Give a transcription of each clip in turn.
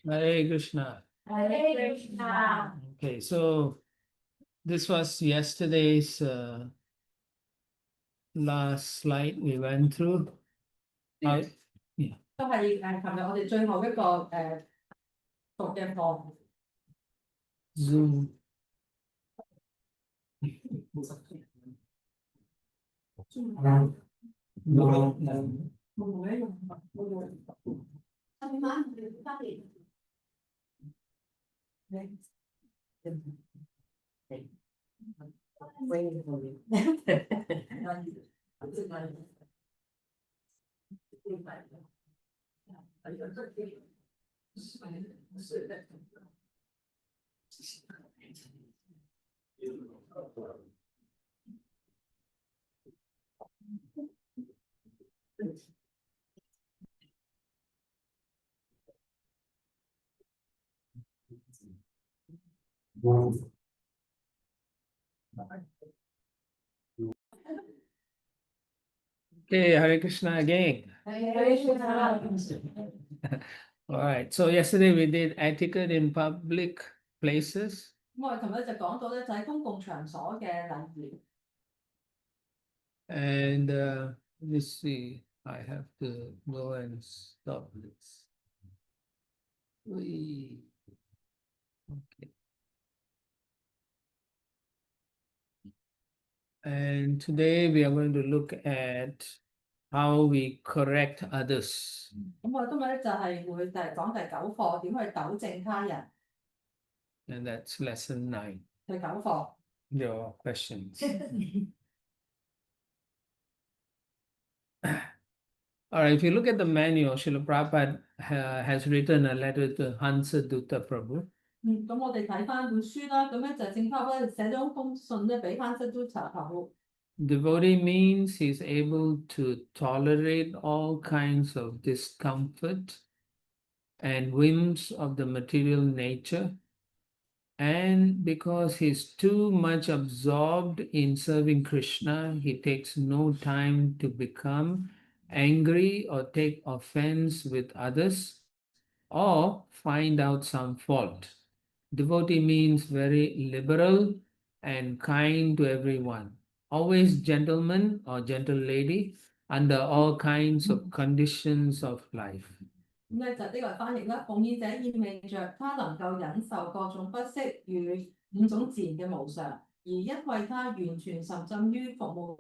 Hare Krishna. Hare Krishna. Okay, so this was yesterday's last slide we went through. Yeah. 都係琴日我哋最後一個讀嘅課。Zoom. Okay, Hare Krishna again. Hare Krishna. All right, so yesterday we did etiquette in public places. 我哋琴日就講到咧，就喺公共場所嘅禮儀。And let me see, I have to go and stop this. Okay. And today we are going to look at how we correct others. 咁我哋今日咧就係會講第9課，點去糾正他人。 And that's lesson 9. 第9課。 Your questions. All right, if you look at the manual, Srila Prabhupada has written a letter to Hansa Dutta Prabhu. 咁我哋睇翻本書啦，咁咧就正pháp咧寫咗封信咧俾翻釋尊查頭。 Devotee means he's able to tolerate all kinds of discomfort and whims of the material nature. And because he's too much absorbed in serving Krishna, he takes no time to become angry or take offense with others or find out some fault. Devotee means very liberal and kind to everyone, always gentleman or gentle lady under all kinds of conditions of life. 咁咧就呢個翻譯啦，奉獻者意味着他能夠忍受各種不適與5種自然嘅無常，而因為他完全沉浸於服務。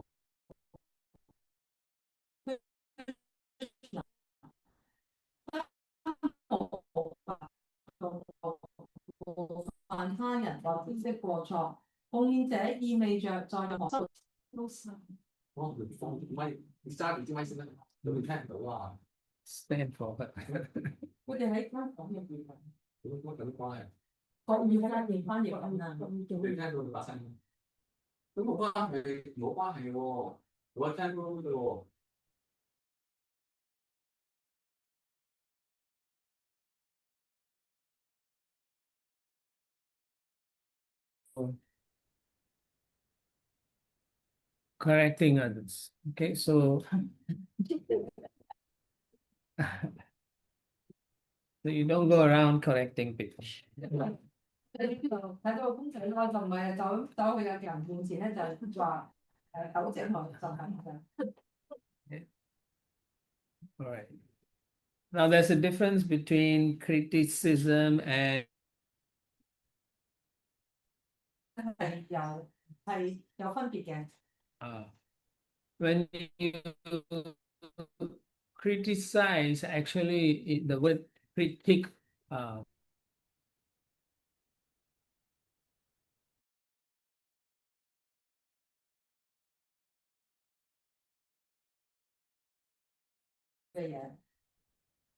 犯他人或知識過錯，奉獻者意味着在任何生活都是。我唔放咪，你揸住支咪先啦，你會聽唔到啊。Stand for it. 佢哋喺間房入邊，乜咁關係？各語翻譯翻譯咁啊，你聽到佢把聲？咁冇關係，冇關係喎，我聽到嘅喎。Correcting others. Okay, so so you don't go around correcting people. 睇到個公仔啦，就唔係走去有人面前咧，就話糾正佢就係咁。 All right. Now there's a difference between criticism and 係有分別嘅。 when you criticize, actually the word critique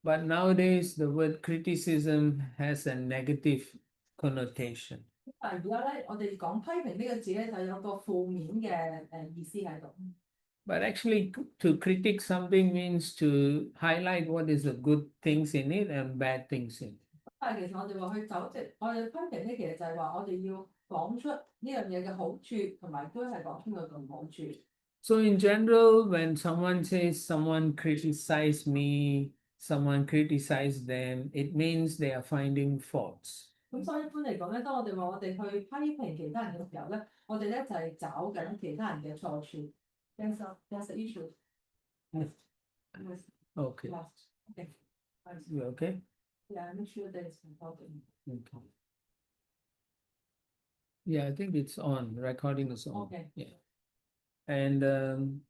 but nowadays the word criticism has a negative connotation. 但係而家咧，我哋講批評呢個字咧，就有個負面嘅意思喺度。 But actually, to critique something means to highlight what is the good things in it and bad things in it. 但係其實我哋話去糾正，我哋批評咧，其實就係話我哋要講出呢樣嘢嘅好處，同埋都係講出佢嘅唔好處。 So in general, when someone says someone criticized me, someone criticize them, it means they are finding faults. 咁所以一般嚟講咧，當我哋話我哋去批評其他人嘅時候咧，我哋咧就係找緊其他人嘅錯處。That's the issue. Yes. Yes. Okay. Last. Okay. You okay? Yeah, make sure that it's recording. Okay. Yeah, I think it's on. Recording is on. Okay. Yeah. And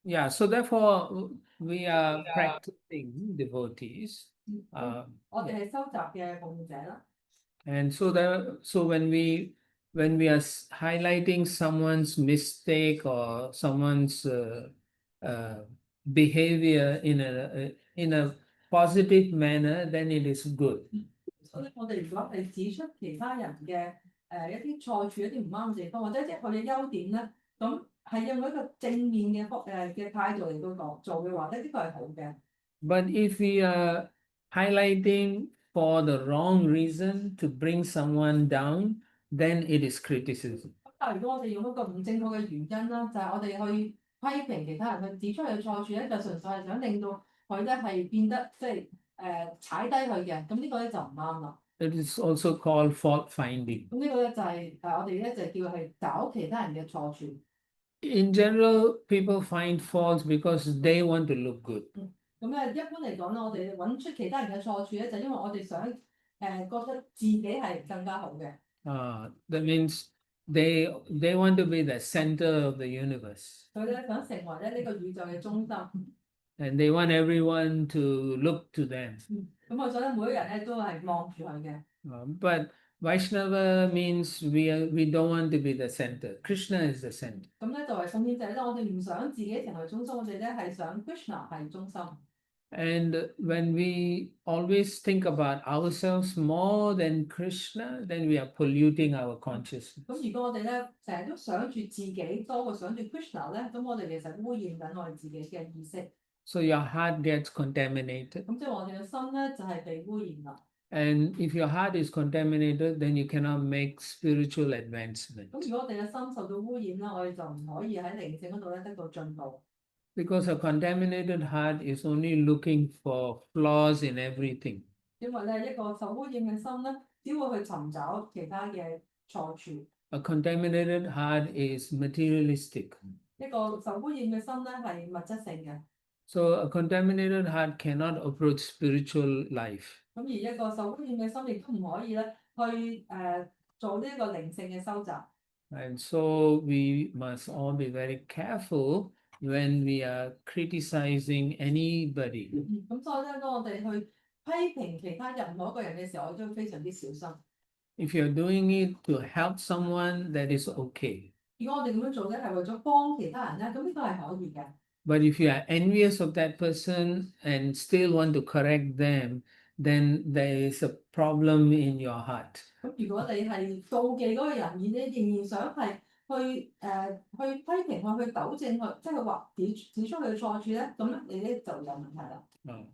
yeah, so therefore we are practicing devotees. 我哋係收集嘅奉獻者啦。 And so when we are highlighting someone's mistake or someone's behavior in a positive manner, then it is good. 所以我哋如果係指出其他人嘅一啲錯處、一啲唔啱嘅地方，或者即係佢嘅優點咧，咁係用一個正面嘅態度嚟到做嘅話咧，呢個係好嘅。 But if we are highlighting for the wrong reason to bring someone down, then it is criticism. 但係如果我哋用一個唔正確嘅原因啦，就係、我哋去批評其他人，去指出佢嘅錯處咧，就純粹係想令到佢咧係變得即係踩低佢嘅，咁呢個咧就唔啱啦。 It is also called fault finding. 咁呢個咧就係、我哋咧就叫係找其他人嘅錯處。 In general, people find faults because they want to look good. 咁咧一般嚟講咧，我哋揾出其他人嘅錯處咧，就因為我哋想覺得自己係更加好嘅。 That means they want to be the center of the universe. 佢咧想成為咧呢個宇宙嘅中心。 And they want everyone to look to them. 咁我想咧每一個人咧都係望住佢嘅。 But Vaishnava means we don't want to be the center. Krishna is the center. 咁咧作為奉獻者咧，我哋唔想自己成為中心，我哋咧係想 Krishna 係中心。 And when we always think about ourselves more than Krishna, then we are polluting our consciousness. 咁如果我哋咧成日都想住自己多過想住 Krishna 咧，咁我哋其實污染緊我哋自己嘅意識。 So your heart gets contaminated. 咁即係我哋嘅心咧就係被污染啦。 And if your heart is contaminated, then you cannot make spiritual advancement. 咁如果我哋嘅心受到污染啦，我哋就唔可以喺靈性嗰度咧得到進步。 Because a contaminated heart is only looking for flaws in everything. 因為咧一個受污染嘅心咧，只會去尋找其他嘅錯處。 A contaminated heart is materialistic. 一個受污染嘅心咧係物質性嘅。 So a contaminated heart cannot approach spiritual life. 咁而一個受污染嘅心亦都唔可以咧去做呢一個靈性嘅修習。 And so we must all be very careful when we are criticizing anybody. 咁所以咧，當我哋去批評其他任何一個人嘅時候，我都要非常之小心。 If you're doing it to help someone, that is okay. 如果我哋咁樣做咧，係為咗幫其他人咧，咁呢個係可以嘅。 But if you are envious of that person and still want to correct them, then there is a problem in your heart. 咁如果你係妒忌嗰個人，而你仍然想係去批評佢、去糾正佢，即係話指出佢嘅錯處咧，咁你咧就有問題啦。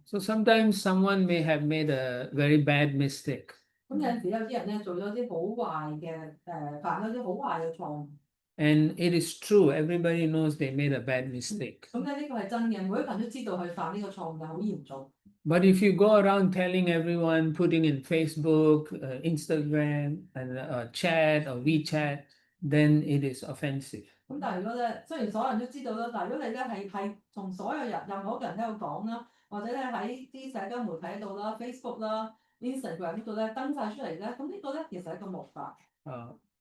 So sometimes someone may have made a very bad mistake. 咁有陣時有啲人咧做咗啲好壞嘅犯咗啲好壞嘅錯誤。 And it is true, everybody knows they made a bad mistake. 咁咧呢個係真嘅，每一個人都知道佢犯呢個錯誤係好嚴重。 But if you go around telling everyone, putting in Facebook, Instagram, and chat or WeChat, then it is offensive. 咁但係如果咧，雖然所有人都知道啦，但係如果你咧係同所有人任何一個人都有講啦，或者咧喺啲社交媒體度啦、Facebook 啦、Instagram 度咧登晒出嚟咧，咁呢個咧其實係一個冒犯。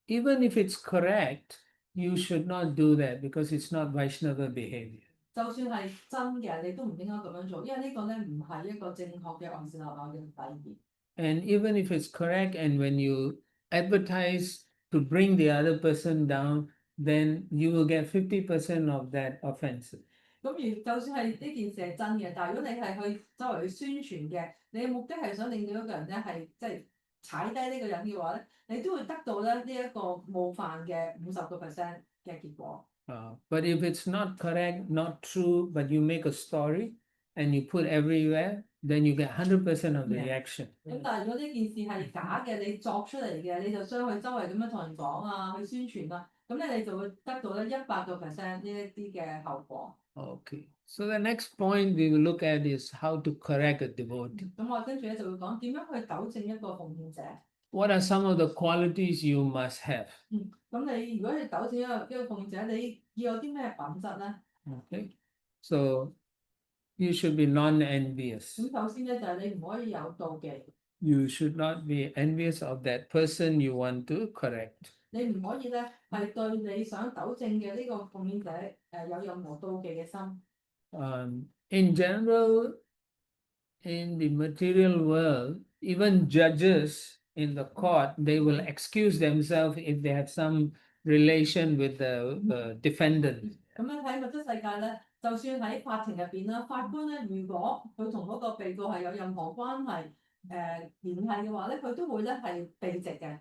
Even if it's correct, you should not do that because it's not Vaishnava behavior. 就算係真嘅，你都唔應該咁樣做，因為呢個咧唔係一個正確嘅外善立嘅體驗。 And even if it's correct, and when you advertise to bring the other person down, then you will get 50% of that offense. 咁就算係呢件事係真嘅，但係如果你係去周圍去宣傳嘅，你嘅目的係想令到一個人咧係即係踩低呢個人嘅話咧，你都會得到咧呢一個冒犯嘅50%嘅結果。 But if it's not correct, not true, but you make a story and you put everywhere, then you get 100% of the reaction. 咁但係如果呢件事係假嘅，你作出嚟嘅，你就將佢周圍咁樣同人講啊，去宣傳啊，咁咧你就會得到咧100%呢一啲嘅後果。Okay. So the next point we will look at is how to correct a devotee. 咁我跟住咧就會講點樣去糾正一個奉獻者。What are some of the qualities you must have? 咁你如果要糾正一個奉獻者，你要有啲咩品質咧？ Okay, so you should be non-envious. 咁首先咧就係你唔可以有妒忌， You should not be envious of that person you want to correct. 你唔可以咧係對你想糾正嘅呢個奉獻者有任何妒忌嘅心。In general, in the material world, even judges in the court, they will excuse themselves if they have some relation with the defendant. 咁樣喺物質世界咧，就算喺法庭入邊啦，法官咧如果佢同嗰個被告係有任何關係聯繫嘅話咧，佢都會咧係避席嘅。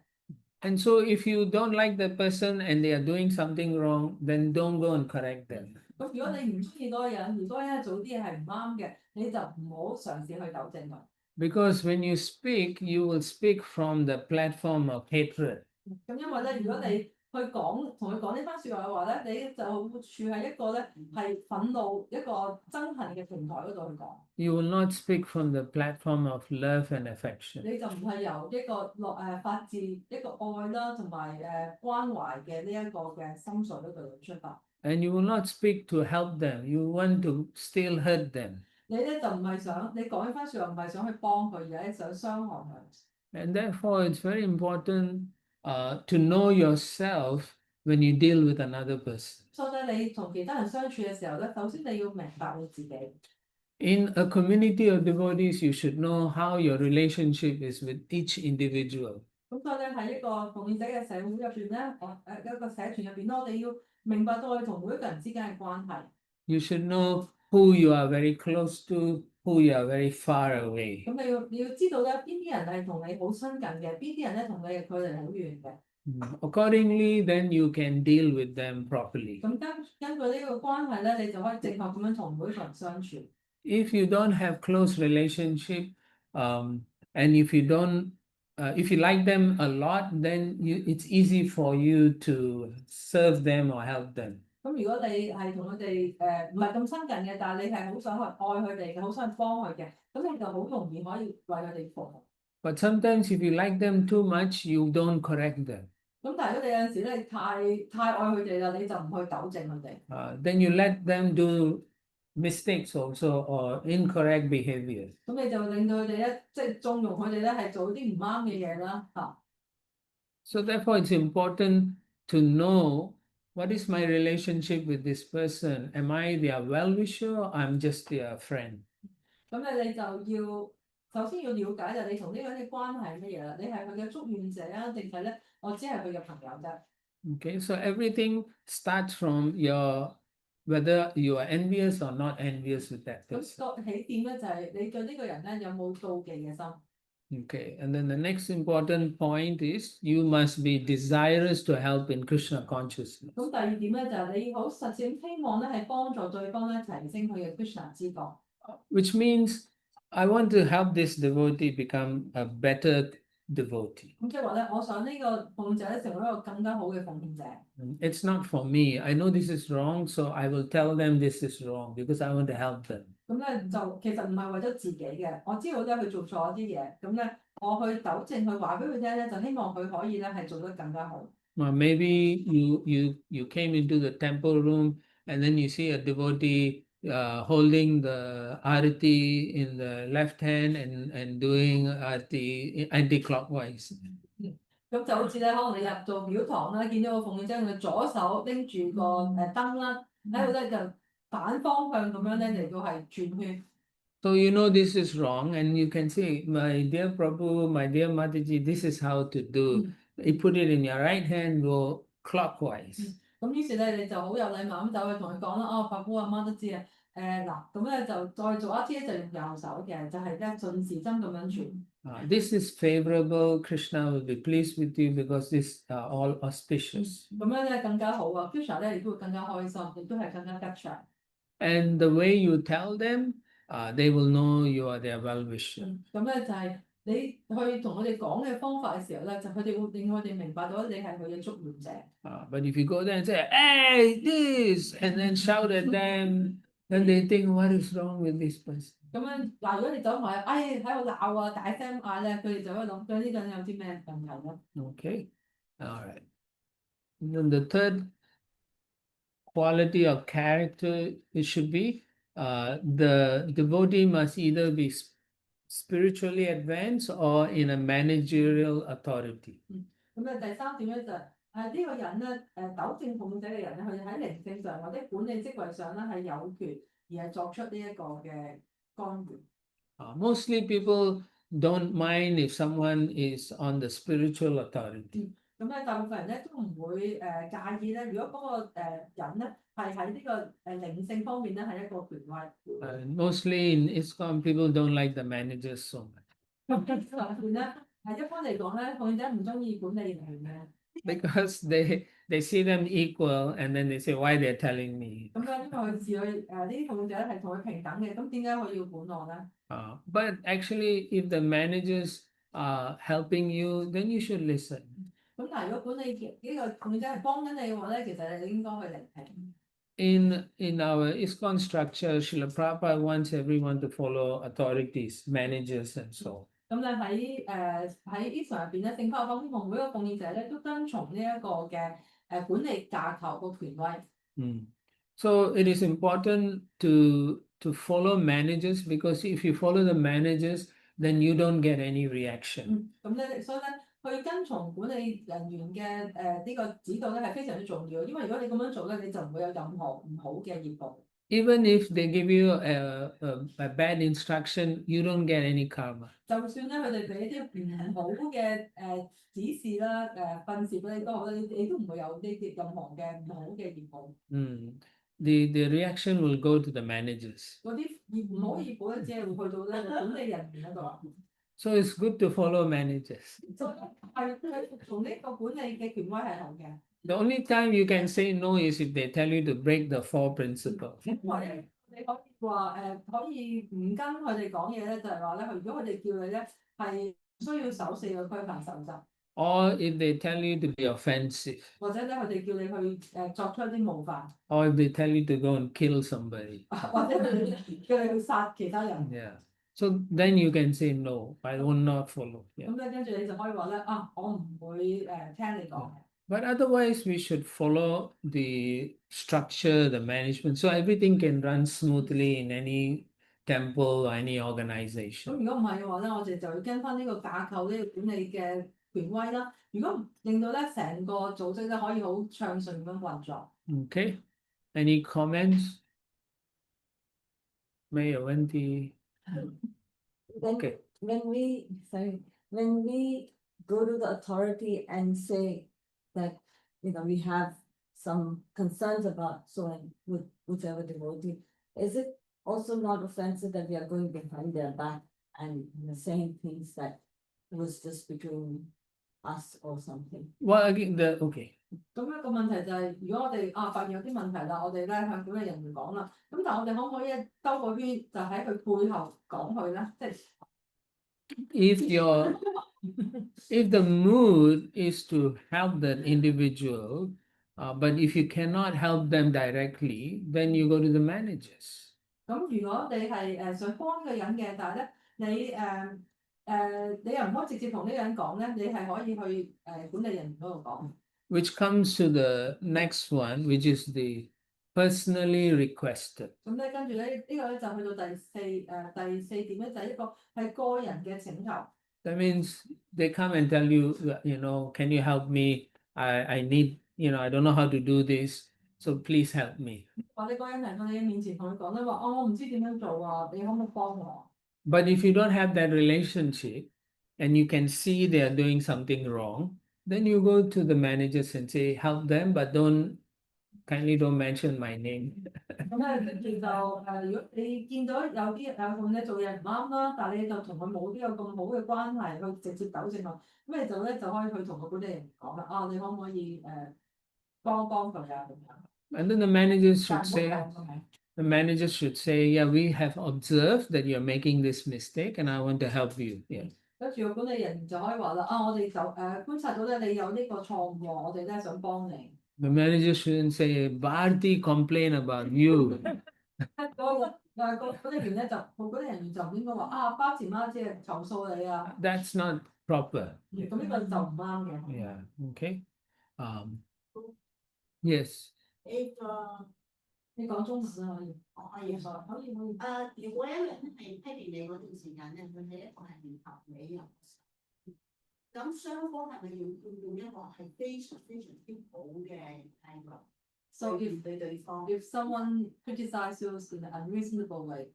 And so if you don't like the person and they are doing something wrong, then don't go and correct them. 咁如果你唔中意嗰個人，如果咧做啲嘢係唔啱嘅，你就唔好嘗試去糾正佢。 Because when you speak, you will speak from the platform of hatred. 咁因為咧，如果你去講同佢講呢番説話嘅話咧，你就會處喺一個咧係憤怒、一個憎恨嘅平台嗰度去講。 You will not speak from the platform of love and affection. 你就唔係由一個發自一個愛啦，同埋關懷嘅呢一個嘅心水嗰度出發。 And you will not speak to help them. You want to still hurt them. 你咧就唔係想你講呢番説話，唔係想去幫佢，而係想傷害佢。 And therefore, it's very important to know yourself when you deal with another person. 所以咧，你同其他人相處嘅時候咧，首先你要明白你自己。 In a community of devotees, you should know how your relationship is with each individual. 咁所以咧喺一個奉獻者嘅社會入邊咧，一個社團入邊，我哋要明白到我哋同每一個人之間嘅關係。 You should know who you are very close to, who you are very far away. 咁你要知道咧，邊啲人係同你好親近嘅，邊啲人咧同你嘅距離好遠嘅。 Accordingly, then you can deal with them properly. 咁根據呢個關係咧，你就可以正確咁樣同每一個人相處。 If you don't have close relationship, and if you don't, if you like them a lot, then it's easy for you to serve them or help them. 咁如果你係同佢哋唔係咁親近嘅，但係你係好想去愛佢哋嘅，好想去幫佢嘅，咁你就好容易可以為佢哋服務。 But sometimes if you like them too much, you don't correct them. 咁但係如果你有陣時咧太愛佢哋啦，你就唔去糾正佢哋。Then you let them do mistakes also or incorrect behavior. 咁你就令到佢哋咧，即係縱容佢哋咧係做啲唔啱嘅嘢啦嚇。 So therefore, it's important to know what is my relationship with this person. Am I their well-wisher or I'm just their friend? 咁你就要首先要了解就係你同呢個人嘅關係係乜嘢啦？你係佢嘅祝願者啊，定係咧我只係佢嘅朋友啫？ Okay, so everything starts from whether you are envious or not envious with that 咁 person. 個起點咧就係你對呢個人咧有冇妒忌嘅心？ Okay, and then the next important point is you must be desirous to help in Krishna consciousness. 咁第二點咧就係你好實踐希望咧係幫助對方咧提升佢嘅 Krishna 知覺。 Which means I want to help this devotee become a better devotee. 咁即係話咧，我想呢個奉獻者咧成為一個更加好嘅奉獻者。 It's not for me. I know this is wrong, so I will tell them this is wrong because I want to help them. 咁咧就其實唔係為咗自己嘅，我知道咧佢做錯一啲嘢，咁咧我去糾正去話俾佢聽咧，就希望佢可以咧係做得更加好。 Maybe you came into the temple room and then you see a devotee holding the arati in the left hand and doing arati anti-clockwise. 咁就好似咧，可能你入到廟堂啦，見到個奉獻者用佢左手拎住個燈啦，喺度咧就反方向咁樣咧嚟到係轉圈。 So you know this is wrong, and you can say, my dear Prabhu, my dear Mataji, this is how to do. You put it in your right hand, go clockwise. 咁於是咧，你就好有禮貌咁走去同佢講啦。哦，法官阿媽都知啊。嗱，咁咧就再做一啲咧，就用右手嘅，就係咧順時針咁樣轉。This is favorable. Krishna will be pleased with you because this are all auspicious. 咁樣咧更加好啊 Krishna 咧亦都會更加開心，亦都係更加吉祥。 And the way you tell them, they will know you are their well-wisher. 咁咧就係你去同佢哋講嘅方法嘅時候咧，就佢哋會令佢哋明白到你係佢嘅祝願者。 But if you go there and say, hey, this, and then shout at them, Then they think, what is wrong with this person? 咁樣嗱，如果你走埋，喺度鬧啊，大聲嗌咧，佢哋就會諗，咁呢個人有啲咩問題咧？ Okay, all right. Then the third quality of character, it should be the devotee must either be spiritually advanced or in a managerial authority. 咁第三點咧就係呢個人咧，糾正奉者嘅人咧，佢喺靈性上或者管理職位上咧係有權而係作出呢一個嘅干預。Mostly people don't mind if someone is on the spiritual authority. 咁大部分人咧都唔會介意咧，如果嗰個人咧係喺呢個靈性方面咧係一個權威。Mostly in ISKCON, people don't like the managers so much. 咁上邊咧一般嚟講咧，奉者唔中意管理人嘅。Because they see them equal and then they say, why they're telling me? 咁因為佢視佢呢啲奉者係同佢平等嘅，咁點解佢要管我咧？But actually, if the managers are helping you, then you should listen. 咁但係如果管理呢個奉者係幫緊你嘅話咧，其實你應該去聆聽。In our ISKCON structure, Srila Prabhupada wants everyone to follow authorities, managers, and so. 咁你喺 ISKCON 入邊咧，聖法方希望每一個奉獻者咧都跟從呢一個嘅管理架構個權威。So it is important to follow managers, because if you follow the managers, then you don't get any reaction. 咁咧，所以咧，去跟從管理人員嘅呢個指導咧係非常之重要，因為如果你咁樣做咧，你就唔會有任何唔好嘅業報。Even if they give you a bad instruction, you don't get any karma. 就算咧佢哋俾啲唔好嘅指示啦、訓示俾你都好啦，你都唔會有呢啲任何嘅唔好嘅業報。The reaction will go to the managers. 嗰啲唔好嘅業報咧，只係會去到咧管理人員嗰度。So it's good to follow managers. 係從呢個管理嘅權威係好嘅。The only time you can say no is if they tell you to break the 4 principles. 你可以話可以唔跟佢哋講嘢咧，就係話咧，如果佢哋叫你咧係需要守4個規範守則。Or if they tell you to be offensive. 或者咧，佢哋叫你去作出一啲冒犯。Or if they tell you to go and kill somebody. 或者佢哋叫你去殺其他人。Yeah. So then you can say no, I will not follow. Yeah. 咁咧，跟住你就可以話咧我唔會聽你講。But otherwise, we should follow the structure, the management, so everything can run smoothly in any temple or any 咁 organization. 如果唔係嘅話咧，我哋就要跟翻呢個架構呢個管理嘅權威啦。如果令到咧成個組織咧可以好暢順咁樣運作。Okay. Any comments? 沒有問題。Okay. When we go to the authority and say that, we have some concerns about sewing with whichever devotee, is it also not offensive that we are going behind their back and saying things that was just between us or something? Well, again, okay. 咁一個問題就係，如果我哋發現有啲問題啦，我哋咧向管理人員講啦，咁但係我哋可唔可以兜個圈，就喺佢背後講佢咧？即係 if the mood is to help that individual, but if you cannot help them directly, then you go to the managers. 咁如果你係想幫呢個人嘅，但係咧你又唔可以直接同呢個人講咧，你係可以去管理人員嗰度講。Which comes to the next one, which is the personally requested. 咁咧跟住咧呢個咧就去到第四點咧，就係一個係個人嘅請求。That means they come and tell you, can you help me? I need, I don't know how to do this, so please help me. 或者嗰人嚟到你面前同佢講咧話，我唔知點樣做啊，你可唔可以幫我？ But if you don't have that relationship and you can see they are doing something wrong, then you go to the managers and say, help them, but kindly don't mention my name. 咁咧，跟住就如果你見到有啲咁咧做嘢唔啱啦，但係你就同佢冇呢個咁好嘅關係去直接糾正佢，咁你就可以去同個管理人講啦，你可唔可以幫佢啊咁樣？ And then the managers should say, yeah, we have observed that you're making this mistake and I want to help you. Yeah. 跟住個管理人員就可以話啦，我哋就觀察到咧你有呢個錯誤喎，我哋咧想幫你。The manager shouldn't say, Bharti complain about you. 嗰啲人咧就嗰啲人員就唔應該話啊包前媽姐投訴你啊， That's not proper. 咁呢個就唔啱嘅。Yeah. Okay. Yes. 你講中文啊可以。可以可以。如果一個人係批評你嗰段時間咧，佢係一個係唔合理嘅，咁雙方係咪要用一個係非常非常之好嘅態度 So 去 if 面對對方？ if someone criticizes you in an unreasonable way,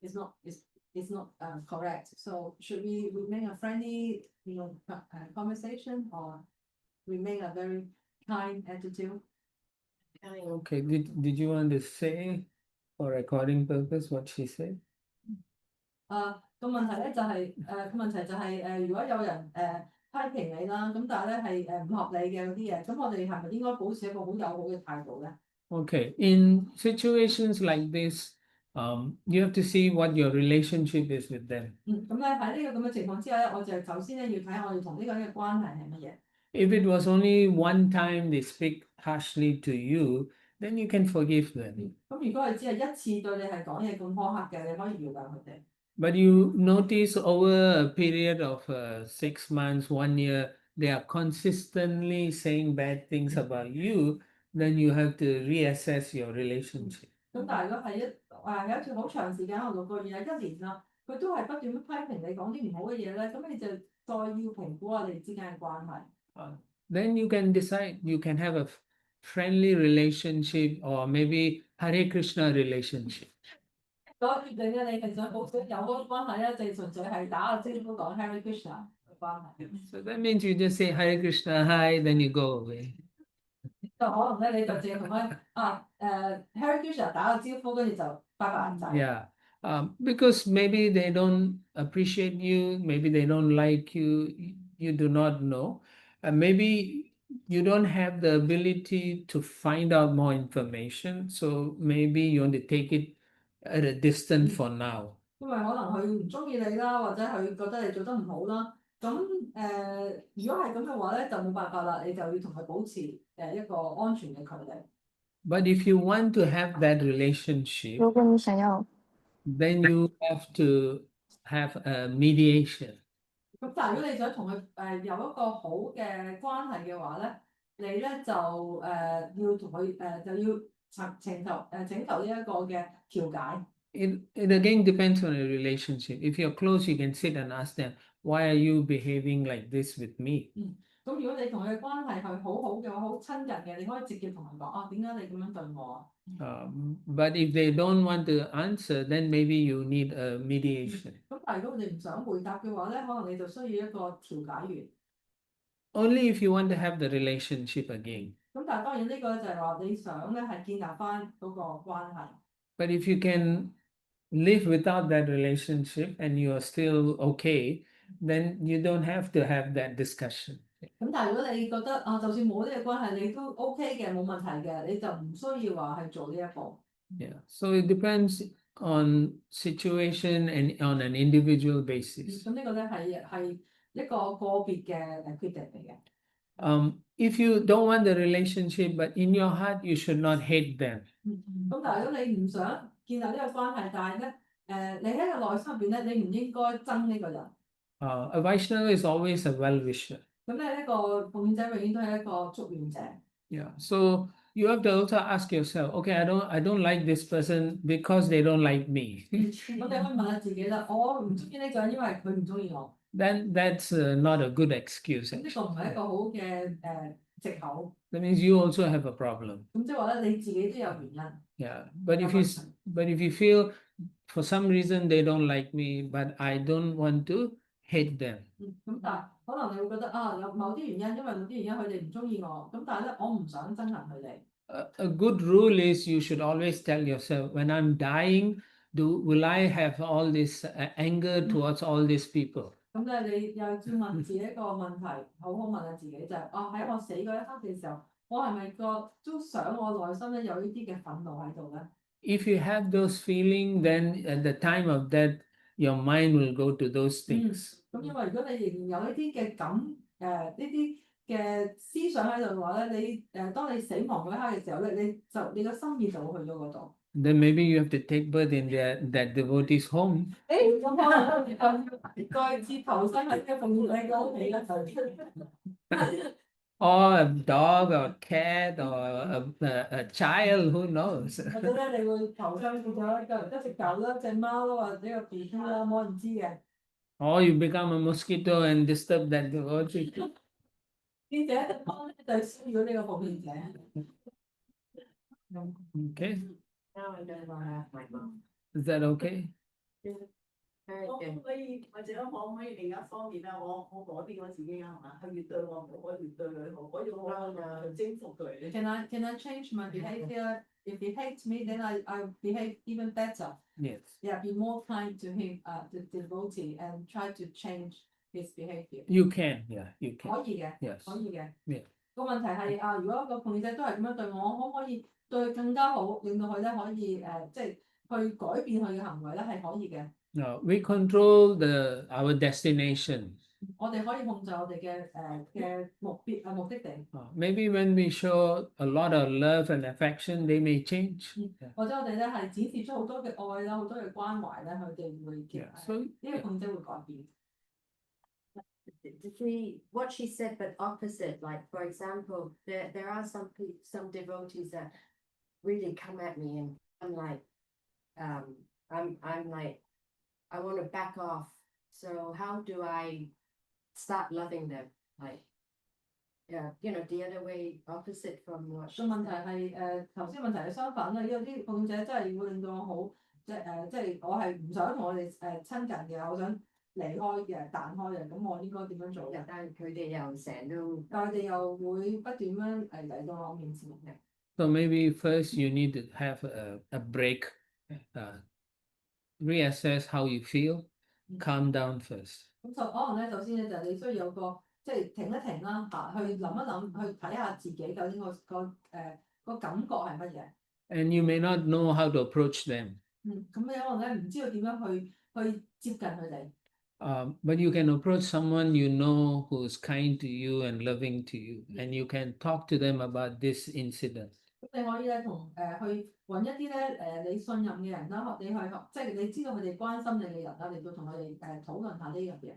it's not correct. So should we remain a friendly, conversation or remain a very kind attitude? Okay. Did you want to say for recording purpose what she said? 個問題咧就係個問題就係如果有人批評你啦，咁但係咧係唔合理嘅嗰啲嘢，咁我哋係咪應該保持一個好友好嘅態度咧？ Okay. In situations like this, you have to see what your relationship is with them. 咁咧喺呢個咁嘅情況之下咧，我就首先咧要睇下我哋同呢個人嘅關係係乜嘢。If it was only one time they speak harshly to you, then you can forgive them. 咁如果係只係一次對你係講嘢咁苛刻嘅，你可以原諒佢哋。But you notice over a period of 6 months, 1 year, they are consistently saying bad things about you, then you have to reassess your relationship. 咁但係如果係有一段好長時間，可能6個月啊1年啦，佢都係不斷咁批評你講啲唔好嘅嘢咧，咁你就再要評估下你哋之間嘅關係。Then you can decide, you can have a friendly relationship or maybe Hare Krishna relationship. 嗰決定咧，你係想好想有嗰個關係咧，就純粹係打個招呼講 Hare Krishna 嘅關係。So that means you just say Hare Krishna, hi, then you go away. 就可能咧，你就淨係同佢Hare Krishna 打個招呼，跟住就拜拜就。Yeah. Because maybe they don't appreciate you, maybe they don't like you, you do not know. Maybe you don't have the ability to find out more information, so maybe you want to take it at a distance for now. 因為可能佢唔中意你啦，或者佢覺得你做得唔好啦。咁如果係咁嘅話咧，就冇辦法啦，你就要同佢保持一個安全嘅距離。But if you want to have that relationship, 如果你想要 then you have to have a mediation. 咁但係如果你想同佢有一個好嘅關係嘅話咧，你咧就要同佢就要請求呢一個嘅調解。It again depends on a relationship. If you're close, you can sit and ask them, why are you behaving like this with me? 咁如果你同佢嘅關係係好好嘅話，好親近嘅，你可以直接同佢講點解你咁樣對我啊？ But if they don't want to answer, then maybe you need a mediation. 咁但係如果佢哋唔想回答嘅話咧，可能你就需要一個調解員。Only if you want to have the relationship again. 咁但係當然呢個就係話你想咧係建立翻嗰個關係。But if you can live without that relationship and you are still okay, then you don't have to have that discussion. 咁但係如果你覺得就算冇呢個關係，你都 OK 嘅，冇問題嘅，你就唔需要話係做呢一步。Yeah. So it depends on situation and on an individual basis. 咁呢個咧係一個個別嘅決定嚟嘅。If you don't want the relationship, but in your heart you should not hate them. 咁但係如果你唔想建立呢個關係，但係咧你喺個內心入邊咧，你唔應該憎呢個人。A Vaishnava is always a well-wisher. 咁咧一個奉獻者永遠都係一個祝願者。Yeah. So you have to also ask yourself, okay, I don't like this person because they don't like me. 我哋可以問下自己啦，我唔中意呢個人，因為佢唔中意我。Then that's not a good excuse. 咁呢個唔係一個好嘅藉口。That means you also have a problem. 咁即係話咧，你自己都有原因。Yeah. But if you feel for some reason they don't like me, but I don't want to hate them. 咁但係可能你會覺得有某啲原因，因為某啲原因佢哋唔中意我，咁但係咧我唔想憎恨佢哋。A good rule is you should always tell yourself, when I'm dying, will I have all this anger towards all these people? 咁咧你又要問自己一個問題，好好問下自己就係喺我死嗰一刻嘅時候，我係咪都想我內心咧有呢啲嘅憤怒喺度咧？ If you have those feelings, then at the time of death, your mind will go to those things. 咁因為如果你仍然有呢啲嘅呢啲嘅思想喺度嘅話咧，你當你死亡嗰一刻嘅時候咧，你個心意就會去咗嗰度。then maybe you have to take birth in that devotee's home. 誒咁可能再次投生喺呢個奉獻你嘅屋企啦。 Or a dog or cat or a child, who knows? 或者咧，你會投生變咗一隻狗啦、隻貓啦，或者個 BB 啦，冇人知嘅。 Or you become a mosquito and disturb that devotee. 呢隻一方咧就騷擾呢個奉獻者。 Okay, Now I know I have my mom. is that okay? Very 可 good. 唔可以或者可唔可以另一方面咧？我改變我自己啊，係嘛？佢越對我唔好，我越對佢好，我要我征服佢。 Can I change my behavior? If he hates me, then I behave even better. Yes. Yeah, be more kind to him, the devotee, and try to change his behavior. You can, yeah, you 可 can. 以嘅， Yes. 可以嘅。 Yeah. 個問題係如果個奉獻者都係咁樣對我，可唔可以對佢更加好，令到佢咧可以即係去改變佢嘅行為咧？係可以嘅。 No, we control our destination. 我哋可以控制我哋嘅目的地， Maybe when we show a lot of love and affection, they may change. Yeah. 或者我哋咧係展示出好多嘅愛啦，好多嘅關懷咧，佢哋會 Yeah. So 呢個奉獻者會改變。 What she said, but opposite. Like for example, there are some devotees that really come at me, and I'm like, I'm like, I want to back off. So how do I start loving them? Like, yeah, the other way, opposite from what 個 she 問題 said. 係頭先問題係相反啦，因為啲奉獻者真係會令到我好即係我係唔想同我哋親近嘅，我想離開嘅、彈開嘅，咁我應該點樣做嘅？但係佢哋又成日都但係佢哋又會不斷咁嚟到我面前嘅。 So maybe first you need to have a break, reassess how you feel, calm down first. 咁就可能咧，首先咧就係你需要有個即係停一停啦嚇，去諗一諗，去睇下自己究竟個感覺係乜嘢。 And you may not know how to approach them, 咁你可能咧唔知道點樣去接近佢哋。 but you can approach someone you know who's kind to you and loving to you, and you can talk to them about this incident. 咁你可以咧去揾一啲咧你信任嘅人啦，你去即係你知道佢哋關心你嘅人啦，嚟到同佢哋討論下呢樣嘢。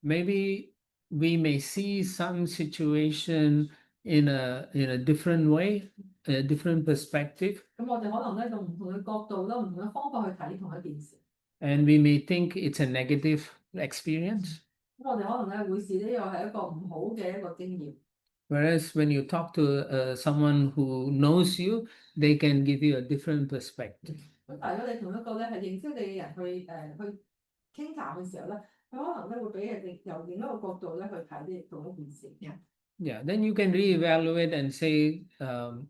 Maybe we may see some situation in a different way, a different perspective, 咁我哋可能咧用唔同嘅角度啦，唔同嘅方法去睇同一件事。 and we may think it's a negative experience. 咁我哋可能咧會視呢個係一個唔好嘅一個經驗。 Whereas when you talk to someone who knows you, they can give you a different perspective. 咁但係如果你同一個咧係認識你嘅人去傾談嘅時候咧，佢可能咧會俾你由另一個角度咧去睇呢同一件事。 Yeah, then you can reevaluate and say,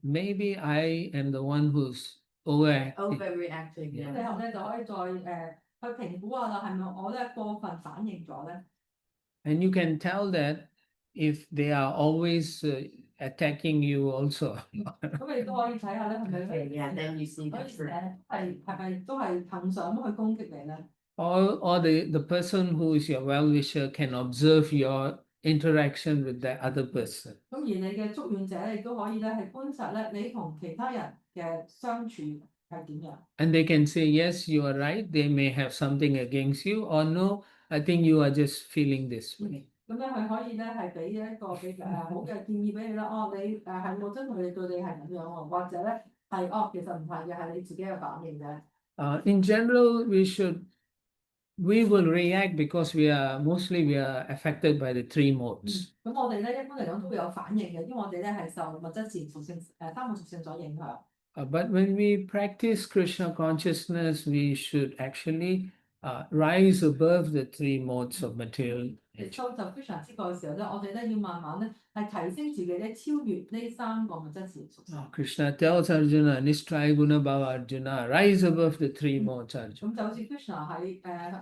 maybe I am the one who's overacting. overreacting. 咁你後咧就可以再去評估下啦，係咪我咧過分反應咗咧？ And you can tell that if they are always attacking you also. 咁你都可以睇下咧，係咪 Yeah, then you see 可 the 以 truth. 係咪都係恒常咁去攻擊你咧？ Or the person who is your well-wisher can observe your interaction with the other person. 咁而你嘅祝願者亦都可以咧係觀察咧你同其他人嘅相處係點樣。 And they can say, yes, you are right. They may have something against you, or no, I think you are just feeling this way. 咁咧佢可以咧係俾一個比較好嘅建議俾你啦。哦，你係喎，真係你對你係咁樣喎，或者咧係其實唔係嘅，係你自己嘅反應啫。In general, we will react because we are affected by the three modes. 咁我哋咧一般嚟講都會有反應嘅，因為我哋咧係受物質自然屬性三個屬性所影響。But when we practice Krishna consciousness, we should actually rise above the three modes of material 收集非常之個嘅時候咧，我哋咧要慢慢咧係提升自己咧，超越呢三個物質自然屬性。Krishna tells Arjuna, Nishtraya Guna Bhava Arjuna, rise above the three modes, Arjuna. 咁就好似 Krishna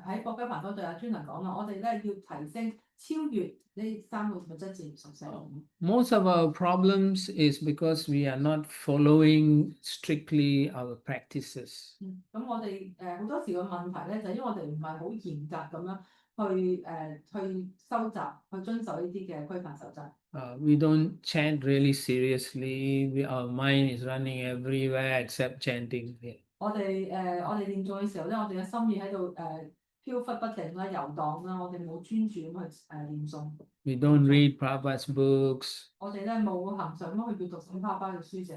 喺國家梵多對阿專人講啦，我哋咧要提升超越呢三個物質自然屬性。Most of our problems is because we are not following strictly our practices. 咁我哋好多時個問題咧，就因為我哋唔係好嚴格咁樣去收集、去遵守呢啲嘅規範守則。We don't chant really seriously. Our mind is running everywhere except chanting. Yeah. 我哋練誦嘅時候咧，我哋嘅心意喺度飄忽不定啦、遊蕩啦，我哋冇專注咁去練誦。We don't read Prabhupada's books. 我哋咧冇恆常咁去閱讀聖帕巴嘅書籍。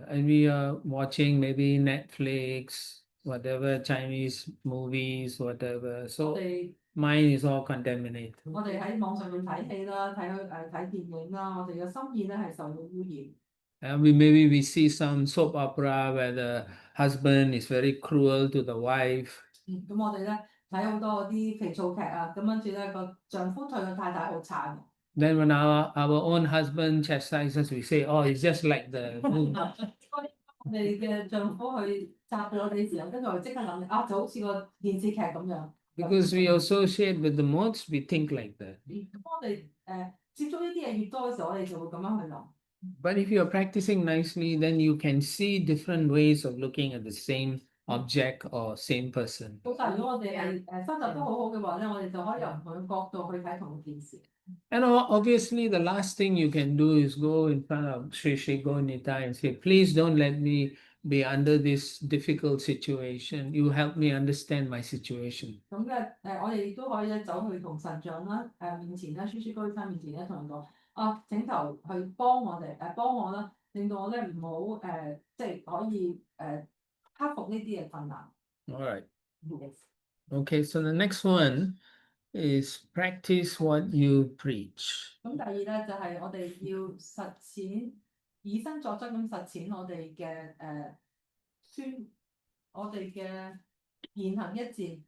And we are watching maybe Netflix, whatever Chinese movies, whatever. 我 So 哋 mind is all contaminated. 我哋喺網上面睇戲啦、睇電影啦，我哋嘅心意咧係受到污染。And maybe we see some soap opera where the husband is very cruel to the wife. 咁我哋咧睇好多嗰啲肥皂劇啊，咁跟住咧個丈夫對個太太好慘。Then when our own husband chastises, we say, oh, it's just like the movie. 我哋嘅丈夫去責備我哋嘅時候，跟住我哋即刻諗啊，就好似個電視劇咁樣。Because we associate with the modes, we think like that. 咁我哋接觸呢啲嘢越多嘅時候，我哋就會咁樣去諗。But if you're practicing nicely, then you can see different ways of looking at the same object or same person. 咁但係如果我哋係收集得好好嘅話咧，我哋就可以由唔同嘅角度去睇同一件事。And obviously, the last thing you can do is go in front of Sri Sri Gaunita and say, please don't let me be under this difficult situation. You help me understand my situation. 咁嘅我哋亦都可以咧走去同神像啦面前咧，書書高山面前咧，同人講啊，請求去幫我哋幫我啦，令到我咧唔好即係可以克服呢啲嘅困難。All right. Yes. Okay, so the next one is practice what you preach. 咁第二咧就係我哋要實踐，以身作則咁實踐我哋嘅我哋嘅言行一致。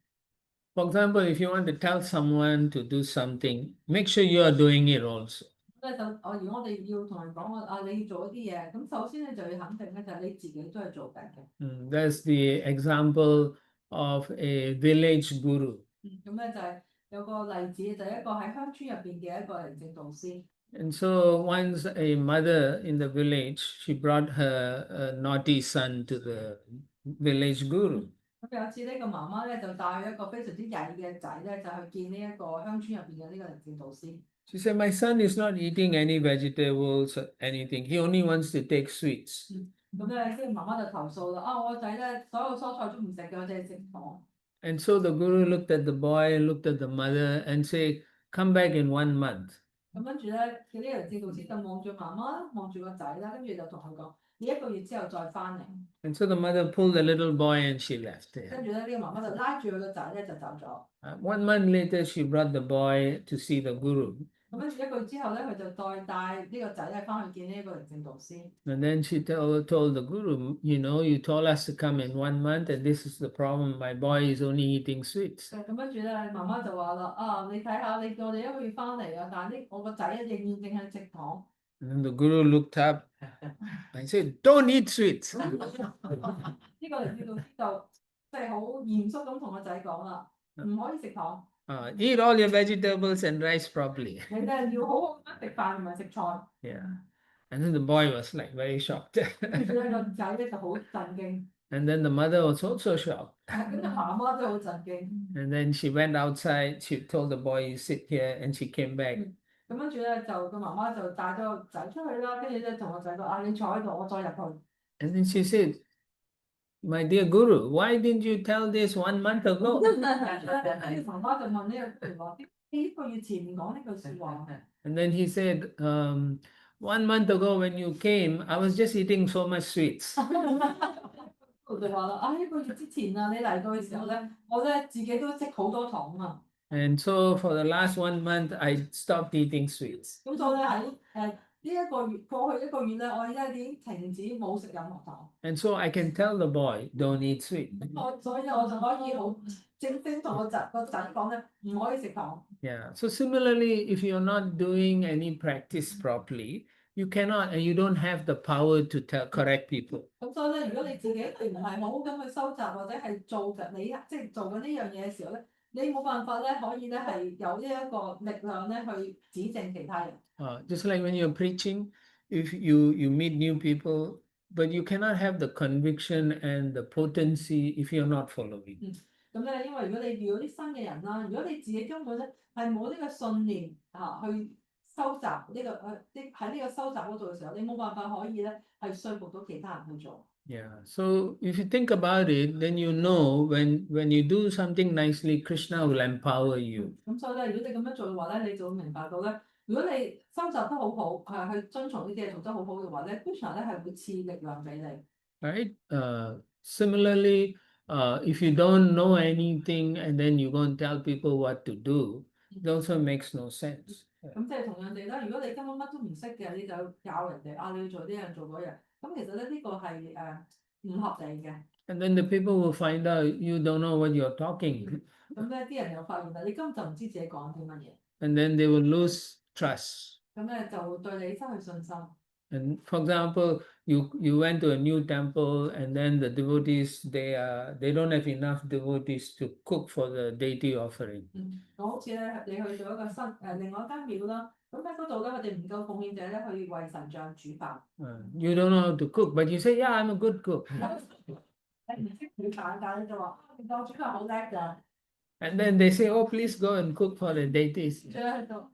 For example, if you want to tell someone to do something, make sure you are doing it also. 如果我哋要同人講你要做一啲嘢，咁首先咧就要肯定咧就係你自己都係做緊嘅。That's the example of a village guru. 咁咧就係有個例子，就係一個喺鄉村入邊嘅一個靈性導師。And so once a mother in the village, she brought her naughty son to the village guru. 咁有一次呢個媽媽咧就帶咗一個非常之曳嘅仔咧，就去見呢一個鄉村入邊嘅呢個靈性導師。She said, my son is not eating any vegetables or anything. He only wants to take sweets. 咁咧，跟住媽媽就投訴啦，我個仔咧所有蔬菜都唔食嘅，我淨係食糖。And so the guru looked at the boy, looked at the mother and said, come back in 1 month. 咁跟住咧，佢呢個靈性導師就望住媽媽，望住個仔啦，跟住就同佢講：你1個月之後再翻嚟。And so the mother pulled the little boy and she left. 跟住咧，呢個媽媽就拉住佢個仔咧就走咗。1 month later, she brought the boy to see the guru. 咁跟住1個月之後咧，佢就再帶呢個仔咧翻去見呢一個靈性導師。And then she told the guru, you know, you told us to come in 1 month and this is the problem. My boy is only eating sweets. 咁跟住咧，媽媽就話啦，你睇下，你叫我哋1個月翻嚟啊，但係我個仔仍然淨係食糖。And then the guru looked up and said, don't eat sweets. 呢個靈性導師就即係好嚴肅咁同個仔講啦，唔可以食糖。Eat all your vegetables and rice properly. 你哋要好好咁食飯同埋食菜。Yeah. And then the boy was like very shocked. 跟住咧個仔咧就好震驚。And then the mother was also shocked. 跟住媽媽都好震驚。And then she went outside, she told the boy, you sit here, and she came back. 咁跟住咧就個媽媽就帶咗個仔出去啦，跟住咧同個仔講：你坐喺度，我再入去。And then she said, my dear guru, why didn't you tell this 1 month ago? 媽媽就問呢個佢話：1個月前唔講呢句説話。And then he said, 1 month ago when you came, I was just eating so much sweets. 佢就話啦：1個月之前啊，你嚟到嘅時候咧，我咧自己都食好多糖啊。And so for the last 1 month, I stopped eating sweets. 咁所以咧喺呢1個月過去1個月咧，我而家已經停止冇食任何糖。And so I can tell the boy, don't eat sweet. 所以我就可以好正式同個仔講咧，唔可以食糖。Yeah. So similarly, if you're not doing any practice properly, you cannot and you don't have the power to correct people. 咁所以咧，如果你自己唔係好咁去收集或者係做緊即係做緊呢樣嘢嘅時候咧，你冇辦法咧可以咧係有呢一個力量咧去指正其他人。Just like when you're preaching, if you meet new people, but you cannot have the conviction and the potency if you're not following. 咁咧，因為如果你遇到啲新嘅人啦，如果你自己根本咧係冇呢個信念去收集呢個喺呢個收集嗰度嘅時候，你冇辦法可以咧係說服到其他人去做。Yeah. So if you think about it, then you know when you do something nicely, Krishna will empower you. 咁所以咧，如果你咁樣做嘅話咧，你就會明白到咧，如果你收集得好好，係去遵從呢啲嘢做得好好嘅話咧，Krishna 咧係會賜力量俾你。Right? Similarly, if you don't know anything and then you go and tell people what to do, it also makes no sense. 咁即係同樣地啦，如果你根本乜都唔識嘅，你就教人哋你要做呢樣做嗰樣，咁其實咧呢個係唔合理嘅。And then the people will find out you don't know what you're talking. 咁咧啲人又發現啦，你根本就唔知自己講啲乜嘢。And then they will lose trust. 咁咧就會對你失去信心。And for example, you went to a new temple and then the devotees, they don't have enough devotees to cook for the deity offering. 我好似咧，你去到一個另外一間廟啦，咁喺嗰度咧，佢哋唔夠奉獻者咧去為神像煮飯。You don't know how to cook, but you say, yeah, I'm a good cook. 你唔識煮飯，但係你就話你當煮飯好叻㗎。And then they say, oh, please go and cook for the deities. 最喺度，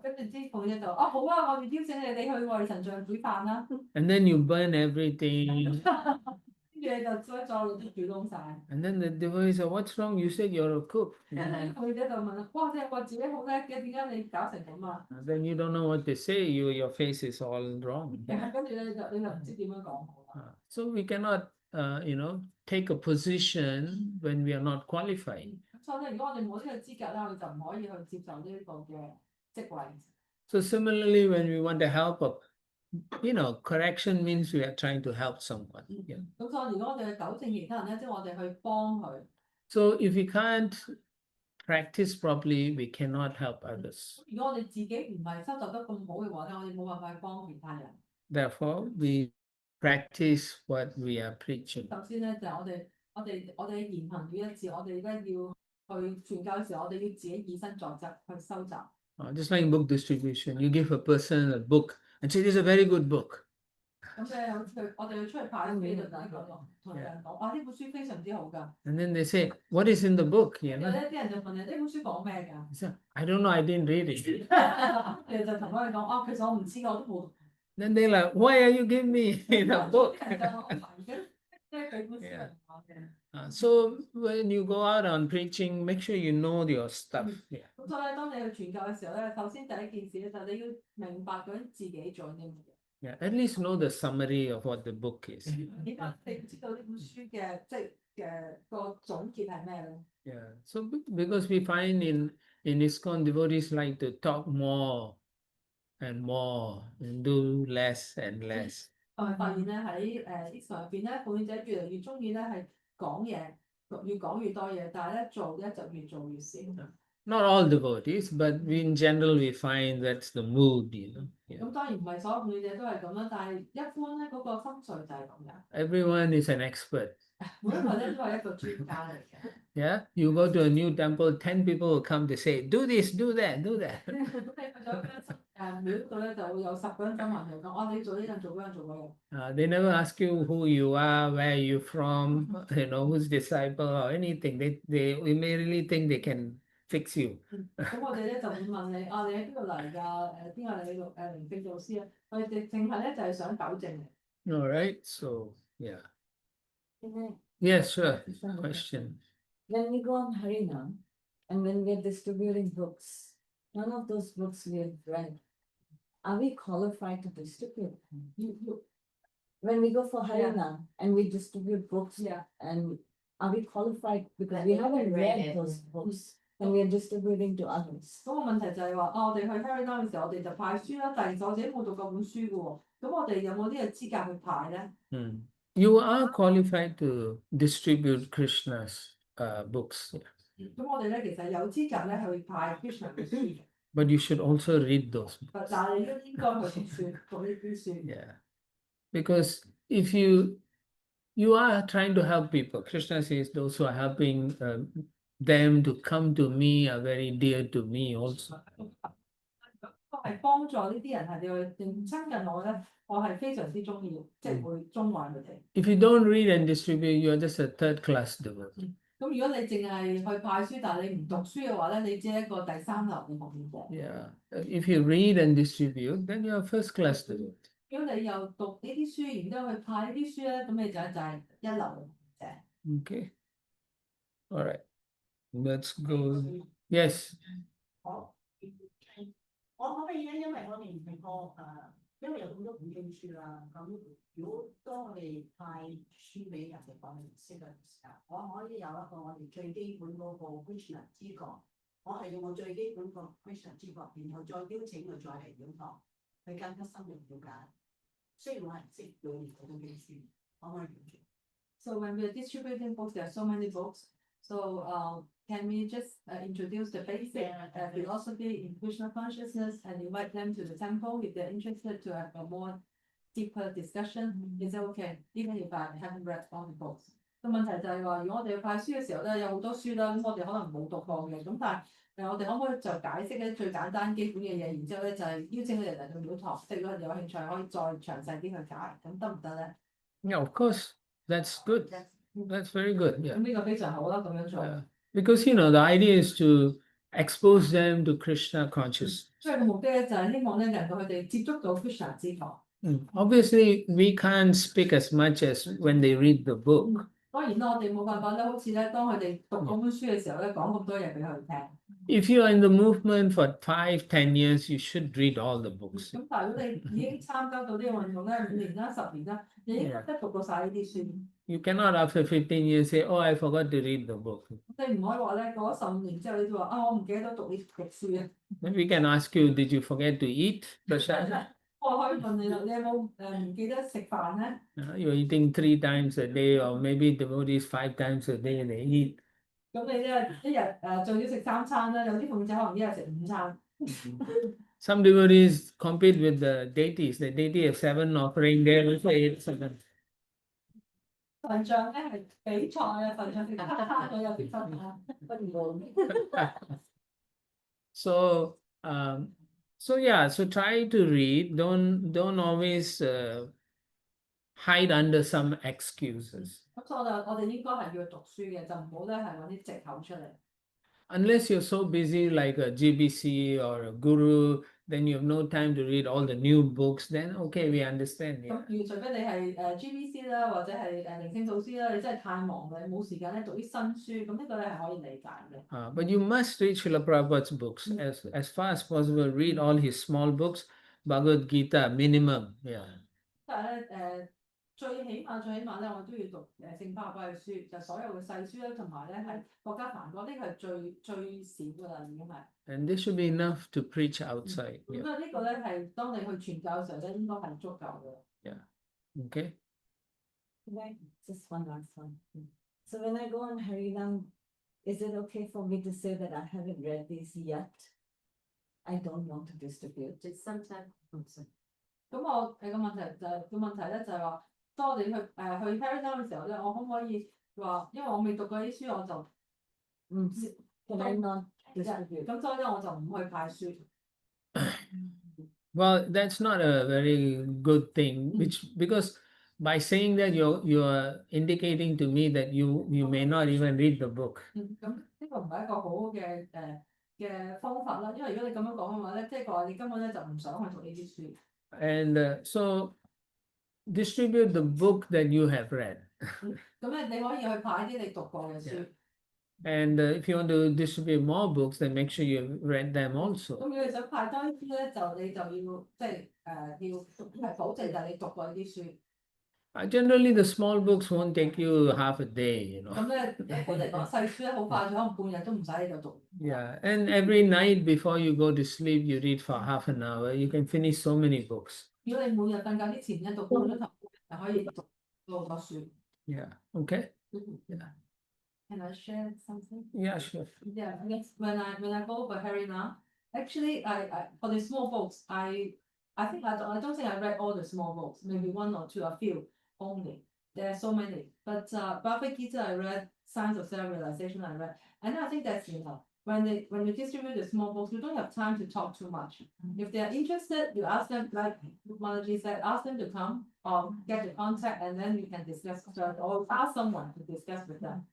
跟住啲奉獻就好啊，我哋邀請你去為神像煮飯啦。And then you burn everything. 跟住你就再落啲煮窿晒。And then the devotees say, what's wrong? You said you're a cook. 奉獻者就問啦，哇！你話自己好叻嘅，點解你搞成咁啊？ Then you don't know what to say. Your face is all wrong. 跟住咧你就唔知點樣講好啦。So we cannot, take a position when we are not qualified. 所以咧，如果我哋冇呢個資格咧，我哋就唔可以去接受呢一個嘅職位。So similarly, when we want to help, correction means we are trying to help someone. Yeah. 咁所以如果我哋去糾正其他人咧，即係我哋去幫佢。So if we can't practice properly, we cannot help others. 如果我哋自己唔係收集得咁好嘅話咧，我哋冇辦法去幫其他人。Therefore, we practice what we are preaching. 首先咧就係我哋言行要一致，我哋咧要去傳教嘅時候，我哋要自己以身作則去收集。Just like book distribution, you give a person a book and say, this is a very good book. 咁咧我哋要出去派俾度第一個同人講，呢本書非常之好㗎。And then they say, what is in the book? 然後咧啲人就問你呢本書講咩㗎？ I say, I don't know, I didn't read it. 你就同佢講，其實我唔知我都冇。 Then they're like, why are you giving me the book? So when you go out on preaching, make sure you know your stuff. Yeah. 咁所以咧，當你去傳教嘅時候咧，首先第一件事咧就你要明白究竟自己做啲乜嘢。Yeah, at least know the summary of what the book is. 起碼你知道呢本書嘅個總結係咩咧？ Yeah. So because we find in ISKCON devotees like to talk more and more and do less and less. 我係發現咧喺ISKCON入邊咧，奉獻者越嚟越中意咧係講嘢，越講越多嘢，但係咧做咧就越做越少。 Not all devotees, but in general we find that's the mood, Yeah. 咁當然唔係所有奉獻者都係咁啦，但係一般咧嗰個心緒就係咁樣。Everyone is an expert. 每一個咧都係一個專家嚟嘅。Yeah, you go to a new temple, 10 people will come to say, do this, do that, do that. 咁你去咗廟度咧，就會有10個人走埋嚟講，你要做呢樣做嗰樣做嗰樣。They never ask you who you are, where you from, who's disciple or anything. They immediately think they can fix you. 咁我哋咧就會問你，你喺邊度嚟㗎？邊個係你靈性導師啊？我哋淨係咧就係想糾正你。All right, so yeah. Can I Yes, sure. ask one Question. When we go on Harinam and when we're distributing books, none of those books we have read, are we qualified to distribute? When we go for Harinam and we distribute books, Yeah. and are we qualified because we haven't read those books and we are distributing to others? 咁個問題就係話，我哋去 Harinam 嘅時候，我哋就派書啦，但係我自己冇讀過本書嘅喎，咁我哋有冇呢個資格去派咧？ You are qualified to distribute Krishna's books, 咁我哋咧其實有資格咧去派 Krishna 嘅書嘅， but you should also read those books. 但係你都應該去讀呢啲書。 Yeah, because if you are trying to help people, Krishna says those who are helping them to come to me are very dear to me also. 係幫助呢啲人係你去親近我咧，我係非常之中意，即係會鍾愛佢哋。 If you don't read and distribute, you are just a third-class devotee. 咁如果你淨係去派書，但係你唔讀書嘅話咧，你只係一個第三流嘅奉獻者。 Yeah, if you read and distribute, then you are first-class devotee. 如果你又讀呢啲書，然之後去派呢啲書咧，咁你就係一流嘅。Okay. All right. Let's go. Yes. 我可唔可以咧？因為我哋唔係因為有咁多本經書啦。咁如果當我哋派書俾人哋講唔識嘅時候，我可以有一個我哋最基本嗰個 Krishna 知覺。我係用我最基本個 Krishna 知覺，然後再邀請佢再嚟點堂，去更加深入了解。雖然我係唔識裏面嗰種經書，可唔可以完全？ So when we are distributing books, there are so many books. So can we just introduce the basic philosophy in Krishna consciousness and invite them to the temple if they're interested to have a more deeper discussion? Is that okay? Even if I haven't read all the books. 個問題就係話，如果我哋派書嘅時候咧，有好多書啦，咁我哋可能冇讀過嘅，咁但係我哋可唔可以就解釋咧最簡單基本嘅嘢，然之後咧就係邀請佢哋嚟到廟堂，即係如果佢哋有興趣，可以再詳細啲去解，咁得唔得咧？ Yeah, of course. That's good. That's very good. Yeah. 咁呢個非常好啦，咁樣做。 Because the idea is to expose them to Krishna consciousness. 所以個目的咧就係希望咧令到佢哋接觸到 Krishna 知覺。Obviously, we can't speak as much as when they read the book. 當然啦，我哋冇辦法咧，好似咧當佢哋讀嗰本書嘅時候咧，講咁多嘢俾佢哋聽。 If you are in the movement for 5, 10 years, you should read all the books. 咁但係如果你已經參加到呢個運動咧5年啦、10年啦，你應該讀過晒呢啲書。 You cannot after 15 years say, "Oh, I forgot to read the book." 你唔可以話咧過咗15年之後，你就話我唔記得咗讀書啊。 Then we can ask you, "Did you forget to eat?" Prasad? 我可以問你啦，你有冇唔記得食飯咧？ You're eating 3 times a day, or maybe devotees 5 times a day they eat. 咁你咧一日最少食3餐啦，有啲奉者可能一日食5餐。 Some devotees compete with the deities. The deity have 7 offering, they also eat 7. 神像咧係比賽啊，神像食7餐，我有食7餐，不過。 So, so try to read. Don't always hide under some excuses. 咁所以我哋應該係要讀書嘅，就唔好咧係揾啲藉口出嚟。 Unless you're so busy like a GBC or a guru, then you have no time to read all the new books. Then okay, we understand. 咁如除非你係GBC 啦，或者係靈性導師啦，你真係太忙啦，你冇時間咧讀啲新書，咁呢個咧係可以理解嘅。But you must read Srila Prabhupada's books as far as possible. Read all his small books, Bhagavad Gita minimum. Yeah. 但係咧最起碼咧，我都要讀聖巴巴嘅書，就所有嘅細書咧，同埋咧係國家梵歌，呢個係最少㗎啦，已經係。 And this should be enough to preach outside. 咁啊，呢個咧係當你去傳教嘅時候咧，應該係足夠嘅。 Okay. Right, just one last one. So when I go on Harinam, is it okay for me to say that I haven't read these yet? I don't want to distribute. It's sometimes 咁我個問題咧就係話，當我哋去 Harinam 嘅時候咧，我可唔可以話，因為我未讀過啲書，我就唔知 Can I not distribute? 咁所以咧我就唔去派書。 Well, that's not a very good thing, because by saying that you're indicating to me that you may not even read the book. 咁呢個唔係一個好好嘅方法啦，因為如果你咁樣講嘅話咧，即係話你根本咧就唔想去讀呢啲書。 And so distribute the book that you have read. 咁咧你可以去派啲你讀過嘅書。 And if you want to distribute more books, then make sure you read them 咁 also. 如果你想派多啲咧，你就要即係要保證就係你讀過呢啲書。 Generally, the small books won't take you half a day. 咁咧一般嚟講細書咧好快，可能半日都唔使喺度讀。 Yeah, and every night before you go to sleep, you read for half an hour. You can finish so many books. 如果你每日瞓覺之前咧讀半個鐘頭，就可以讀到好多書。 Yeah. Okay. Yeah. Can I share something? Yeah, sure. Yeah, I guess when I go for Harinam, actually I for the small books, I think I don't think I read all the small books, maybe 1 or 2, a few only. There are so many. But Bhagavad Gita I read, Science of Self-Realization I read, and I think that's enough. When you distribute the small books, you don't have time to talk too much. If they are interested, you ask them, like Manaji said, ask them to come or get the contact, and then you can discuss or ask someone to discuss with them.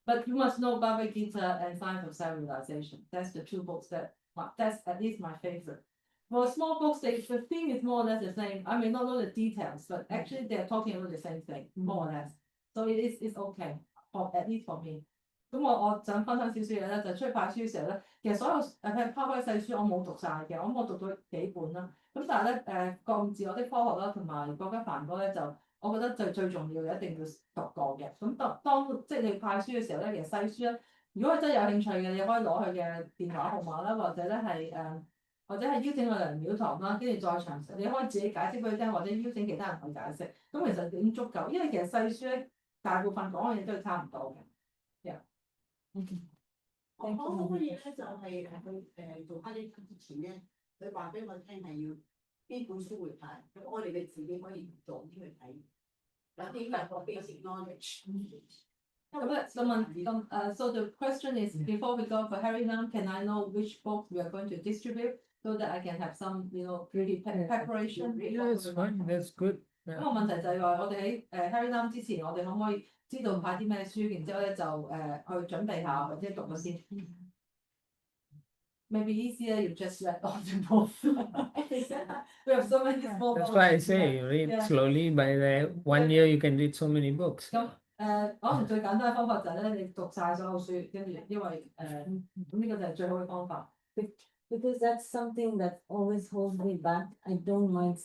But you must know Bhagavad Gita and Science of Self-Realization. That's the 2 books that's at least my favorite. For small books, the theme is more or less the same. I may not know the details, but actually they are talking about the same thing, more or less. So it's okay, at least for me. 咁我想分享少少嘢咧，就出去派書嘅時候咧，其實所有譬如拋開細書我冇讀晒嘅，我讀咗幾本啦。咁但係咧各自我的科學啦，同埋國家梵歌咧，就我覺得最重要嘅一定要讀過嘅。咁當即係你派書嘅時候咧，其實細書咧，如果真係有興趣嘅，你可以攞佢嘅電話號碼啦，或者咧係或者係邀請佢嚟廟堂啦，跟住再詳細，你可以自己解釋俾佢聽，或者邀請其他人去解釋。咁其實已經足夠，因為其實細書咧大部分講嘅嘢都係差唔多嘅。可唔可以咧就係佢做翻啲之前咧，佢話俾我聽係要邊本書會睇，咁我哋嘅自己可以做啲去睇，有啲係個 basic knowledge。So the question is, before we go for Harry Lam, can I know which book we are going to distribute so that I can have some, preparation? Yeah, it's fine. That's good. 咁個問題就係話，我哋喺Harry Lam 之前，我哋可唔可以知道派啲咩書，然之後咧就去準備下或者讀咗先。Maybe easier you just read all the books. We have so many small books. That's why I say you read Yeah. slowly. By the 1 year, you can read so many books. 咁可能最簡單嘅方法就係咧，你讀晒所有書，跟住因為咁呢個就係最好嘅方法。Because that's something that always holds me back. I don't mind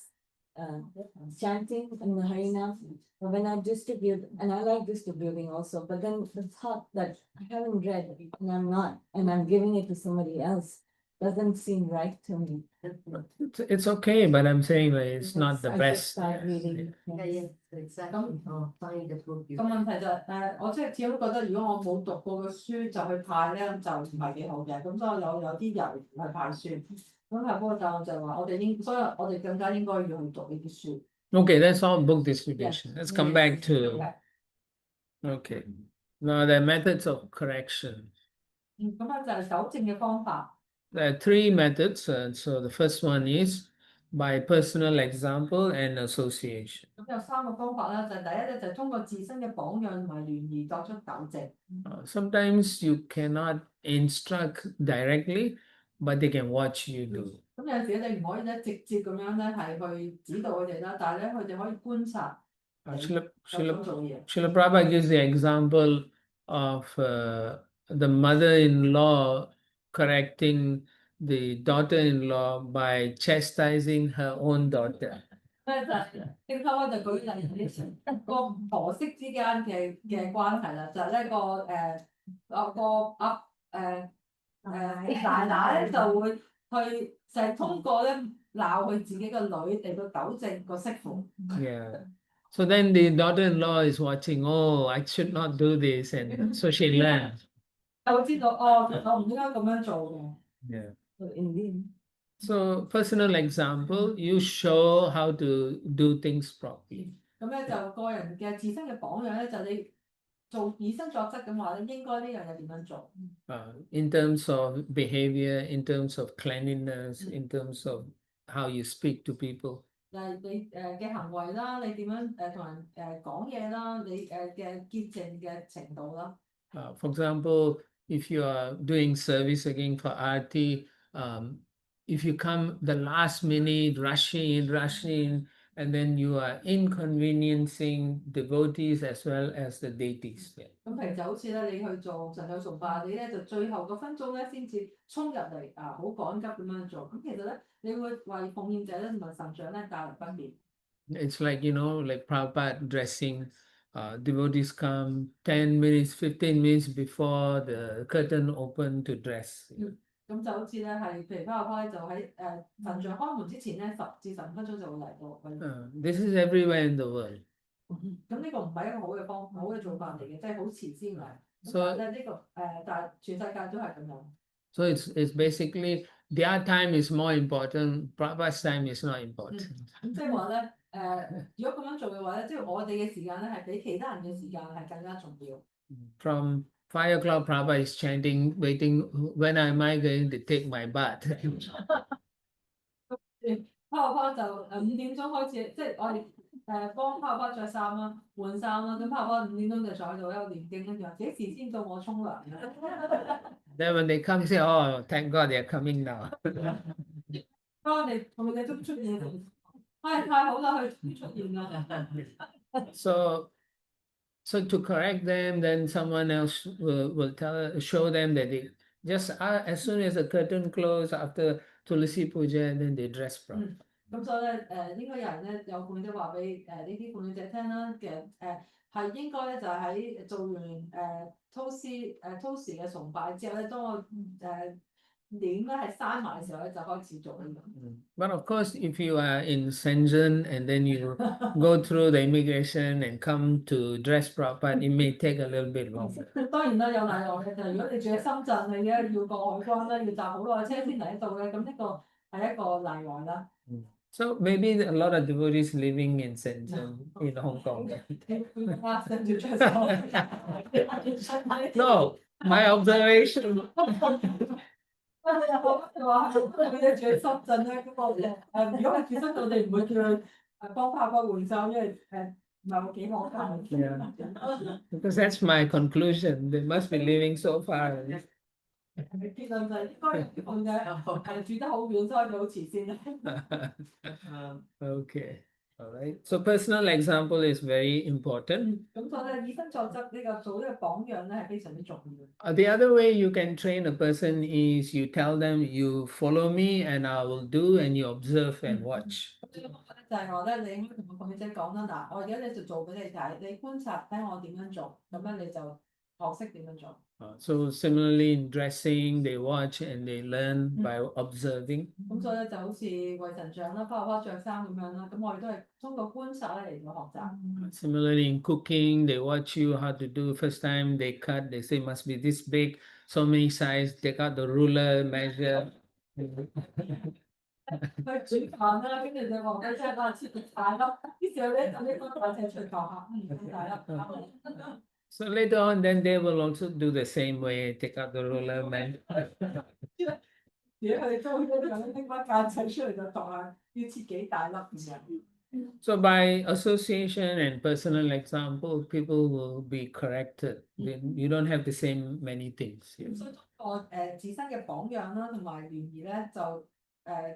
chanting in the Harinam, but when I distribute, and I like distributing also, but then the thought that I haven't read and I'm giving it to somebody else doesn't seem right to me. It's okay, but I'm saying like it's not the I just best. start reading. Yeah, exactly. Find the book. 個問題就係我即係始終覺得，如果我冇讀過嘅書就去派咧，就唔係幾好嘅。咁所以有啲猶豫去派書。咁係嗰個答案就係話，所以我哋更加應該要去讀呢啲書。Okay, that's all book distribution. Let's come back to. Okay. Okay. Now the methods of correction. 咁樣就係糾正嘅方法。There are 3 methods. So the first one is by personal example and association. 咁有3個方法啦，就係第一咧就係通過自身嘅榜樣同埋聯誼作出糾正。Sometimes you cannot instruct directly, but they can watch you do. 咁有陣時你唔可以咧直接咁樣咧係去指導佢哋啦，但係咧佢哋可以觀察。Srila Prabhupada gives the example of the mother-in-law correcting the daughter-in-law by chastising her own daughter. 就舉例個婆媳之間嘅關係啦，就係呢奶奶咧就會去就係通過咧鬧佢自己個女嚟到糾正個媳婦。Yeah. So then the daughter-in-law is watching, oh, I should not do this, and so she learns. 就會知道我唔應該咁樣做嘅。Yeah. So indeed. So personal example, you show how to do things properly. 咁咧就個人嘅自身嘅榜樣咧，就你以身作則咁話咧，應該呢樣嘢點樣做？In terms of behavior, in terms of cleanliness, in terms of how you speak to people. 就係你嘅行為啦，你點樣同人講嘢啦，你嘅潔淨嘅程度啦。For example, if you are doing service again for RT, if you come the last minute, rushing, and then you are inconveniencing devotees as well as the deities. 咁譬如就好似咧，你去做神友崇拜，你咧就最後嗰分鐘咧先至衝入嚟好趕急咁樣做，咁其實咧你會為奉獻者咧同埋神長咧帶來不便。It's like like Prabhupada dressing, devotees come 10 minutes, 15 minutes before the curtain open to dress. 咁就好似咧係，譬如Prabhupada就喺神像開門之前咧10至15分鐘就會嚟到。This is everywhere in the world. 咁呢個唔係一個好嘅做法嚟嘅，即係好遲先嚟。所以但係全世界都係咁樣。So it's basically their time is more important. Prabhupada's time is not important. 咁即係話咧，如果咁樣做嘅話咧，即係我哋嘅時間咧係比其他人嘅時間係更加重要。From 5 o'clock, Prabhupada is chanting, waiting. When am I going to take my bath? Prabhupada就5點鐘開始，即係我哋幫Prabhupada着衫啦、換衫啦，咁Prabhupada 5點鐘就坐喺度喺度念經，跟住話幾時先到我沖涼嘅？ Then when they come, you say, "Oh, thank God they are coming now." 當你同佢哋都出現，太好啦，佢出現啦。So, so to correct them, then someone else will show them that they just as soon as the curtain close after Tulsi Puja, then they dress properly. 咁所以咧，應該有人咧有奉者話俾呢啲奉者聽啦，其實係應該咧就喺做完Tosi 嘅崇拜之後咧，當我簾咧係閂埋嘅時候咧，就開始做呢個。But of course, if you are in Shenzhen and then you go through the immigration and come to dress proper, it may take a little bit longer. 當然啦，有例外嘅就係如果你住喺深圳，你咧要過海關咧，要搭好耐車先嚟得到嘅，咁呢個係一個例外啦。So maybe a lot of devotees living in Shenzhen, in Hong Kong. No, my observation. 話佢哋住喺深圳咧，嗰個如果佢住深圳，我哋唔會叫佢幫拍個換衫，因為唔係幾可靠。Yeah. Because that's my conclusion. They must be living so far away. 結論就係應該有奉者住得好遠，所以佢好慈善。Okay. All right. So personal example is very important. 咁所以咧，以身作則呢個做呢個榜樣咧係非常之重要。The other way you can train a person is you tell them, you follow me and I will do, and you observe and watch. 就係話咧，你應該同個奉者講啦，嗱，我而家咧就做俾你睇，你觀察睇我點樣做，咁樣你就學識點樣做。So similarly in dressing, they watch and they learn by observing. 咁所以咧就好似為神像啦，花着衫咁樣啦，咁我哋都係通過觀察咧嚟到學習。Similarly in cooking, they watch you how to do. First time they cut, they say must be this big, so many size. Take out the ruler, measure. 去煮飯啦，跟住就話俾即係切大粒，於是咧就呢個大隻出頭下，大粒。So later on, then they will also do the same way. Take out the ruler, measure. 如果佢哋都一樣拎把間尺出嚟就度下，要切幾大粒咁樣。So by association and personal example, people will be corrected. You don't have to say many things. 咁所以通過自身嘅榜樣啦，同埋聯誼咧，就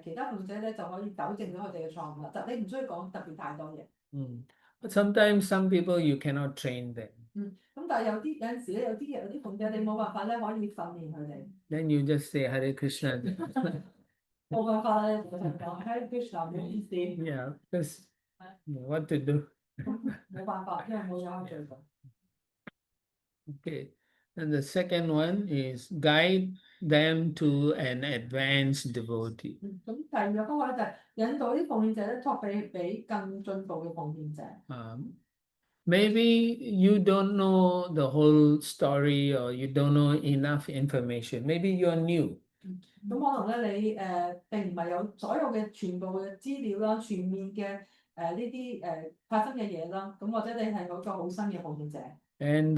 其他奉者咧就可以糾正到佢哋嘅錯誤啦。就你唔需要講特別太多嘢。But sometimes some people you cannot train them. 咁但係有陣時咧，有啲奉者你冇辦法咧可以訓練佢哋。Then you just say Hare Krishna. 冇辦法咧，就係講 Hare Krishna 嘅意思。Yeah, because what to do? 冇辦法，因為冇嘢可以做。Okay, and the second one is guide them to an advanced devotee. 咁第二個方法咧就係引導啲奉獻者咧，託俾更進步嘅奉獻者。Maybe you don't know the whole story or you don't know enough information. Maybe you're new. 咁可能咧你並唔係有所有嘅全部嘅資料啦，全面嘅呢啲發生嘅嘢啦，咁或者你係嗰個好新嘅奉獻者。And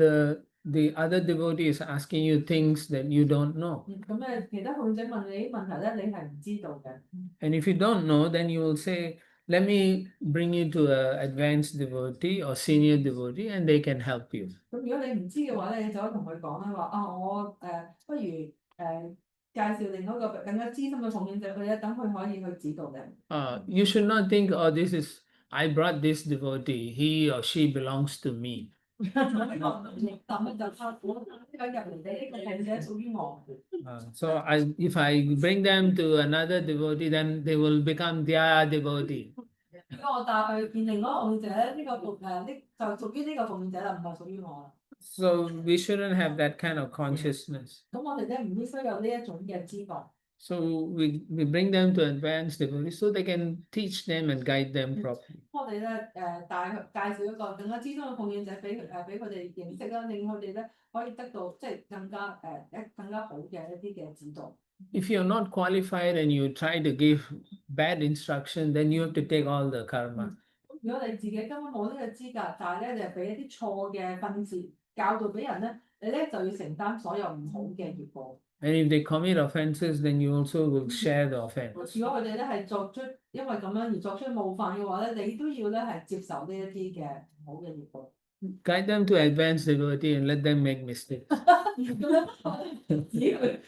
the other devotee is asking you things that you don't know. 咁其他奉獻者問你啲問題咧，你係唔知道嘅。And if you don't know, then you will say, let me bring you to an advanced devotee or senior devotee and they can help you. 咁如果你唔知嘅話咧，你就可以同佢講啦，話我不如介紹另一個更加資深嘅奉獻者佢咧，等佢可以去指導你。You should not think, oh, I brought this devotee, he or she belongs to me. So if I bring them to another devotee, then they will become their devotee. 如果我帶佢見另外一個奉獻者咧，就屬於呢個奉獻者啦，唔係屬於我啦。So we shouldn't have that kind of consciousness. 咁我哋咧唔應該有呢一種嘅知覺。So we bring them to advanced devotees so they can teach them and guide them properly. 我哋咧介紹一個更加資深嘅奉獻者俾佢哋認識啦，令佢哋咧可以得到即係更加好嘅一啲嘅指導。If you're not qualified and you try to give bad instruction, then you have to take all the karma. 如果你自己根本冇呢個資格，但係咧你係俾一啲錯嘅訓示教導俾人咧，你咧就要承擔所有唔好嘅業報。And if they commit offenses, then you also will share the offense. 如果佢哋咧係因為咁樣而作出冒犯嘅話咧，你都要咧係接受呢一啲嘅唔好嘅業報。Guide them to advanced devotee and let them make mistakes. 指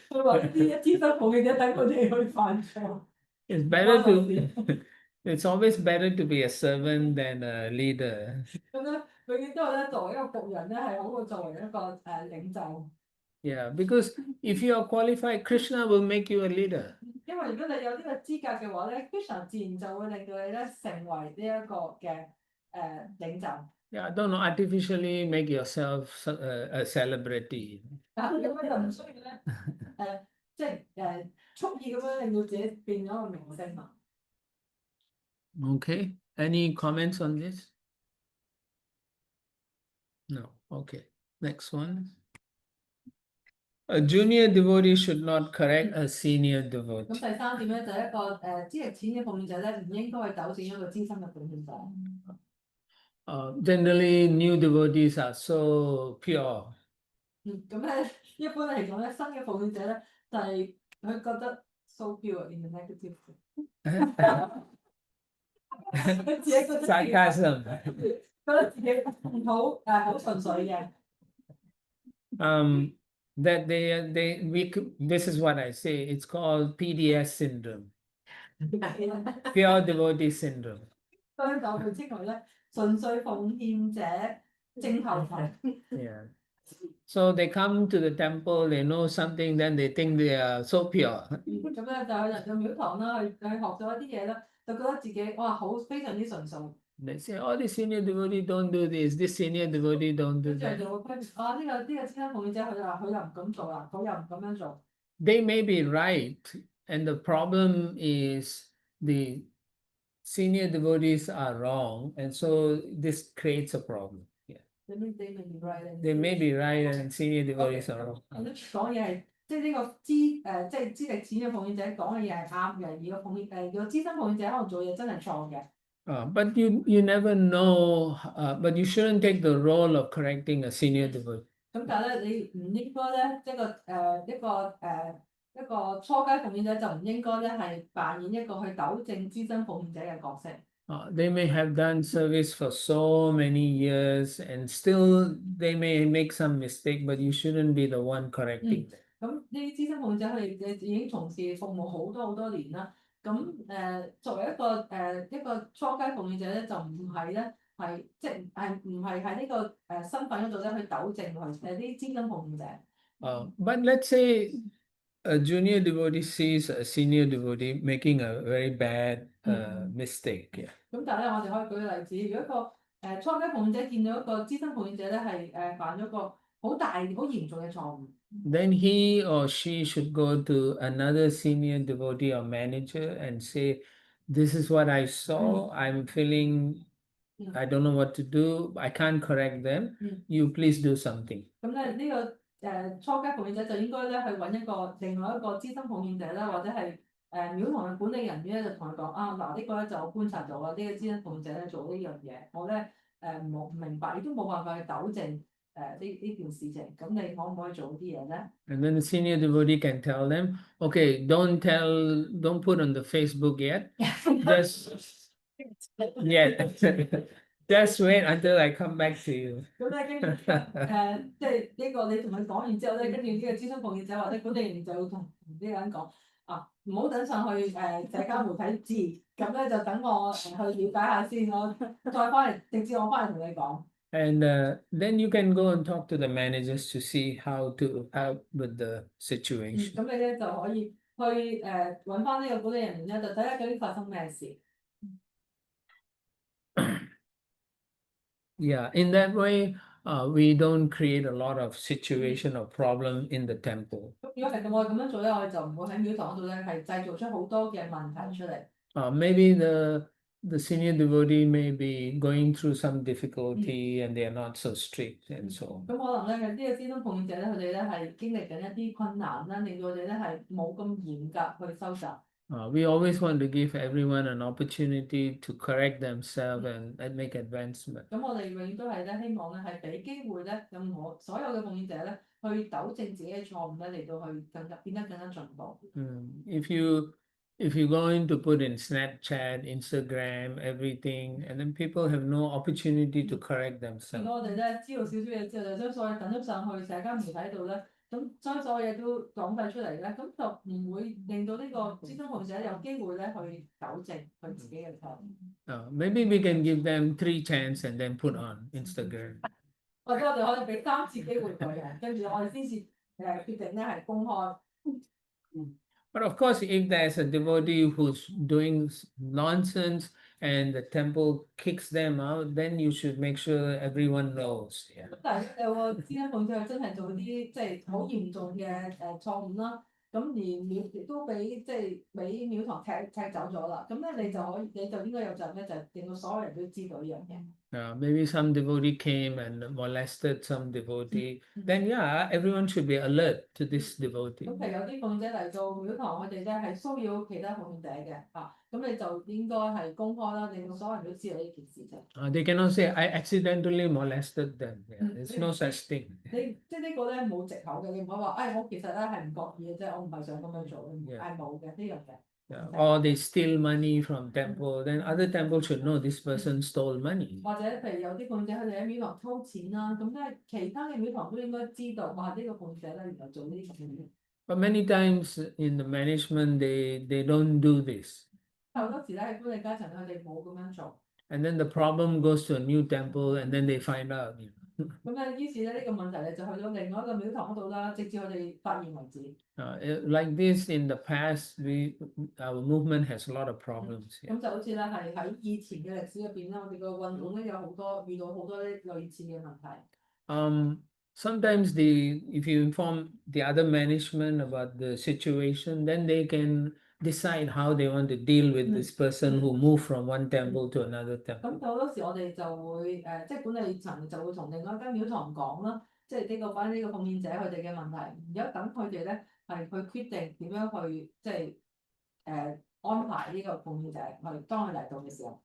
佢話呢一資深奉獻者等佢哋去犯錯。It's better to it's always better to be a servant than a leader. 咁咧，永遠都係咧，作為一個僕人咧，係好過作為一個領袖。Yeah, because if you are qualified, Krishna will make you a leader. 因為如果你有呢個資格嘅話咧，Krishna 自然就會令到你咧成為呢一個嘅領袖。Yeah, don't artificially make yourself a celebrity. 咁樣就唔需要咧即係蓄意咁樣令到自己變咗個明星啊。Okay, any comments on this? No. Okay, next one. A junior devotee should not correct a senior 咁 devotee. 第三點咧就係一個資歷淺嘅奉獻者咧，唔應該去糾正一個資深嘅奉獻者。Generally, new devotees are so pure. 咁咧一般嚟講咧，新嘅奉獻者咧就係佢覺得 so pure in the negative， 佢自己覺得 Sarcasm. 覺得自己好純粹嘅。That this is what I say, it's called PDS syndrome, pure devotee syndrome. 香港佢稱為咧純粹奉獻者症候群。Yeah. So they come to the temple, they know something, then they think they are so pure. 咁咧就去到廟堂啦，去學咗一啲嘢啦，就覺得自己哇非常之純素。They say, oh, this senior devotee don't do this senior devotee don't do 跟住 that. 就會批評呢個資深奉獻者佢又唔咁做啦，佢又唔咁樣做。They may be right, and the problem is the senior devotees are wrong, and so this creates a problem. Yeah. They may be right. They may be right, and senior devotees are wrong. 講嘢係即係呢個即係資歷淺嘅奉獻者講嘅嘢係啱嘅，而個資深奉獻者可能做嘢真係錯嘅。But you never know, but you shouldn't take the role of correcting a senior devotee. 咁但係咧，你唔應該咧，一個初階奉獻者就唔應該咧係扮演一個去糾正資深奉獻者嘅角色。They may have done service for so many years, and still they may make some mistake, but you shouldn't be the one correcting them. 咁呢啲資深奉獻者佢哋已經從事服務好多年啦。咁作為一個初階奉獻者咧，就唔係咧係即係唔係喺呢個身份嗰度咧去糾正佢啲資深奉獻者。But let's say a junior devotee sees a senior devotee making a very bad mistake. Yeah. 咁但係咧，我哋可以舉個例子，如果一個初階奉獻者見到一個資深奉獻者咧係犯咗個好嚴重嘅錯誤。Then he or she should go to another senior devotee or manager and say, this is what I saw, I'm feeling, I don't know what to do, I can't correct them, you please do something. 咁咧呢個初階奉獻者就應該咧去揾另外一個資深奉獻者啦，或者係廟堂嘅管理人員咧就同佢講嗱，呢個咧就我觀察到呢個資深奉獻者咧做呢樣嘢，我咧唔明白，亦都冇辦法去糾正呢件事情，咁你可唔可以做啲嘢咧？ And then the senior devotee can tell them, okay, don't put on the Facebook yet, just wait until I come back to you. 咁咧跟住即係呢個你同佢講完之後咧，跟住呢個資深奉獻者或者管理人員就會同呢個人講唔好等上去社交媒體字，咁咧就等我去了解下先，我再翻嚟直接我翻嚟同你講。And then you can go and talk to the managers to see how to help with the situation. 咁你咧就可以去揾翻呢個管理人員咧，就睇下究竟發生咩事。Yeah, in that way, we don't create a lot of situation or problem in the temple. 如果係我哋咁樣做咧，我哋就唔會喺廟堂度咧係製造出好多嘅問題出嚟。Maybe the senior devotee may be going through some difficulty and they are not so strict and so on. 咁可能咧呢個資深奉獻者咧，佢哋咧係經歷緊一啲困難啦，令到佢哋咧係冇咁嚴格去收集。We always want to give everyone an opportunity to correct themselves and make advancement. 咁我哋永遠都係咧希望咧係俾機會咧，所有嘅奉獻者咧去糾正自己嘅錯誤咧，嚟到去變得更加進步。If you're going to put in Snapchat, Instagram, everything, and then people have no opportunity to correct 如 themselves. 果我哋咧知道少少嘢之後，就將所有等咗上去社交媒體度咧，咁咁將所有嘢都講晒出嚟咧，咁就唔會令到呢個資深奉者有機會咧去糾正佢自己嘅錯誤。Maybe we can give them 3 chances and then put on Instagram. 或者我哋可以俾3次機會佢嘅，跟住我哋先至決定咧係公開。But of course, if there's a devotee who's doing nonsense and the temple kicks them out, then you should make sure everyone knows. Yeah. 但係有個資深奉者真係做啲即係好嚴重嘅錯誤啦，咁而廟亦都俾俾廟堂踢走咗啦，咁咧你就應該有責任咧，就令到所有人都知道呢樣嘢。Maybe some devotee came and molested some devotee. Then yeah, everyone should be alert to this devotee. 咁譬如有啲奉者嚟到廟堂，佢哋咧係騷擾其他奉者嘅咁你就應該係公開啦，令到所有人都知道呢件事情。They cannot say I accidentally molested them. Yeah, there's no such thing. 你即係呢個咧冇藉口嘅，你唔可以話我其實咧係唔覺意嘅啫，我唔係想咁樣做嘅，係冇嘅呢樣嘢。Or they steal money from temple, then other temple should know this person stole money. 或者譬如有啲奉者佢哋喺廟堂偷錢啦，咁咧其他嘅廟堂都應該知道，呢個奉者咧原來做呢啲嘢。But many times in the management, they don't do this. 好多時咧喺管理階層佢哋冇咁樣做。And then the problem goes to a new temple, and then they find out. 咁咧，於是咧呢個問題咧就去到另外一個廟堂嗰度啦，直至佢哋發現為止。Like this in the past, our movement has a lot of problems. 咁就好似咧係喺以前嘅歷史入邊咧，我哋個運動咧有好多遇到好多啲類似嘅問題。Sometimes if you inform the other management about the situation, then they can decide how they want to deal with this person who moved from one temple to another temple. 咁好多時我哋就會即係管理層就會同另外一間廟堂講啦，即係關於呢個奉獻者佢哋嘅問題，而家等佢哋咧係去決定點樣去即係安排呢個奉獻者去當佢嚟到嘅時候。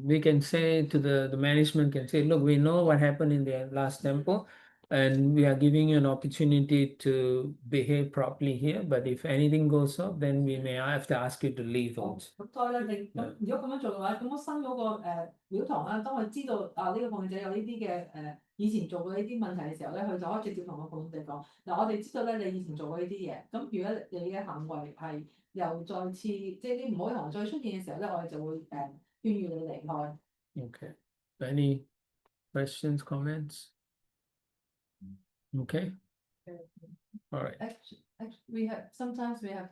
We can say to the management can say, look, we know what happened in the last temple. And we are giving you an opportunity to behave properly here. But if anything goes up, then we may have to ask you to leave also. 咁所以咧，如果咁樣做嘅話，咁我新嗰個廟堂啦，當佢知道呢個奉獻者有呢啲嘅以前做過呢啲問題嘅時候咧，佢就可以直接同個奉獻者講嗱，我哋知道咧你以前做過呢啲嘢，咁如果你嘅行為係又再次即係啲唔好嘅行為再出現嘅時候咧，我哋就會勸喻你離開。Okay. Any questions, comments? Okay. All right. Actually, sometimes we have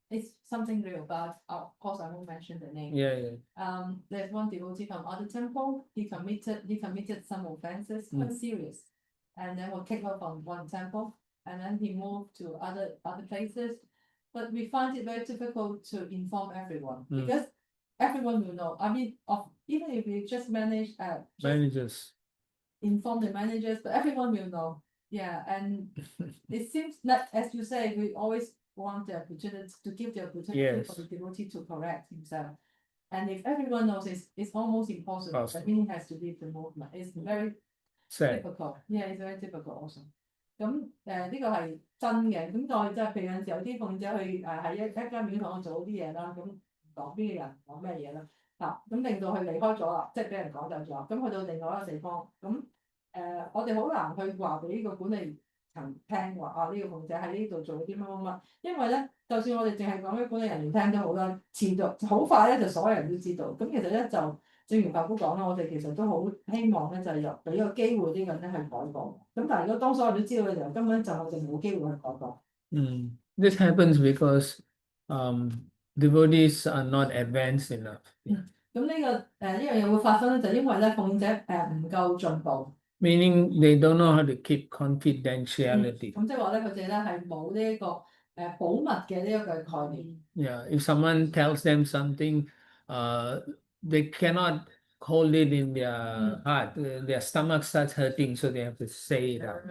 it's something real, but of course I won't mention the name. Yeah. There's one devotee from other temple. He committed some offenses, quite serious, and then was kicked out from one temple, and then he moved to other places. But we find it very difficult to inform everyone because everyone will know. I mean, even if we just Managers. inform the managers, but everyone will know. Yeah, and it seems that, as you say, we always want the opportunity to give the opportunity for the devotee to correct himself. And if everyone knows, it's almost impossible. That he has to leave the movement. It's very difficult. Yeah, it's very difficult also. 咁呢個係真嘅。咁再即係譬如有陣時有啲奉者去喺一間廟堂做啲嘢啦，咁講邊個人講咩嘢啦，咁令到佢離開咗啦，即係俾人趕走咗。咁去到另外一個地方，咁我哋好難去話俾呢個管理層聽話呢個奉者喺呢度做啲乜乜乜，因為咧，就算我哋淨係講俾管理人員聽都好啦，遲早好快咧就所有人都知道。咁其實咧就正如伯夫講啦，我哋其實都好希望咧就係有俾個機會啲人咧去改過。咁但係如果當所有人都知道嘅時候，根本就我哋冇機會去改過。This happens because devotees are not advanced enough. 咁呢樣嘢會發生咧，就因為咧奉者唔夠進步。Meaning they don't know how to keep confidentiality. 咁即係話咧，佢哋咧係冇呢一個保密嘅呢一個概念。Yeah, if someone tells them something, they cannot hold it in their heart. Their stomach starts hurting, so they have to say it out.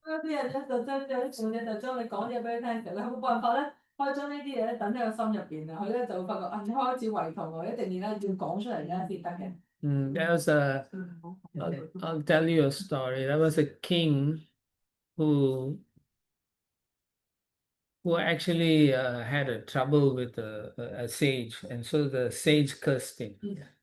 啲人咧就將有啲奉者就將你講嘢俾佢聽嘅時候咧，冇辦法咧，可以將呢啲嘢咧等喺個心入邊啊，佢咧就會發覺你開始胃痛喎，一定要講出嚟咧先得嘅。I'll tell you a story. There was a king who actually had a trouble with a sage, and so the sage cursed him.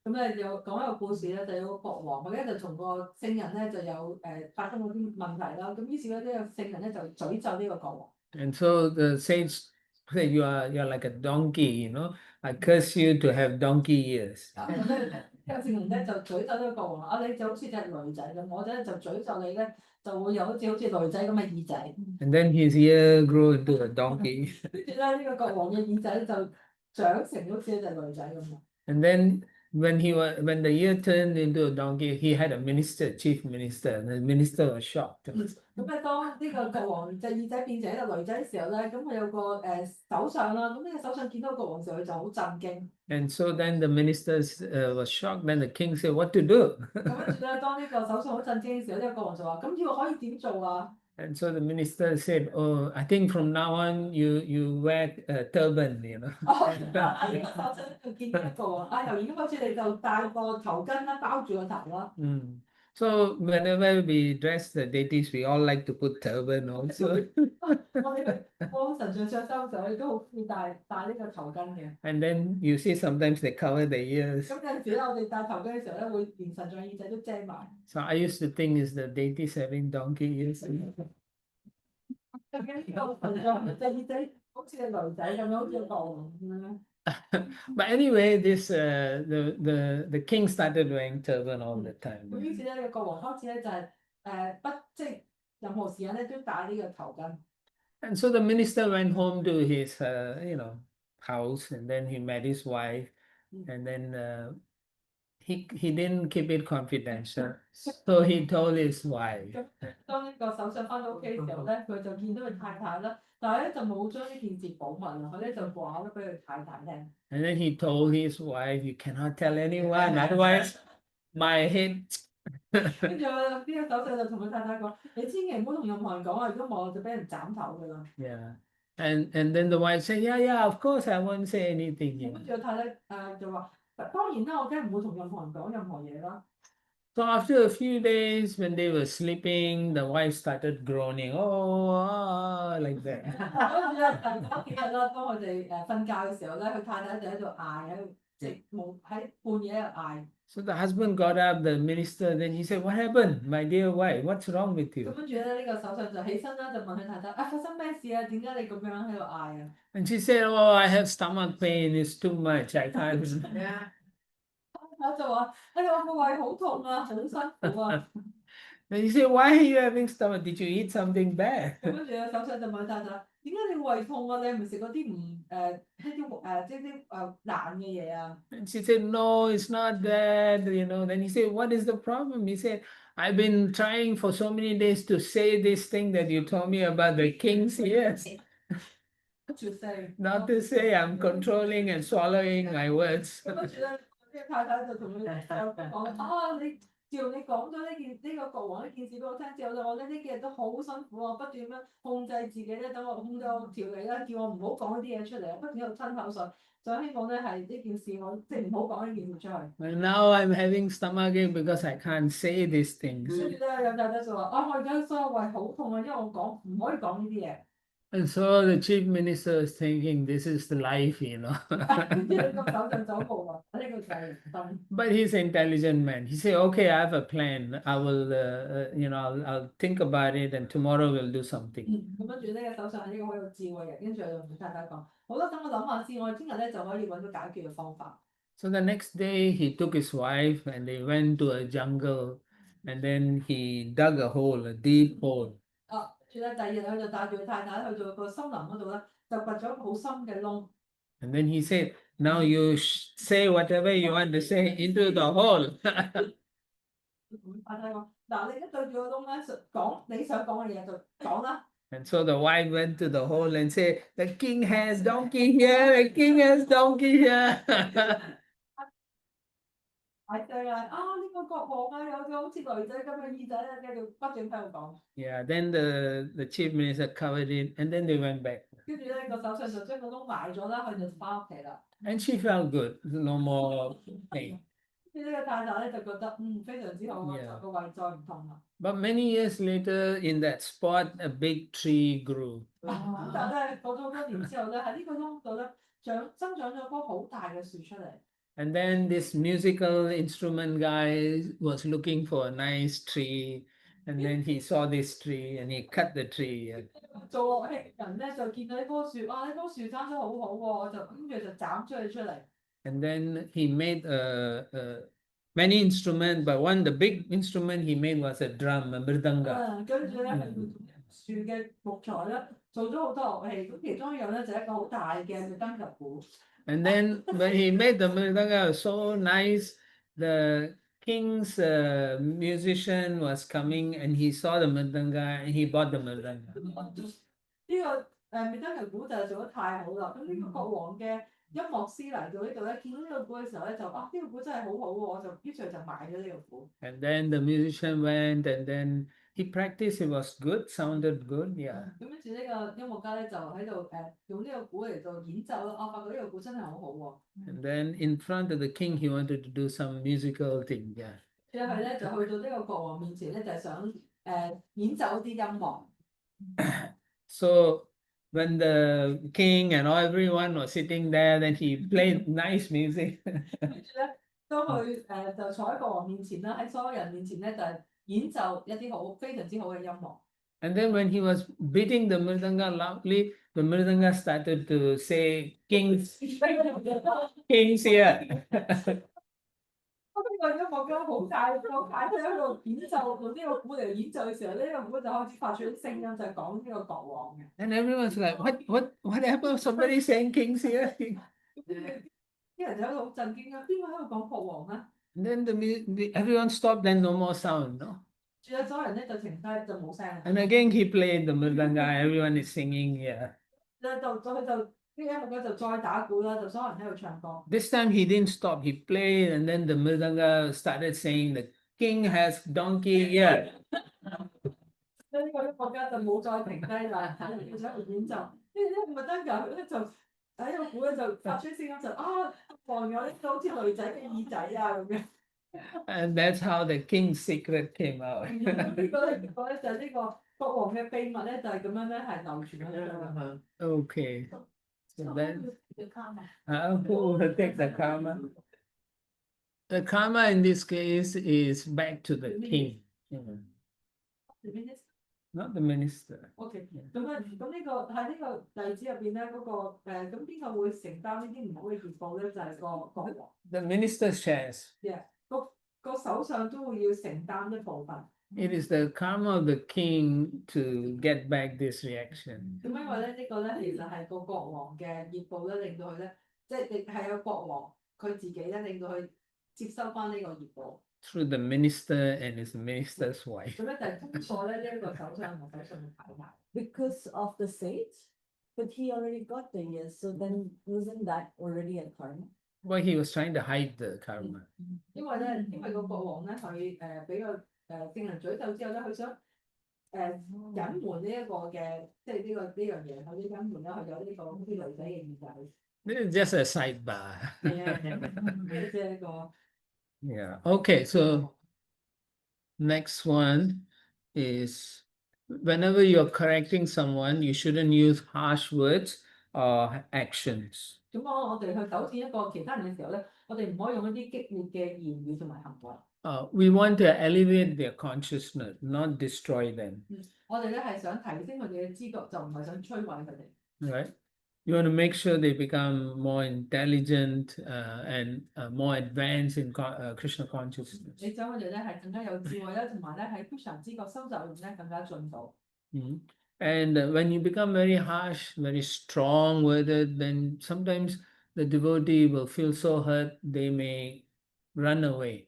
咁咧有講一個故事咧，就有個國王，佢咧就同個聖人咧就有發生嗰啲問題啦。咁於是咧呢個聖人咧就詛咒呢個國王。And so the saints say, you're like a donkey, I curse you to have donkey ears. 咁咧呢個聖人咧就詛咒呢個國王啊，你就好似隻驢仔咁，我咧就詛咒你咧就會有好似驢仔咁嘅耳仔。And then his ear grew into a donkey. 跟住咧呢個國王嘅耳仔就長成好似一隻驢仔咁。And then when the ear turned into a donkey, he had a minister, chief minister, and the minister was shocked. 咁咧當呢個國王隻耳仔變成一個驢仔嘅時候咧，咁佢有個首相啦，咁呢個首相見到國王嘅時候，佢就好震驚。And so then the ministers was shocked. Then the king said, "What to do?" 咁跟住咧，當呢個首相好震驚嘅時候，呢個國王就話：咁要可以點做啊？ And so the minister said, "Oh, I think from now on you wear a turban, 哦，呢個首相就見到國王啊，由而家開始你就戴個頭巾啦，包住個頭啦。So whenever we dress the deities, we all like to put turban also. 我哋去幫神像着衫嘅時候，我哋都好中意戴呢個頭巾嘅。 And then you see sometimes they cover the ears. 咁有陣時咧，我哋戴頭巾嘅時候咧，會連神像耳仔都遮埋。 So I used to think is the deities having donkey ears. 究竟呢個神像隻耳仔好似隻驢仔咁樣，好似個國王咁樣咧？ But anyway, this the king started wearing turban all the 咁 time. 於是咧，呢個國王開始咧就係即係任何時間咧都戴呢個頭巾。 And so the minister went home to his house, and then he met his wife, and then he didn't keep it confidential, so he told his wife. 當呢個首相翻到屋企嘅時候咧，佢就見到佢太太啦，但係咧就冇將呢件事保密啦，佢咧就話咗俾佢太太聽。 And then he told his wife, "You cannot tell anyone, otherwise my head." 跟住呢個首相就同佢太太講：你千祈唔好同任何人講啊，如果唔係我就俾人斬頭㗎啦。 Yeah. And then the wife said, "Yeah, of course I won't say anything." 跟住個太太就話：當然啦，我梗係唔會同任何人講任何嘢啦。 So after a few days, when they were sleeping, the wife started groaning, like that. 跟住咧，嗰幾日啦，當佢哋瞓覺嘅時候咧，佢太太就喺度嗌，喺度即係冇喺半夜喺度嗌。 So the husband got up, the minister, then he said, "What happened, my dear wife? What's wrong with 咁 you?" 跟住咧，呢個首相就起身啦，就問佢太太：發生咩事啊？點解你咁樣喺度嗌啊？ And she said, "Oh, I have stomach pain. It's too much. I can't." 我就話：我個胃好痛啊，好辛苦啊！ Then he said, "Why are you having stomach? Did you eat something bad?" 咁跟住個首相就問太太：點解你胃痛啊？你係咪食嗰啲一啲即係啲爛嘅嘢啊？ And she said, "No, it's not that." Then he said, "What is the problem?" He said, "I've been trying for so many days to say this thing that you told me about the king's ears. Not to say I'm controlling and swallowing my words." 咁跟住咧，呢個太太就同佢講：你自從你講咗呢個國王呢件事俾我聽之後咧，我呢幾日都好辛苦啊，不斷咁樣控制自己咧，等我控制我條脷啦，叫我唔好講呢啲嘢出嚟，不斷喺度吞口水，就希望咧係呢件事我即係唔好講呢件事出去。 And now I'm having stomachache because I can't say these things. 跟住咧，有太太就話：我而家所有胃好痛啊，因為我唔可以講呢啲嘢。 And so the chief minister is thinking, this is the life. 跟住呢個首相走步話：呢個就係人生。 But he's an intelligent man. He said, "Okay, I have a plan. I will, I'll think about it, and tomorrow we'll do something." 咁跟住呢個首相係一個好有智慧嘅，跟住就同太太講：好啦，等我諗下先，我哋聽日咧就可以揾到解決嘅方法。 So the next day he took his wife and they went to a jungle, and then he dug a hole, a deep hole. 住咧第二日佢就帶住佢太太去到個森林嗰度咧，就掘咗一個好深嘅窿。 And then he said, "Now you say whatever you want to say into the hole." 同太太講：嗱，你而家對住個窿咧，講你想講嘅嘢就講啦。 And so the wife went to the hole and said, "The king has donkey here, the king has donkey here." 大聲啊！呢個國王啊，有個好似女仔咁嘅耳仔咧，繼續不斷喺度講。 Yeah, then the chief minister covered it, and then they went back. 跟住咧個首相就將個窿埋咗啦，佢就翻屋企啦。 And she felt good, no more pain. 跟住呢個太太咧就覺得非常之好啊， Yeah. 個胃再唔痛啦。 But many years later, in that spot, a big tree grew. 咁但係咧過咗好多年之後咧，喺呢個窿度咧生長咗棵好大嘅樹出嚟。And then this musical instrument guy was looking for a nice tree, and then he saw this tree and he cut the tree. 做樂器人咧就見到呢棵樹，啊呢棵樹生得好好喎，就跟住就斬咗佢出嚟。And then he made many instruments, but the big instrument he made was a drum, a mridanga. 跟住咧樹嘅木材咧做咗好多樂器，咁其中一樣咧就係一個好大嘅燈球鼓。And then when he made the mridanga, it was so nice. The king's musician was coming and he saw the mridanga and he bought the mridanga. 呢個滅燈球鼓就係做得太好啦！咁呢個國王嘅音樂師嚟到呢度咧，見到呢個鼓嘅時候咧，就呢個鼓真係好好喎，於是就買咗呢個鼓。And then the musician went and then he practiced, it was good, sounded good, yeah. 咁跟住呢個音樂家咧就喺度用呢個鼓嚟做演奏啦，發覺呢個鼓真係好好喎。And then in front of the king, he wanted to do some musical thing, yeah. 之後佢咧就去到呢個國王面前咧，就係想演奏啲音樂。So when the king and everyone was sitting there, then he played nice music. 跟住咧，當佢就坐喺國王面前啦，喺所有人面前咧就係演奏一啲非常之好嘅音樂。And then when he was beating the mridanga loudly, the mridanga started to say, "Kings, kings here." 呢個音樂家好大個牌喺度演奏，用呢個鼓嚟演奏嘅時候，呢個鼓就開始發出啲聲音，就係講呢個國王嘅。And everyone's like, what happened? Somebody saying kings here? 啲人就喺度好震驚啊！邊個喺度講國王咧？ And then everyone stopped, then no more sound, no? 住咗所有人咧就停低就冇聲啦。And again he played the mridanga, everyone is singing here. 佢就呢個音樂家就再打鼓啦，就所有人喺度唱歌。 This time he didn't stop, he played, and then the mridanga started saying, "The king has donkey here." 呢個音樂家就冇再停低啦，佢就喺度演奏。跟住咧，麥登人咧就喺個鼓咧就發出聲音就放咗啲好似女仔嘅耳仔啊咁樣。And that's how the king's secret came out. 呢個咧就係呢個國王嘅秘密咧，就係咁樣咧係流傳喺度。Okay. So then, the karma. who will take the karma? The karma in this case is back to the king, not the minister. O.K. 咁呢個喺呢個例子入邊咧，嗰個咁邊個會承擔呢啲唔好嘅結果咧？就係個國王。The minister shares. 個首相都會要承擔一部分。It is the karma of the king to get back this reaction. 咁因為咧呢個咧其實係個國王嘅業報咧，令到佢咧即係係有國王佢自己咧令到佢接收翻呢個業報。Through the minister and his minister's wife. 咁咧就係通過咧呢一個首相同首相嘅太太。Because of the sage, but he already got the yes, so then wasn't that already a karma? Well, he was trying to hide the karma. 因為個國王咧佢俾個聖人詛咒之後咧，佢想隱瞞呢一個嘅即係呢樣嘢，佢隱瞞啦，佢有呢個好似女仔嘅耳仔。This is just a sidebar. 係啊，即係呢個。Yeah. Okay. So next one is whenever you're correcting someone, you shouldn't use harsh words or actions. 咁我哋去糾正一個其他人嘅時候咧，我哋唔可以用一啲激烈嘅言語同埋行為。We want to elevate their consciousness, not destroy them. 我哋咧係想提升佢哋嘅知覺，就唔係想摧毀佢哋。Right? You want to make sure they become more intelligent and more advanced in Krishna consciousness. 你想佢哋咧係更加有智慧啦，同埋咧喺 Krishna 知覺收集入面咧更加進步。And when you become very harsh, very strong-worded, then sometimes the devotee will feel so hurt, they may run away.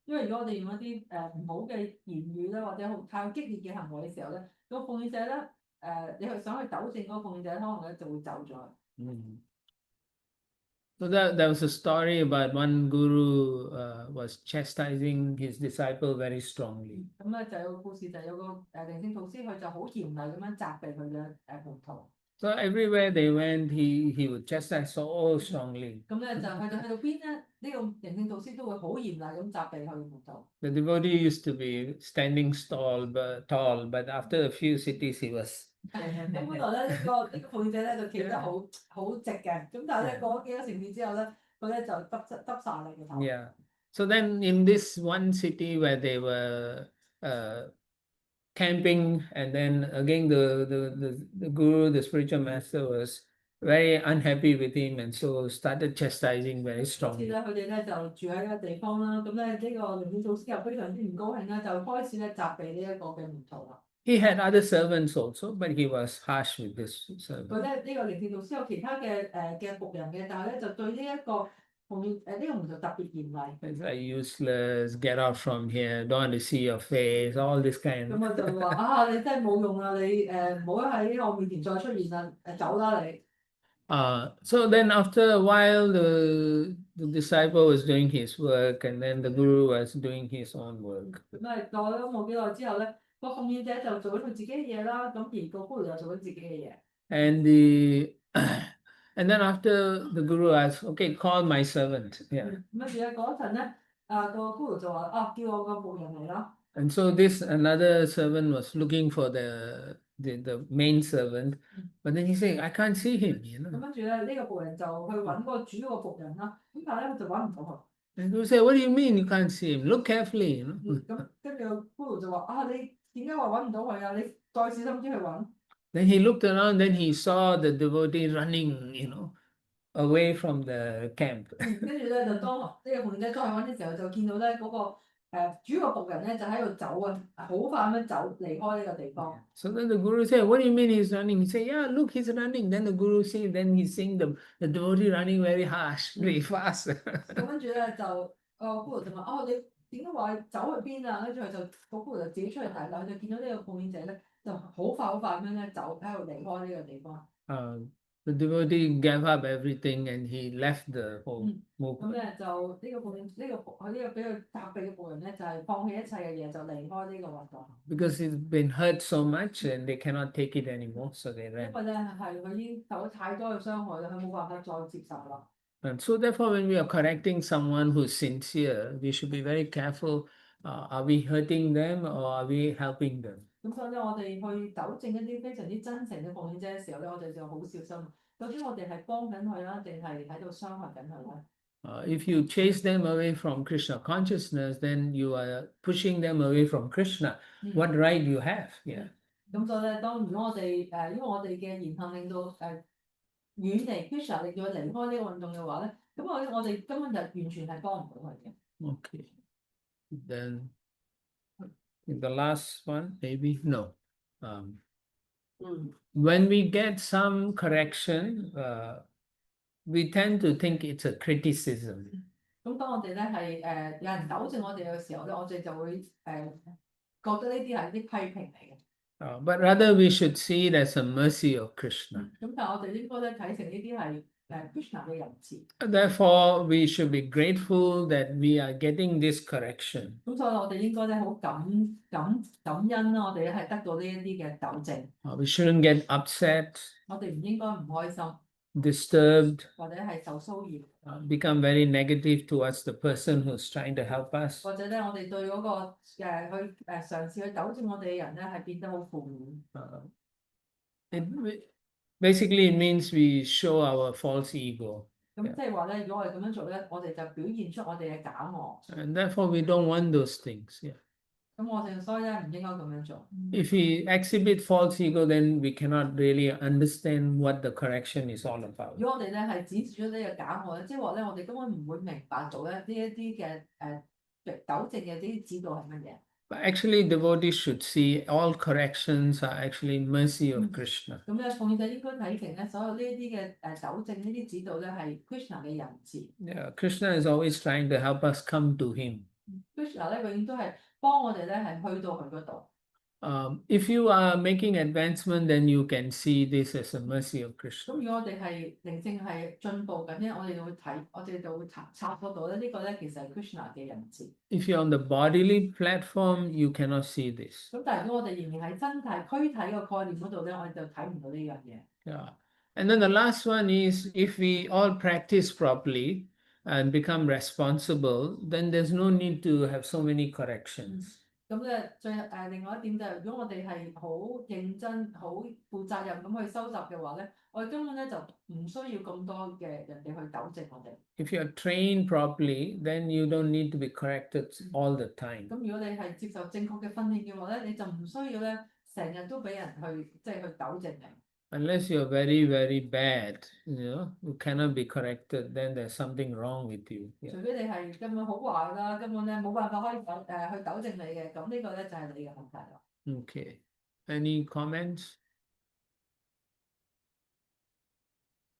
因為如果我哋用一啲唔好嘅言語咧，或者太激烈嘅行為嘅時候咧，個奉獻者咧你係想去糾正嗰個奉獻者，可能咧就會走咗。So there was a story about one guru was chastising his disciple very strongly. 咁咧就有個故事，就有個靈性導師，佢就好嚴厲咁樣責備佢嘅門徒。So everywhere they went, he would chastise so strongly. 咁咧就去到邊咧，呢個靈性導師都會好嚴厲咁責備佢嘅門徒。The devotee used to be standing tall, but after a few cities he was. 咁本來咧呢個奉獻者咧就企得好直嘅，咁但係咧過咗幾個城市之後咧，佢咧就耷晒你個頭。 Yeah. So then in this one city where they were camping, and then again the guru, the spiritual master, was very unhappy with him, and so started chastising very 次 strongly. 咧，佢哋咧就住喺一個地方啦，咁咧呢個靈性導師又非常之唔高興啦，就開始咧責備呢一個嘅門徒啦。 He had other servants also, but he was harsh with this 佢 servant. 咧呢個靈性導師有其他嘅僕人嘅，但係咧就對呢一個奉獻呢個門徒特別嚴厲。 It's like useless, get out from here, don't want to see your face, all this kind. 咁我就話啊，你真係冇用啦，你唔好喺我面前再出現啦，走啦你。 So then after a while, the disciple was doing his work, and then the guru was doing his own work. 咁啊過咗冇幾耐之後咧，個奉獻者就做緊佢自己嘅嘢啦，咁而個咕嚕就做緊自己嘅嘢。 And and then after the guru asked, okay, call my servant. Yeah. 咁跟住咧嗰陣咧，個咕嚕就話啊，叫我個僕人嚟啦。 And so this another servant was looking for the main servant, but then he said, I can't see him, 咁跟住咧呢個僕人就去揾個主要個僕人啦，咁但係咧佢就揾唔到佢。 And guru said, what do you mean you can't see him? Look carefully, 咁跟住個咕嚕就話啊，你點解話揾唔到佢啊？你再小心啲去揾。 Then he looked around, then he saw the devotee running, away from the camp. 跟住咧就當呢個奉獻者再揾嘅時候，就見到咧嗰個主要個僕人咧就喺度走啊，好快咁樣走離開呢個地方。 So then the guru said, what do you mean he's running? He said, yeah, look, he's running. Then the guru said, then he's seeing the devotee running very harsh, very fast. 咁跟住咧就咕嚕就問哦，你點解話走去邊啊？跟住佢就個咕嚕就自己出去睇啦，佢就見到呢個奉獻者咧就好快咁樣咧走喺度離開呢個地方。 The devotee gave up everything and he left the whole 咁 movement 咧就呢個奉獻呢個俾佢責備嘅僕人咧就係放棄一切嘅嘢，就離開呢個運動。 because he's been hurt so much and they cannot take it anymore, so they 因 ran. 為咧係佢已經受咗太多嘅傷害啦，佢冇辦法再接受啦。 And so therefore, when we are correcting someone who's sincere, we should be very careful. Are we hurting them or are we helping them? 咁所以咧，我哋去糾正一啲非常之真誠嘅奉獻者嘅時候咧，我哋就好小心。究竟我哋係幫緊佢啦，定係喺度傷害緊佢咧？ If you chase them away from Krishna consciousness, then you are pushing them away from Krishna. What right you have? Yeah. 咁所以咧，如果我哋因為我哋嘅言行令到遠離 Krishna，令到佢離開呢個運動嘅話咧，咁我哋根本就完全係幫唔到佢嘅。 Okay. Then the last one, maybe no. When we get some correction, we tend to think it's a criticism. 咁當我哋咧係有人糾正我哋嘅時候咧，我哋就會覺得呢啲係啲批評嚟嘅。 But rather we should see it as a mercy of Krishna. 咁但係我哋應該咧睇成呢啲係Krishna 嘅仁慈。 Therefore, we should be grateful that we are getting this correction. 咁所以我哋應該咧好感恩啦，我哋咧係得到呢一啲嘅糾正。 We shouldn't get upset, 我哋唔應該唔開心， disturbed, 或者係受騷擾， become very negative towards the person who's trying to help us. 或者咧我哋對嗰個去嘗試去糾正我哋嘅人咧係變得好負面。 Basically, it means we show our false ego. 咁即係話咧，如果我哋咁樣做咧，我哋就表現出我哋嘅假我。 And therefore, we don't want those things. Yeah. 咁我哋所以咧唔應該咁樣做。 If we exhibit false ego, then we cannot really understand what the correction is all about. 如果我哋咧係展示咗呢個假我咧，即係話咧我哋根本唔會明白到咧呢一啲嘅糾正嘅呢啲指導係乜嘢。 But actually, devotees should see all corrections are actually mercy of Krishna. 咁咧，奉獻者應該睇成咧，所有呢一啲嘅糾正呢啲指導咧係 Krishna 嘅仁慈。 Yeah, Krishna is always trying to help us come to him. Krishna 咧永遠都係幫我哋咧係去到佢嗰度。 If you are making advancement, then you can see this as a mercy of 咁 Krishna. 如果我哋係靈性係進步緊咧，我哋就會睇，我哋就會察覺到咧呢個咧其實係 Krishna 嘅仁慈。 If you're on the bodily platform, you cannot see this. 咁但係如果我哋仍然喺身體軀體個概念嗰度咧，我哋就睇唔到呢樣嘢。 Yeah. And then the last one is if we all practice properly and become responsible, then there's no need to have so many corrections. 咁咧另外一點就係，如果我哋係好認真、好負責任咁去收集嘅話咧，我哋根本咧就唔需要咁多嘅人哋去糾正我哋。 If you are trained properly, then you don't need to be corrected all the time. 咁如果你係接受正確嘅訓練嘅話咧，你就唔需要咧成日都俾人去即係去糾正你。Unless you are very, very bad, you cannot be corrected, then there's something wrong with you. 除 Yeah. 非你係根本好壞啦，根本咧冇辦法可以去糾正你嘅，咁呢個咧就係你嘅問題啦。 Okay. Any comments?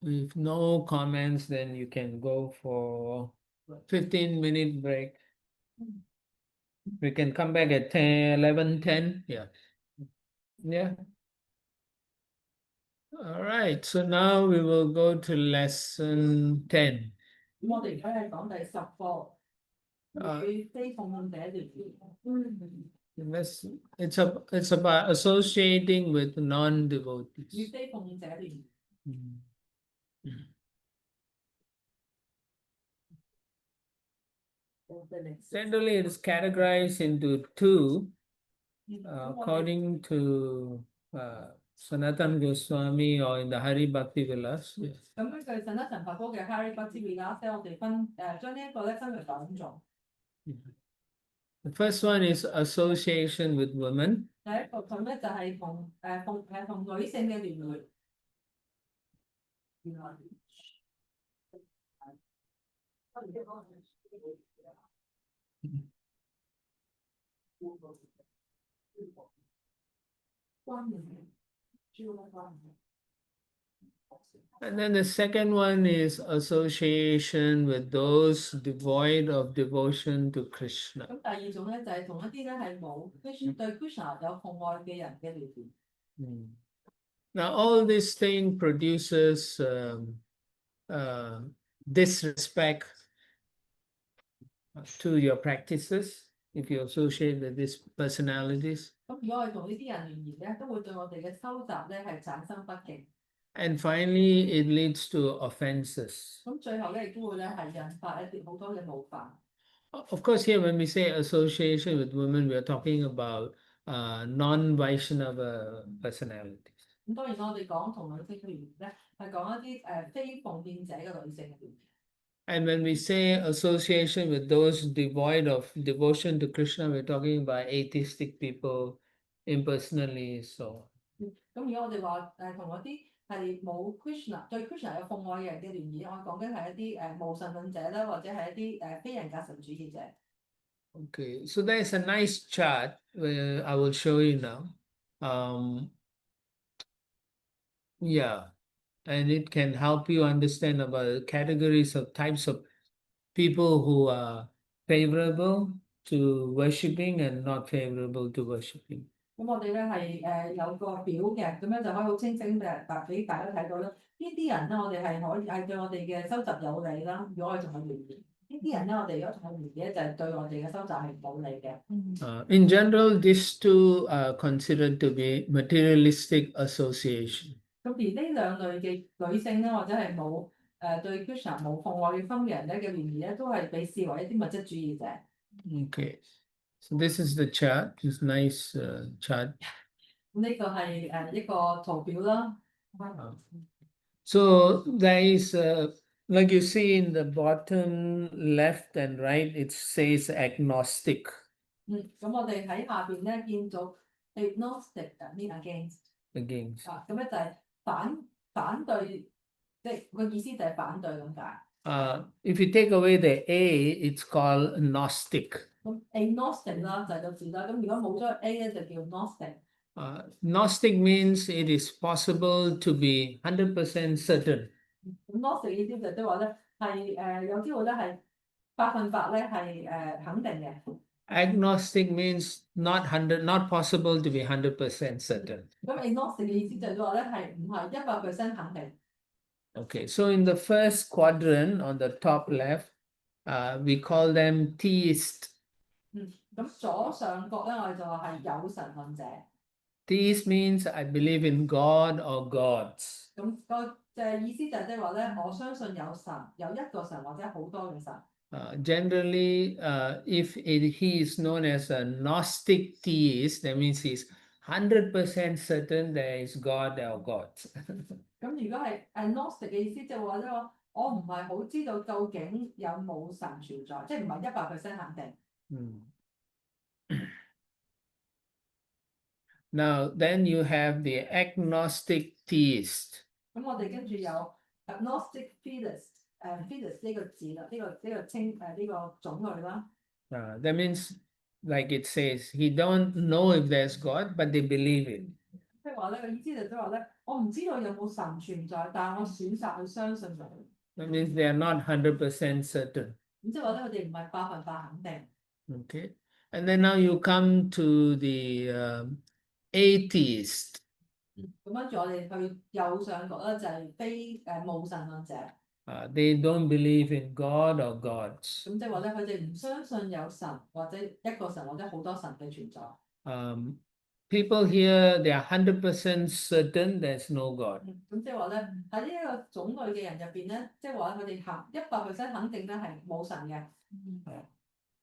If no comments, then you can go for 15-minute break. We can come back at 10, 11:10. Yeah. Yeah. All right. So now we will go to lesson 10. 咁我哋而家係講第10課，與非奉獻者聯結。 It's about associating with 與 non-devotees. 非奉獻者聯結。 Generally, it is categorized into two, 咁我哋 according to Sanatan Goswami or in the Hari Bhakti Vilas. Yes. 咁根據神德神佛科嘅 Hari Bhakti Vilas 咧，我哋將呢一個咧分為2種。 The first one is association with women. 第一個種咧就係同女性嘅聯聯。 And then the second one is association with those devoid of devotion to Krishna. 咁第二種咧就係同一啲咧係冇對 Krishna 有奉愛嘅人嘅聯聯。 Now, all this thing produces disrespect to your practices if you associate with these personalities. 咁如果我哋同呢啲人聯誼咧，都會對我哋嘅修習咧係產生不敬。 And finally, it leads to offenses. 咁最後咧亦都會咧係引發一啲好多嘅冒犯。 Of course, here when we say association with women, we are talking about non-Vaishnava personalities. 咁當然我哋講同女性嘅聯誼咧，係講一啲非奉獻者嘅女性嘅聯誼。 And when we say association with those devoid of devotion to Krishna, we're talking about atheistic people, impersonally, so. 咁如果我哋話同一啲係冇 Krishna 對 Krishna 有奉愛嘅人嘅聯誼，我講緊係一啲無神論者啦，或者係一啲非人格神主義者。 Okay, so there's a nice chart where I will show you now. Yeah, and it can help you understand about the categories of types of people who are favorable to worshipping and not favorable to worshipping. 咁我哋咧係有個表嘅，咁樣就可以好清晰咁俾大家睇到咧。呢啲人咧，我哋係可以係對我哋嘅修習有利啦。如果我哋同佢聯誼，呢啲人咧，我哋如果同佢聯誼咧，就係對我哋嘅修習係冇利嘅。In general, these two are considered to be materialistic association. 咁而呢兩類嘅女性咧，或者係冇對 Krishna 冇奉愛嘅心嘅人咧嘅聯誼咧，都係被視為一啲物質主義者。 Okay, so this is the chart, this nice chart. 咁呢個係一個圖表啦。 So there is, like you see in the bottom left and right, it says agnostic. 咁我哋喺下邊咧見到 agnostic mean against Against. 咁咧就係反對，即係個意思就係反對咁解。 If you take away the A, it's called Gnostic. 咁 agnostic 啦就係個字啦，咁如果冇咗 A 咧就叫 gnostic。 Gnostic means it is possible to be 100% certain. 咁 gnostic 意思就即係話咧係有機會咧係100%咧係肯定嘅。 Agnostic means not possible to be 100% certain. 咁 agnostic 嘅意思就係話咧係唔係100%肯定。 Okay, so in the first quadrant on the top left, we call them theist. 咁左上角咧我哋就話係有神論者。 Theist means I believe in God or gods. 咁個意思就係即係話咧，我相信有神，有一個神或者好多嘅神。 Generally, if he is known as a Gnostic theist, that means he's 100% certain there is God or gods. 咁如果係 agnostic 嘅意思，即係話咧，我唔係好知道究竟有冇神存在，即係唔係100%肯定。Now, then you have the agnostic theist. 咁我哋跟住有 agnostic theist，theist 呢個字啦，呢個呢個種類啦。That means, like it says, he don't know if there's God, but they believe it. 即係話咧個意思就即係話咧，我唔知道有冇神存在，但係我選擇去相信佢。That means they are not 100% certain. 咁即係話咧，佢哋唔係100%肯定。Okay. And then now you come to the atheist. 咁跟住我哋去右上角咧，就係無神論者。They don't believe in God or gods. 咁即係話咧，佢哋唔相信有神或者一個神或者好多神嘅存在。People here, they are 100% certain there's no God. 咁即係話咧，喺呢一個種類嘅人入邊咧，即係話佢哋100%肯定咧係冇神嘅。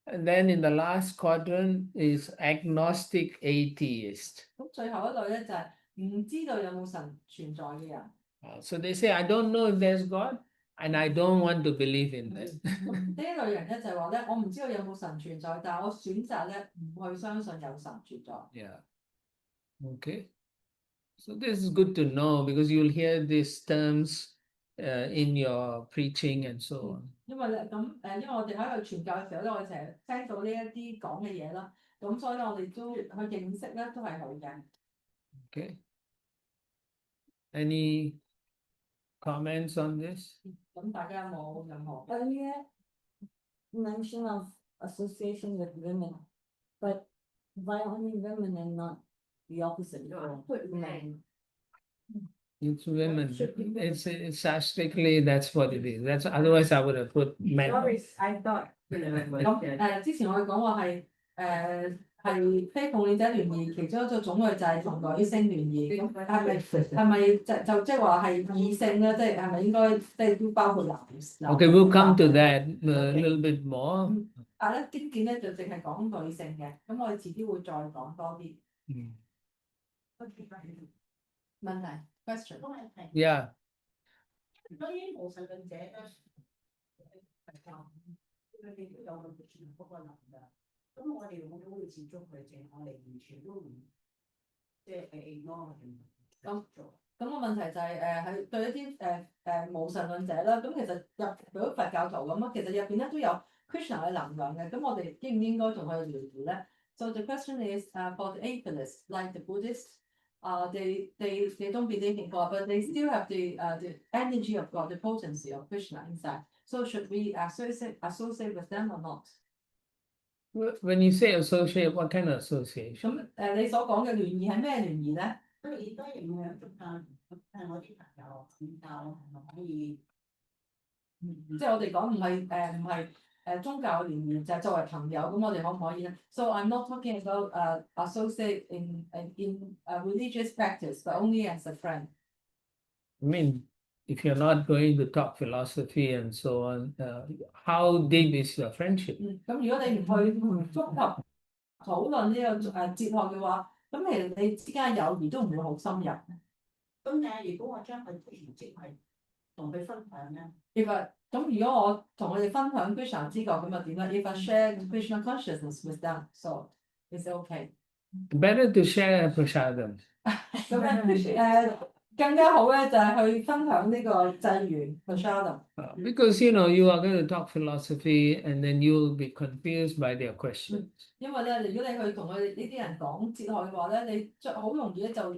And then in the last quadrant is agnostic atheist. 咁最後一類咧就係唔知道有冇神存在嘅人。So they say, I don't know if there's God, and I don't want to believe in that. 呢一類人咧就係話咧，我唔知道有冇神存在，但係我選擇咧唔去相信有神存在。Yeah. Okay. So this is good to know because you'll hear these terms in your preaching and so on. 因為咧因為我哋喺度傳教嘅時候咧，我哋成日聽到呢一啲講嘅嘢啦，咁所以咧我哋都去認識咧都係好嘅。Okay. Any comments on this? 咁大家有冇任何Earlier mention of association with women, but why only women and not the opposite for men? It's women. It's strictly that's what it is. That's otherwise I would have put men. I thought. 咁之前我哋講話係非奉獻者聯誼，其中一個種類就係同女性聯誼。咁係咪就即係話係異性咧？即係係咪應該即係都包括男性 Okay, we'll come to that a little bit more. 但係咧經典咧就淨係講女性嘅，咁我哋遲啲會再講多啲。問題 question。Yeah. 對於無神論者咧，佢哋都有個全嗰個能㗎。咁我哋會唔會接觸佢哋？我哋完全都唔即係ignore 咁做。咁個問題就係喺對一啲無神論者啦，咁其實如果佛教徒咁啊，其實入邊咧都有 Krishna 嘅能量嘅，咁我哋應唔應該同佢哋聯誼咧？So the question is for the atheists, like the Buddhists, they don't believe in God, but they still have the energy of God, the potency of Krishna inside. So should we associate with them or not? When you say associate, what kind of association? 咁你所講嘅聯誼係咩聯誼咧？當然我啲朋友宗教可以，即係我哋講唔係宗教聯誼，就係作為朋友，咁我哋可唔可以咧？So I'm not talking about associate in religious practice, but only as a friend. I mean, if you're not going to talk philosophy and so on, how deep is your friendship? 咁如果你唔去觸及討論呢個哲學嘅話，咁其實你之間嘅友誼都唔會好深入。咁但係如果我將佢全職係同佢分享咧，咁如果我同佢哋分享 Krishna 知覺，咁又點咧？If I share Krishna consciousness with them, so is it okay? Better to share prasadam. 咁更加好咧，就係去分享呢個祭緣 prasadam。Because you are going to talk philosophy and then you'll be confused by their questions. 因為咧，如果你去同佢哋呢啲人講哲學嘅話咧，你好容易咧就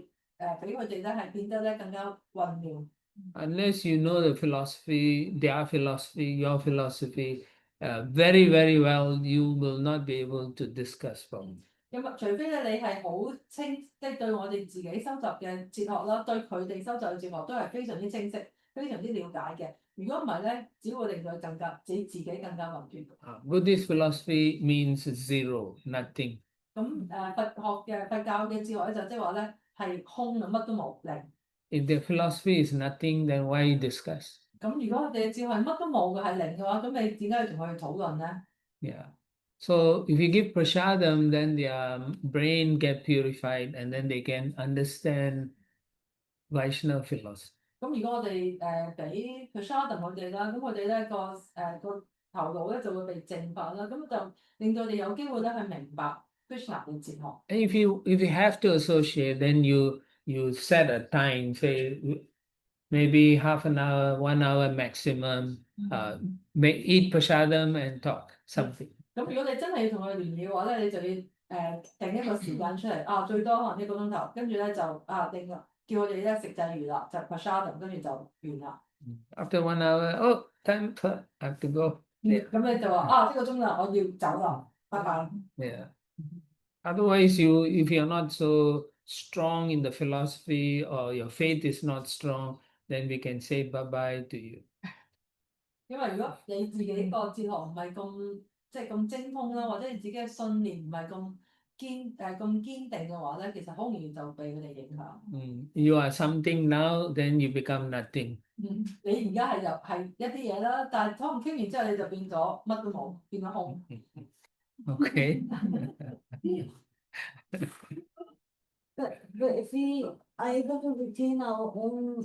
俾佢哋咧係變得咧更加混亂。Unless you know the philosophy, their philosophy, your philosophy, very, very well, you will not be able to discuss from. 因為除非咧你係好清，即係對我哋自己收集嘅哲學啦，對佢哋收集嘅哲學都係非常之清晰、非常之了解嘅。如果唔係咧，只會令佢更加自己更加混亂。Buddhist philosophy means zero, nothing. 咁佛教嘅哲學咧就即係話咧係空啊，乜都冇零。If the philosophy is nothing, then why discuss? 咁如果我哋嘅哲學係乜都冇嘅係零嘅話，咁你點解要同佢去討論咧？ Yeah. So if you give prasadam, then their brain get purified and then they can understand Vaishnava philosophy. 咁如果我哋俾 prashadam 佢哋啦，咁佢哋咧個頭腦咧就會被淨化啦，咁就令到佢哋有機會咧去明白 Krishna 嘅哲學。And if you have to associate, then you set a time, say maybe half an hour, 1 hour maximum. May eat prasadam and talk something. 咁如果你真係要同佢聯誼嘅話咧，你就要定一個時間出嚟，最多可能1個鐘頭，跟住咧就定叫我哋咧食祭魚啦，就 prashadam，跟住就完啦。After 1 hour, oh, time for I have to go. 咁你就話1個鐘啦，我要走啦，拜拜。Yeah. Otherwise, if you're not so strong in the philosophy or your faith is not strong, then we can say bye bye to you. 因為如果你自己個哲學唔係咁精通啦，或者你自己嘅信念唔係咁堅定嘅話咧，其實好容易就被佢哋影響。You are something now, then you become nothing. 你而家係一啲嘢啦，但係可能傾完之後你就變咗乜都冇，變咗空。Okay. But if we are able to retain our own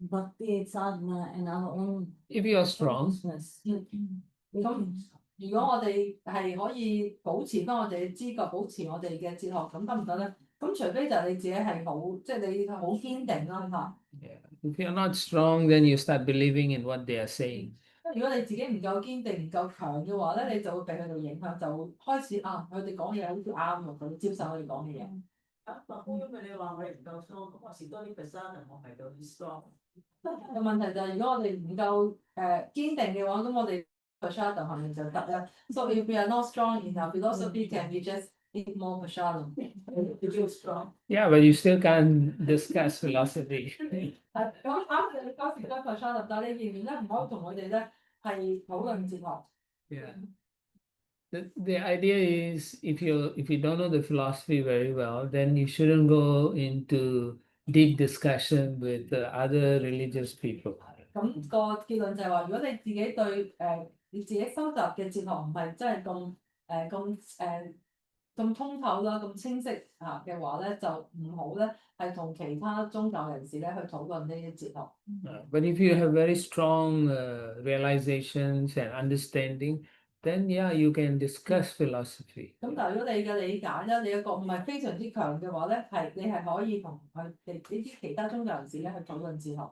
bhakti sadhana and our own If you are strong, consciousness, we 咁 can 如果我哋係可以保持翻我哋嘅知覺，保持我哋嘅哲學，咁得唔得咧？咁除非就係你自己係好，即係你好堅定啦嚇。if you're not strong, then you start believing in what they are saying. 如果你自己唔夠堅定、唔夠強嘅話咧，你就會被佢哋影響，就會開始佢哋講嘢好似啱喎，佢接受佢哋講嘅嘢。因為你話我哋唔夠 strong，咁我試多啲 percent，我係夠 strong。個問題就係如果我哋唔夠堅定嘅話，咁我哋 prashadam 係咪就得咧？So if we are not strong enough, philosophy can be just eat more prashadam. You feel strong。Yeah, but you still can't discuss philosophy. 咁啱你嗰時咧 prashadam，但係你仍然咧唔可以同佢哋咧係討論哲學。Yeah. The idea is if you don't know the philosophy very well, then you shouldn't go into deep discussion with other religious people. 咁個結論就係話，如果你自己對你自己收集嘅哲學唔係真係咁通透啦、咁清晰嘅話咧，就唔好咧係同其他宗教人士咧去討論呢啲哲學。But if you have very strong realizations and understanding, then yeah, you can discuss philosophy. 咁但係如果你嘅理解咧，你嘅覺悟係非常之強嘅話咧，你係可以同佢哋呢啲其他宗教人士咧去討論哲學。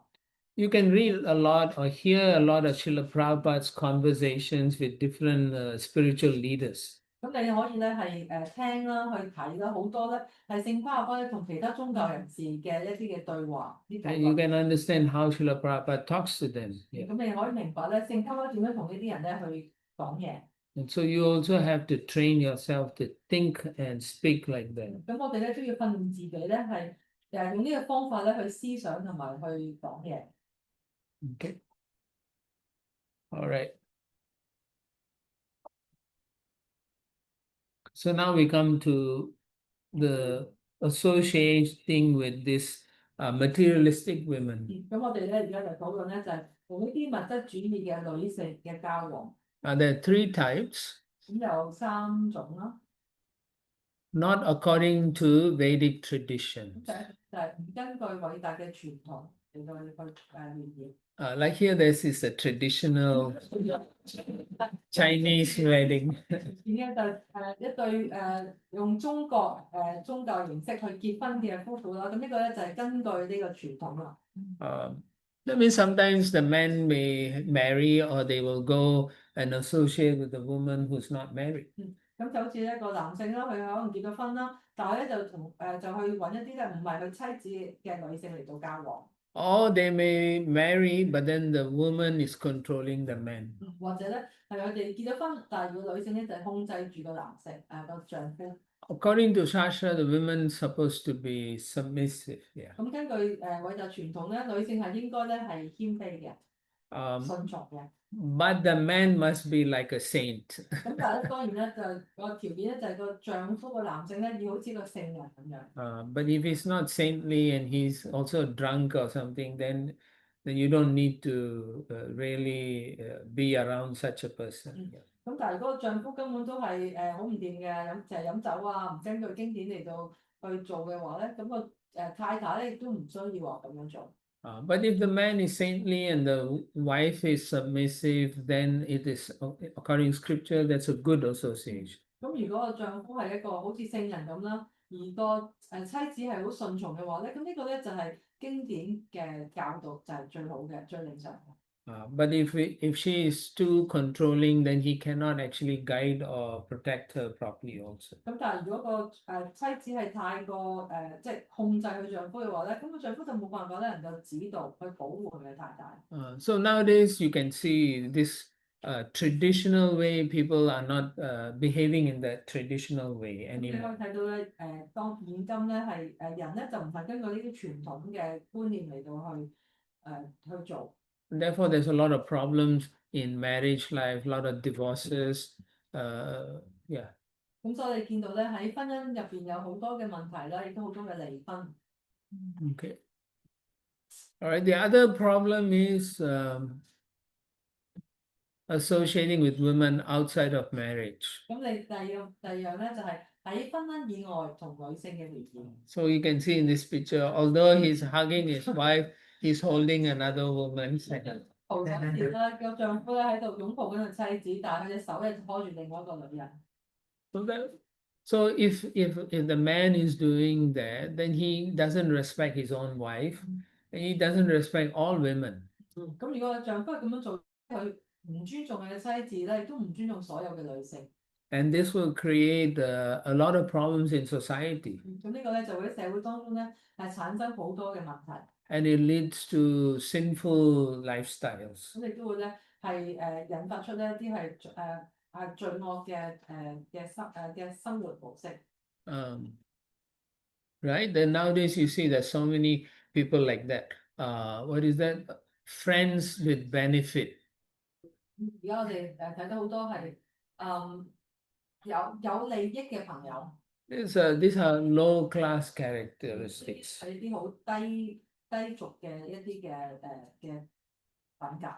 You can read a lot or hear a lot of Srila Prabhupada's conversations with different spiritual leaders. 咁你可以咧係聽啦、去睇啦，好多咧係聖巴巴咧同其他宗教人士嘅一啲嘅對話。And you can understand how Srila Prabhupada talks to them. Yeah. 咁你可以明白咧聖巴巴點樣同呢啲人咧去講嘢。And so you also have to train yourself to think and speak like that. 咁我哋咧都要訓練自己咧係用呢個方法咧去思想同埋去講嘢。Okay. All right. So now we come to the associating with this materialistic women. 咁我哋咧而家就討論咧就係同呢啲物質主義嘅女性嘅交往。There are 3 types, 咁有3種啦。not according to Vedic tradition. 就係唔根據偉大嘅傳統嚟到去聯誼。Like here, this is a traditional Chinese wedding. 而家就一對用中國宗教形式去結婚嘅夫婦啦，咁呢個咧就係根據呢個傳統啦。That means sometimes the men may marry or they will go and associate with a woman who's not married. 咁就好似一個男性啦，佢可能結咗婚啦，但係咧就去揾一啲咧唔係佢妻子嘅女性嚟到交往。Or they may marry, but then the woman is controlling the man. 或者咧係佢哋結咗婚，但係個女性咧就係控制住個男性個丈夫。According to Shastra, the woman is supposed to be submissive. Yeah. 咁根據偉大傳統咧，女性係應該咧係謙卑嘅、順從嘅。But the man must be like a saint. 咁但係咧當然咧就個條件咧就係個丈夫個男性咧要好似個聖人咁樣。But if he's not saintly and he's also drunk or something, then you don't need to really be around such a person. 咁但係如果個丈夫根本都係好唔掂嘅，就係飲酒啊，唔根據經典嚟到去做嘅話咧，咁個太太咧亦都唔需要話咁樣做。But if the man is saintly and the wife is submissive, then it is, according to scripture, that's a good association. 咁如果個丈夫係一個好似聖人咁啦，而個妻子係好順從嘅話咧，咁呢個咧就係經典嘅教導，就係最好嘅、最理想嘅。But if she is too controlling, then he cannot actually guide or protect her properly also. 咁但係如果個妻子係太過即係控制佢丈夫嘅話咧，咁個丈夫就冇辦法咧能夠指導去保護佢嘅太太。So nowadays you can see this traditional way, people are not behaving in the traditional way 咁你可以 anymore. 睇到咧當現今咧係人咧就唔係根據呢啲傳統嘅觀念嚟到去做。Therefore, there's a lot of problems in marriage life, a lot of divorces. Yeah. 咁所以你見到咧喺婚姻入邊有好多嘅問題啦，亦都好多嘅離婚。Okay. All right. The other problem is associating with women outside of marriage. 咁你第二樣咧就係喺婚姻以外同女性嘅聯誼。So you can see in this picture, although he's hugging his wife, he's holding another woman's hand. 圖上時啦，個丈夫咧喺度擁抱緊個妻子，但係佢隻手咧拖住另外一個女人。So if the man is doing that, then he doesn't respect his own wife, and he doesn't respect all women. 咁如果個丈夫係咁樣做，佢唔尊重佢嘅妻子咧，亦都唔尊重所有嘅女性。And this will create a lot of problems in society. 咁呢個咧就會喺社會當中咧係產生好多嘅問題。And it leads to sinful lifestyles. 咁亦都會咧係引發出呢一啲係罪惡嘅生活模式。Right? Then nowadays you see there's so many people like that. What is that? Friends with benefit. 而家我哋睇到好多係有利益嘅朋友。These are low class characteristics. 係啲好低俗嘅一啲嘅品格。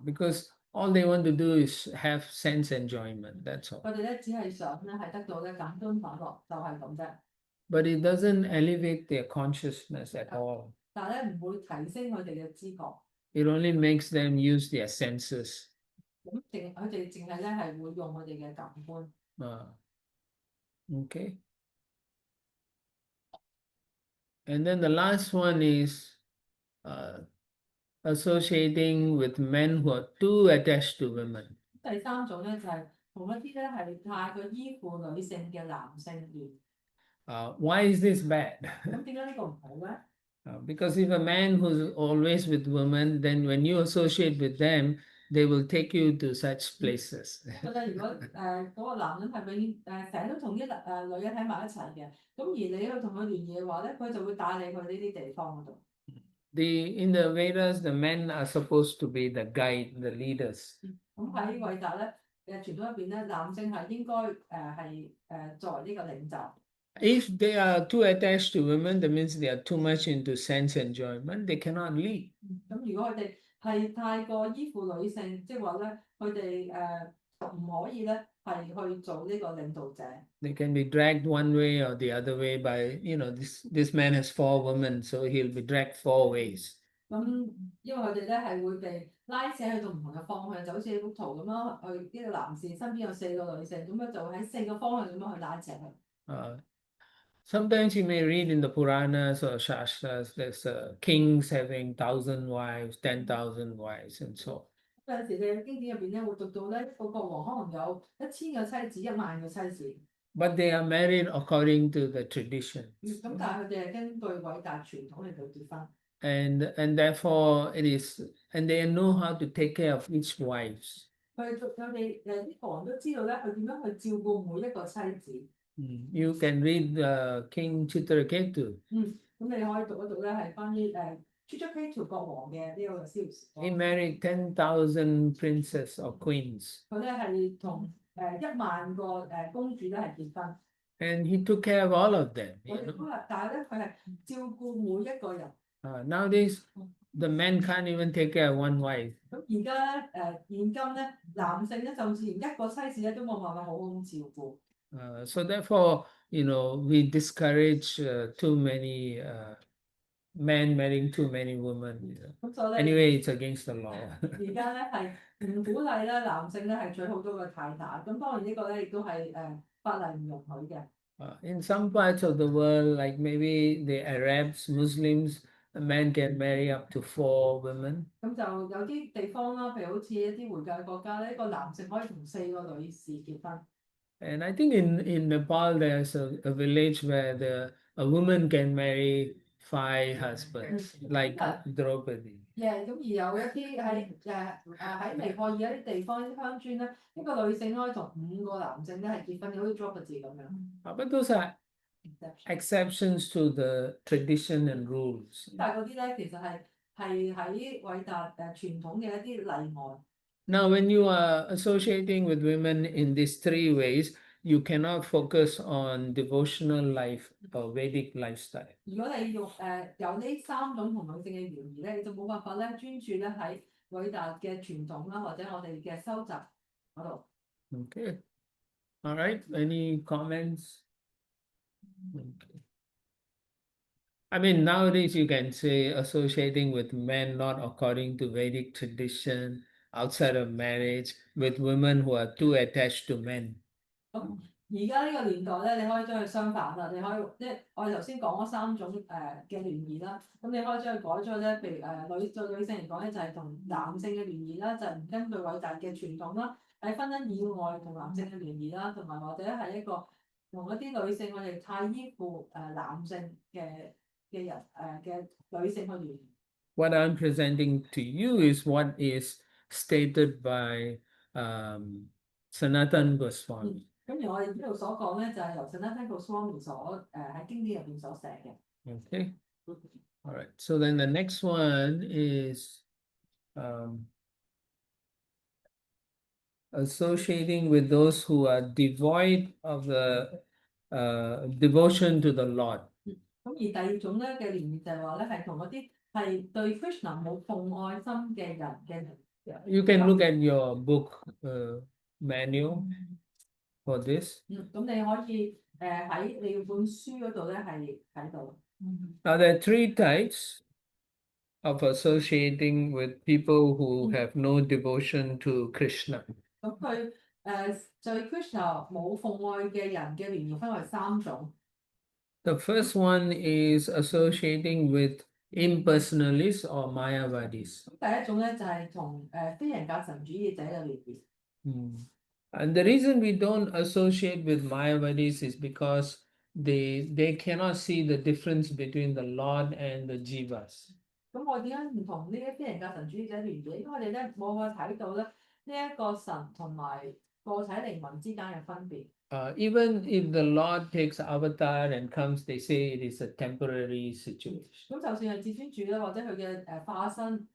Because all they want to do is have sense enjoyment. That's all. 佢哋咧只係想咧係得到咧感官快樂，就係咁啫。But it doesn't elevate their consciousness at all. 但係咧唔會提升佢哋嘅知覺。It only makes them use their senses. 咁佢哋淨係咧係會用佢哋嘅感官。Okay. And then the last one is associating with men who are too attached to women. 第三種咧就係同一啲咧係太過依附女性嘅男性緣。Why is this bad? 咁點解呢個唔好咧？ Because if a man who's always with women, then when you associate with them, they will take you to such places. 覺得如果嗰個男人係永遠成日都同啲女人喺埋一齊嘅，咁而你去同佢聯誼嘅話咧，佢就會帶你去呢啲地方嗰度。In the Vedas, the men are supposed to be the guide, the leaders. 咁喺偉大咧傳統入邊咧，男性係應該係作為呢個領袖。If they are too attached to women, that means they are too much into sense enjoyment, they cannot lead. 咁如果佢哋係太過依附女性，即係話咧，佢哋唔可以咧係去做呢個領導者。They can be dragged one way or the other way by, this man has 4 women, so he'll be dragged 4 ways. 咁因為佢哋咧係會被拉扯去到唔同嘅方向，就好似呢幅圖咁樣，佢呢個男士身邊有4個女性，咁樣就喺4個方向咁樣去拉扯佢。Sometimes you may read in the Puranas or Shastras, there's kings having 1,000 wives, 10,000 wives, and so on. 有陣時你經典入邊咧會讀到咧，個國王可能有1000個妻子、1萬個妻子。But they are married according to the tradition. 咁但係佢哋係根據偉大傳統嚟到結婚。And therefore and they know how to take care of each wives. 佢哋啲國王都知道咧，佢點樣去照顧每一個妻子。You can read King Chitraketu. 咁你可以讀一讀咧，係關於Chitraketu 國王嘅呢個消息。He married 10,000 princes or queens. 佢咧係同1萬個公主咧係結婚。And he took care of all of them. 但係咧佢係照顧每一個人。Nowadays, the men can't even take care of one wife. 咁而家咧現今咧男性咧甚至連一個妻子咧都冇辦法好好咁照顧。So therefore, we discourage too many men marrying too many women.咁所以咧， Anyway, it's against the law. 而家咧係唔鼓勵咧男性咧係娶好多個太太。咁當然呢個咧亦都係法例唔容許嘅。In some parts of the world, like maybe the Arabs, Muslims, a man can marry up to 4 women. 咁就有啲地方啦，譬如好似一啲回教國家咧，一個男性可以同4個女士結婚。And I think in Nepal, there's a village where a woman can marry 5 husbands, like Draupadi. 咁而有一啲喺尼泊爾一啲地方啲鄉村咧，一個女性可以同5個男性咧係結婚，好似 Draupadi 咁樣。But those are exceptions to the tradition and rules. 但係嗰啲咧其實係喺偉大傳統嘅一啲例外。Now, when you are associating with women in these 3 ways, you cannot focus on devotional life or Vedic lifestyle. 如果你有呢3種同女性嘅聯誼咧，你就冇辦法咧專注咧喺偉大嘅傳統啦，或者我哋嘅修習嗰度。Okay. All right. Any comments? Okay. I mean, nowadays you can say associating with men not according to Vedic tradition, outside of marriage, with women who are too attached to men. 咁而家呢個年代咧，你可以將佢相反啦，你可以即係我哋頭先講嗰3種嘅聯誼啦，咁你可以將佢改咗咧，譬如對女性嚟講咧，就係同男性嘅聯誼啦，就係唔根據偉大嘅傳統啦，喺婚姻以外同男性嘅聯誼啦，同埋或者係一個同一啲女性我哋太依附男性嘅人嘅女性去聯誼。What I'm presenting to you is what is stated by Sanatan Goswami. 咁而我哋呢度所講咧，就係由 Sanatan Goswami 所喺經典入邊所寫嘅。Okay. All right. So then the next one is associating with those who are devoid of the devotion to the Lord. 咁而第2種咧嘅聯誼就係話咧，係同嗰啲係對 Krishna 冇奉愛心嘅人嘅。You can look at your book manual for this. 咁你可以喺你本書嗰度咧係睇到。Now there are 3 types of associating with people who have no devotion to Krishna. 咁佢對 Krishna 冇奉愛嘅人嘅聯誼分為3種。The first one is associating with impersonalists or Mayavadis. 第一種咧就係同非人格神主義者嘅聯誼。And the reason we don't associate with Mayavadis is because they cannot see the difference between the Lord and the Jivas. 咁我點解唔同呢啲非人格神主義者聯誼？因為我哋咧冇法睇到咧呢一個神同埋個體靈魂之間嘅分別。Even if the Lord takes avatar and comes, they say it is a temporary situation. 咁就算係至尊主咧，或者佢嘅化身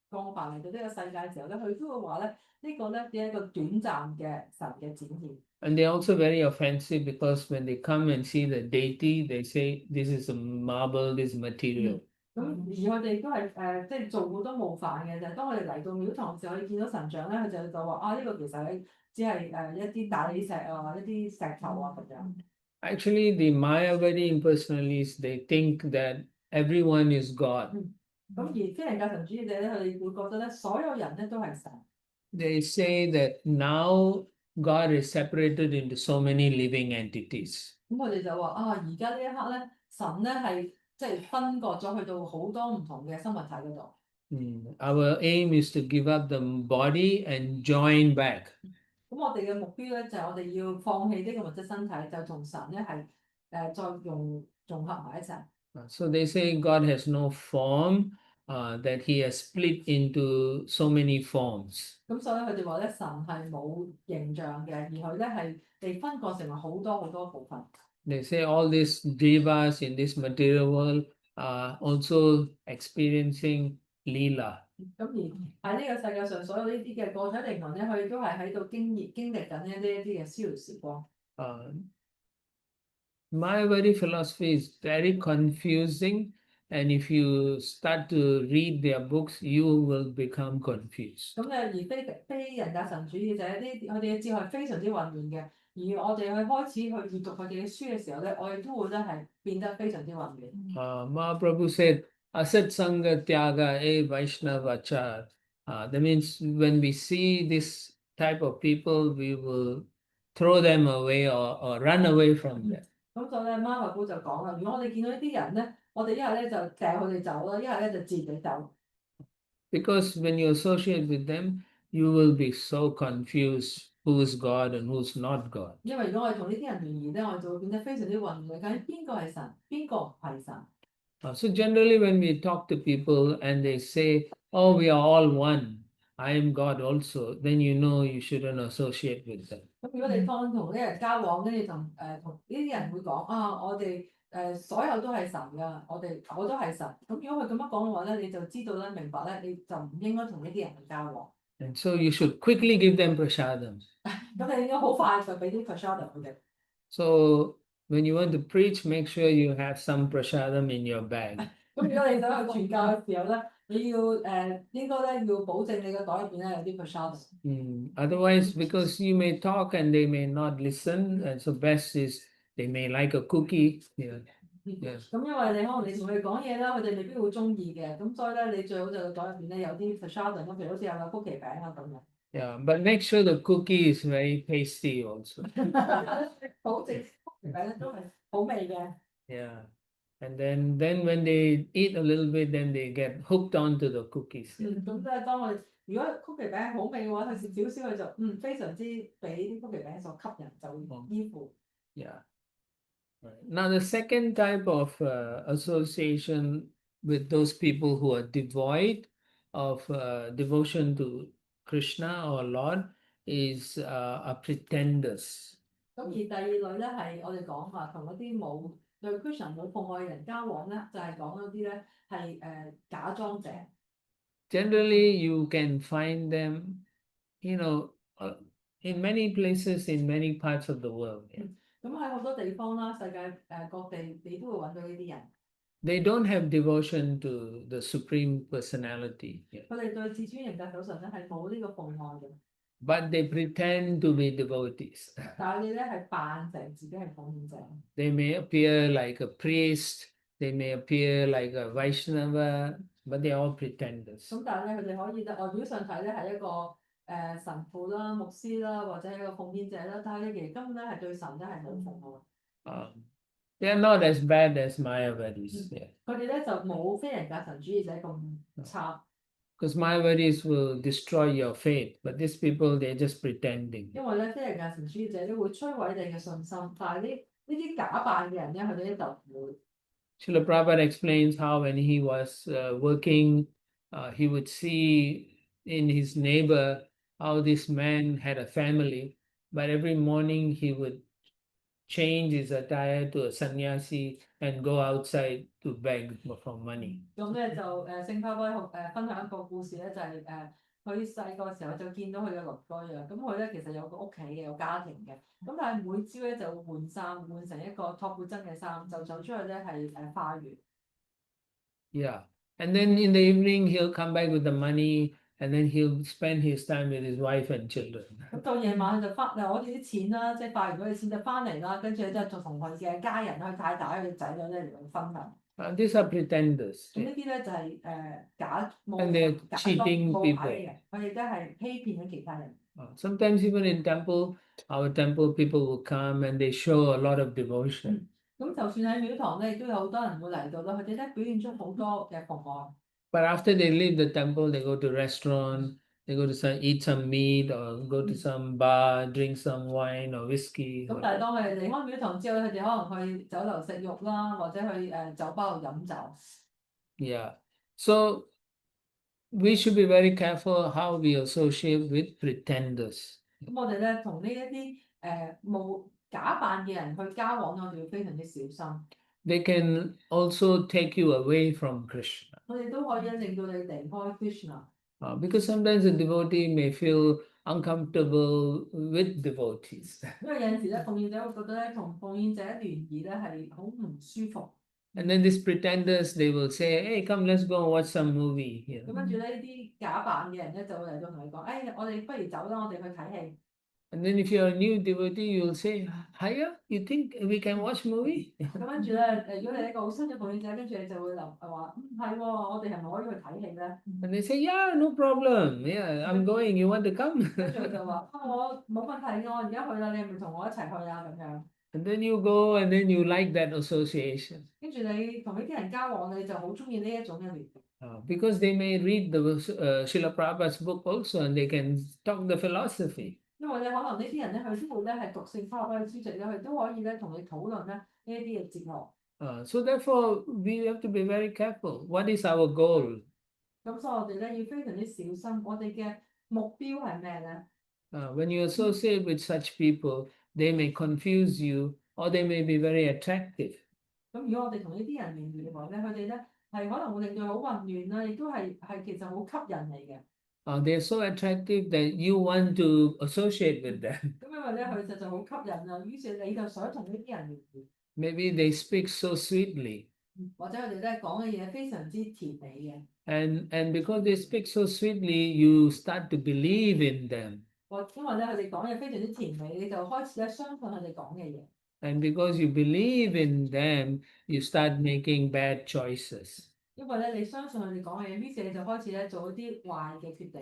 降凡嚟到呢個世界嘅時候咧，佢都會話咧呢個咧只係一個短暫嘅神嘅展現。And they're also very offensive because when they come and see the deity, they say this is a marble, this is material. 咁而佢哋都係即係做好多冒犯嘅，就係當我哋嚟到廟堂嘅時候，你見到神像咧，佢就話啊呢個其實係只係一啲大理石啊、一啲石頭啊咁樣。Actually, the Mayavadi impersonalists, they think that everyone is God. 咁而非人格神主義者咧，佢哋會覺得咧，所有人咧都係神。They say that now God is separated into so many living entities. 咁我哋就話啊，而家呢一刻咧，神咧係即係分割咗去到好多唔同嘅生物體嗰度。Our aim is to give up the body and join back. 咁我哋嘅目標咧就係我哋要放棄呢個物質身體，就同神咧係再融合埋一齊。So they say God has no form, that He has split into so many forms. 咁所以佢哋話咧，神係冇形象嘅，而佢咧係被分割成為好多好多部分。They say all these devas in this material world are also experiencing Leela. 咁而喺呢個世界上，所有呢啲嘅個體靈魂咧，佢哋都係喺度經歷緊呢一啲嘅逍遙時光。Mayavadi philosophy is very confusing, and if you start to read their books, you will become confused. 咁而非人格神主義就係佢哋嘅哲學係非常之混亂嘅。而我哋去開始去閱讀佢哋嘅書嘅時候咧，我哋都會咧係變得非常之混亂。Mahaprabhu said, Asat Sangha Tyaga E Vaishnava Char. That means when we see this type of people, we will throw them away or run away from them. 咁所以咧，媽媽寶就講啦，如果我哋見到呢啲人咧，我哋一係咧就掟佢哋走啦，一係咧就自己走。Because when you associate with them, you will be so confused who is God and who's not God. 因為如果我哋同呢啲人聯誼咧，我哋就會變得非常之混亂，究竟邊個係神，邊個唔係神？ So generally when we talk to people and they say, oh, we are all one, I am God also, then you know you shouldn't associate with them. 咁如果你當同呢啲人交往，跟住同呢啲人會講啊，我哋所有都係神㗎，我都係神。咁如果佢咁樣講嘅話咧，你就知道咧，明白咧，你就唔應該同呢啲人去交往。 And so you should quickly give them prasadam. 咁你應該好快就俾啲 prasada 佢哋。 So when you want to preach, make sure you have some prasadam in your bag. 咁如果你想去傳教嘅時候咧，你要應該咧要保證你個袋入邊咧有啲 prasada。 Otherwise, because you may talk and they may not listen, and so best is they may like a cookie. Yeah. Yes. 咁因為你可能你同佢哋講嘢啦，佢哋未必會中意嘅，咁所以咧你最好就個袋入邊咧有啲 prasada，咁譬如好似有個曲奇餅啊咁樣。 Yeah, but make sure the cookie is very tasty also. 保證曲奇餅咧都係好味嘅。 Yeah. And then when they eat a little bit, then they get hooked onto the cookies. 咁即係當我哋如果曲奇餅好味嘅話，佢食少少佢就非常之俾啲曲奇餅所吸引，就會依附。 Yeah. Right. Now the second type of association with those people who are devoid of devotion to Krishna or Lord is are pretenders. 咁而第二類咧係我哋講話同嗰啲冇對 Krishna 冇奉愛嘅人交往咧，就係講嗰啲咧係假裝者。 Generally, you can find them, in many places in many parts of the world. Yeah. 咁喺好多地方啦，世界各地你都會揾到呢啲人。 They don't have devotion to the Supreme Personality, yeah. 佢哋對至尊人格手神咧係冇呢個奉愛嘅， But they pretend to be devotees. 但係佢哋咧係扮成自己係奉獻者。 They may appear like a priest, they may appear like a Vaishnava, but they are all pretenders. 咁但係咧，佢哋可以咧外表上睇咧係一個神父啦、牧師啦，或者係一個奉獻者啦，但係咧其實根本咧係對神咧係冇奉愛。They are not as bad as Mayavadis, yeah. 佢哋咧就冇非人格神主義者咁差， Because Mayavadis will destroy your faith, but these people, they're just pretending. 因為咧非人格神主義者咧會摧毀你嘅信心，但係呢啲假扮嘅人咧，佢哋咧就唔會。 Srila Prabhupada explains how when he was working, he would see in his neighbor how this man had a family, but every morning he would change his attire to a sannyasi and go outside to beg for money. 咁咧就聖巴威分享一個故事咧，就係佢細個時候就見到佢嘅鄰居啊，咁佢咧其實有個屋企嘅，有家庭嘅，咁但係每朝咧就會換衫，換成一個托付真嘅衫，就走出去咧係花園。 Yeah. And then in the evening, he'll come back with the money and then he'll spend his time with his wife and children. 咁到夜晚佢就攞住啲錢啦，即係化完嗰啲錢就翻嚟啦，跟住咧就同佢嘅家人、佢太太、佢仔女咧嚟到分享。 These are pretenders. 咁呢啲咧就係假冒 And they're 假 cheating 冒 people. 牌嘅人，佢哋都係欺騙緊其他人。 Sometimes even in temple, our temple people will come and they show a lot of devotion. 咁就算喺廟堂咧，亦都有好多人會嚟到啦，佢哋咧表現出好多嘅奉愛。 But after they leave the temple, they go to restaurant, they go to eat some meat or go to some bar, drink some wine or whiskey. 咁但係當佢哋離開廟堂之後，佢哋可能去酒樓食肉啦，或者去酒吧度飲酒。 Yeah. So we should be very careful how we associate with pretenders. 咁我哋咧同呢一啲冇假扮嘅人去交往，我哋要非常之小心。 They can also take you away from Krishna. 我哋都可以令到你離開 Krishna。 Because sometimes a devotee may feel uncomfortable with devotees. 因為有陣時咧，奉獻者會覺得咧，同奉獻者聯誼咧係好唔舒服。 And then these pretenders, they will say, hey, come, let's go watch some movie. You 咁 know? 跟住咧，呢啲假扮嘅人咧就會嚟到同你講：，我哋不如走啦，我哋去睇戲。And then if you're a new devotee, you'll say, Hiya, you think we can watch movie? 咁跟住咧，如果你係一個好新嘅奉獻者，跟住你就會諗話，係喎，我哋係咪可以去睇戲咧？ And they say, Yeah, no problem. Yeah, I'm going. You want to come? 跟住佢就話，我冇問題，我而家去啦，你係咪同我一齊去啊？咁樣。 And then you go and then you like that association. 跟住你同呢啲人交往，你就好中意呢一種嘅聯繫。Because they may read the Srila Prabhupada's book also and they can talk the philosophy. 因為你可能呢啲人咧，佢都會咧係讀聖法嘅書籍咧，佢都可以咧同你討論咧呢一啲嘅哲學。So therefore, we have to be very careful. What is our goal? 咁所以我哋咧要非常之小心，我哋嘅目標係咩咧？ When you associate with such people, they may confuse you or they may be very attractive. 咁如果我哋同呢啲人聯誼嘅話咧，佢哋咧係可能會令到好混亂啦，亦都係其實好吸引你嘅。 They're so attractive that you want to associate with them. 咁因為咧佢實在好吸引啊，於是你就想同呢啲人聯誼， Maybe they speak so sweetly. 或者佢哋咧講嘅嘢非常之甜美嘅。 And because they speak so sweetly, you start to believe in them. 因為咧佢哋講嘢非常之甜美，你就開始咧相信佢哋講嘅嘢。 And because you believe in them, you start making bad choices. 因為咧你相信佢哋講嘅嘢，於是你就開始咧做一啲壞嘅決定。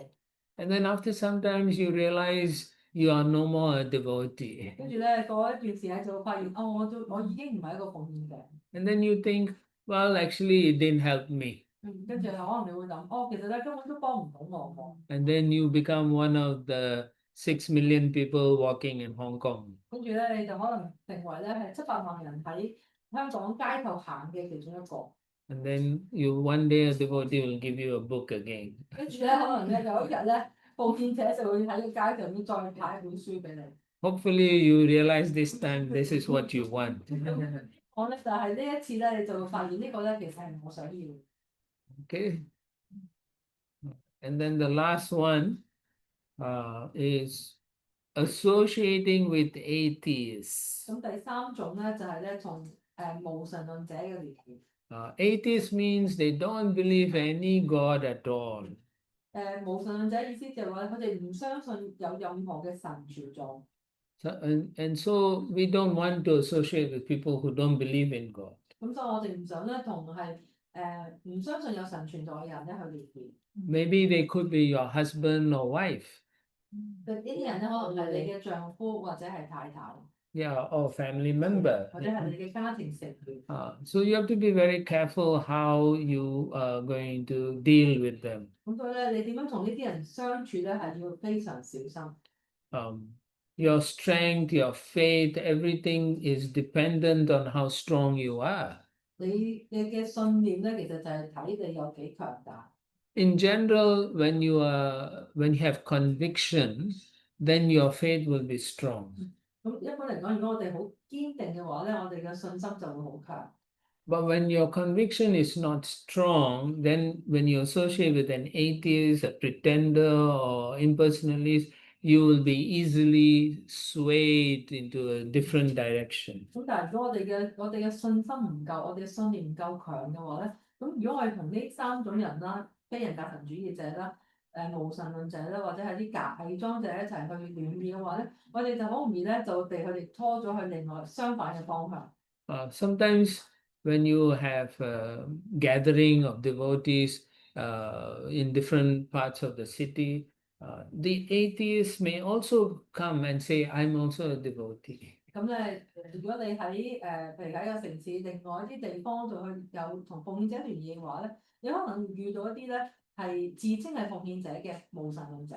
And then after sometimes you realize you are no more a devotee. 跟住咧過一段時間就會發現，我已經唔係一個奉獻者。 And then you think, well, actually it didn't help me. 跟住可能你會諗，其實咧根本都幫唔到我。 And then you become one of the 6 million people walking in Hong Kong. 跟住咧你就可能成為咧係700萬人喺香港街頭行嘅其中一個。 And then one day a devotee will give you a book again. 跟住咧可能咧有一日咧奉獻者就會喺個街上面再派一本書俾你。 Hopefully you realize this time this is what you want. 我咧就係呢一次咧，你就會發現呢個咧其實係我想要。 Okay. And then the last one is associating with atheists. 咁第三種咧就係咧同無神論者嘅聯繫。 Atheists means they don't believe any God at all. 無神論者意思就係話佢哋唔相信有任何嘅神存在。 And so we don't want to associate with people who don't believe in God. 咁所以我哋唔想咧同係唔相信有神存在嘅人咧去聯繫。 Maybe they could be your husband or wife. 呢啲人咧可能係你嘅丈夫或者係太太， Yeah, or family member. 或者係你嘅家庭成員。 So you have to be very careful how you are going to deal with them. 咁所以咧，你點樣同呢啲人相處咧，係要非常小心。 Your strength, your faith, everything is dependent on how strong you are. 你嘅信念咧，其實就係睇你有幾強大。 In general, when you have conviction, then your faith will be strong. 咁一般嚟講，如果我哋好堅定嘅話咧，我哋嘅信心就會好強。 But when your conviction is not strong, then when you associate with an atheist, a pretender, or impersonalist, you will be easily swayed into a different direction. 咁但係如果我哋嘅信心唔夠，我哋嘅信念唔夠強嘅話咧，咁如果我哋同呢三種人啦，非人格神主義者啦、無神論者啦，或者係啲偽裝者一齊去聯誼嘅話咧，我哋就好容易咧就會被佢哋拖咗去另外相反嘅方向。 Sometimes when you have a gathering of devotees in different parts of the city, the atheists may also come and say, I'm also a devotee. 咁咧，如果你喺譬如喺個城市另外一啲地方度去有同奉獻者聯誼嘅話咧，你可能遇到一啲咧係自稱係奉獻者嘅無神論者。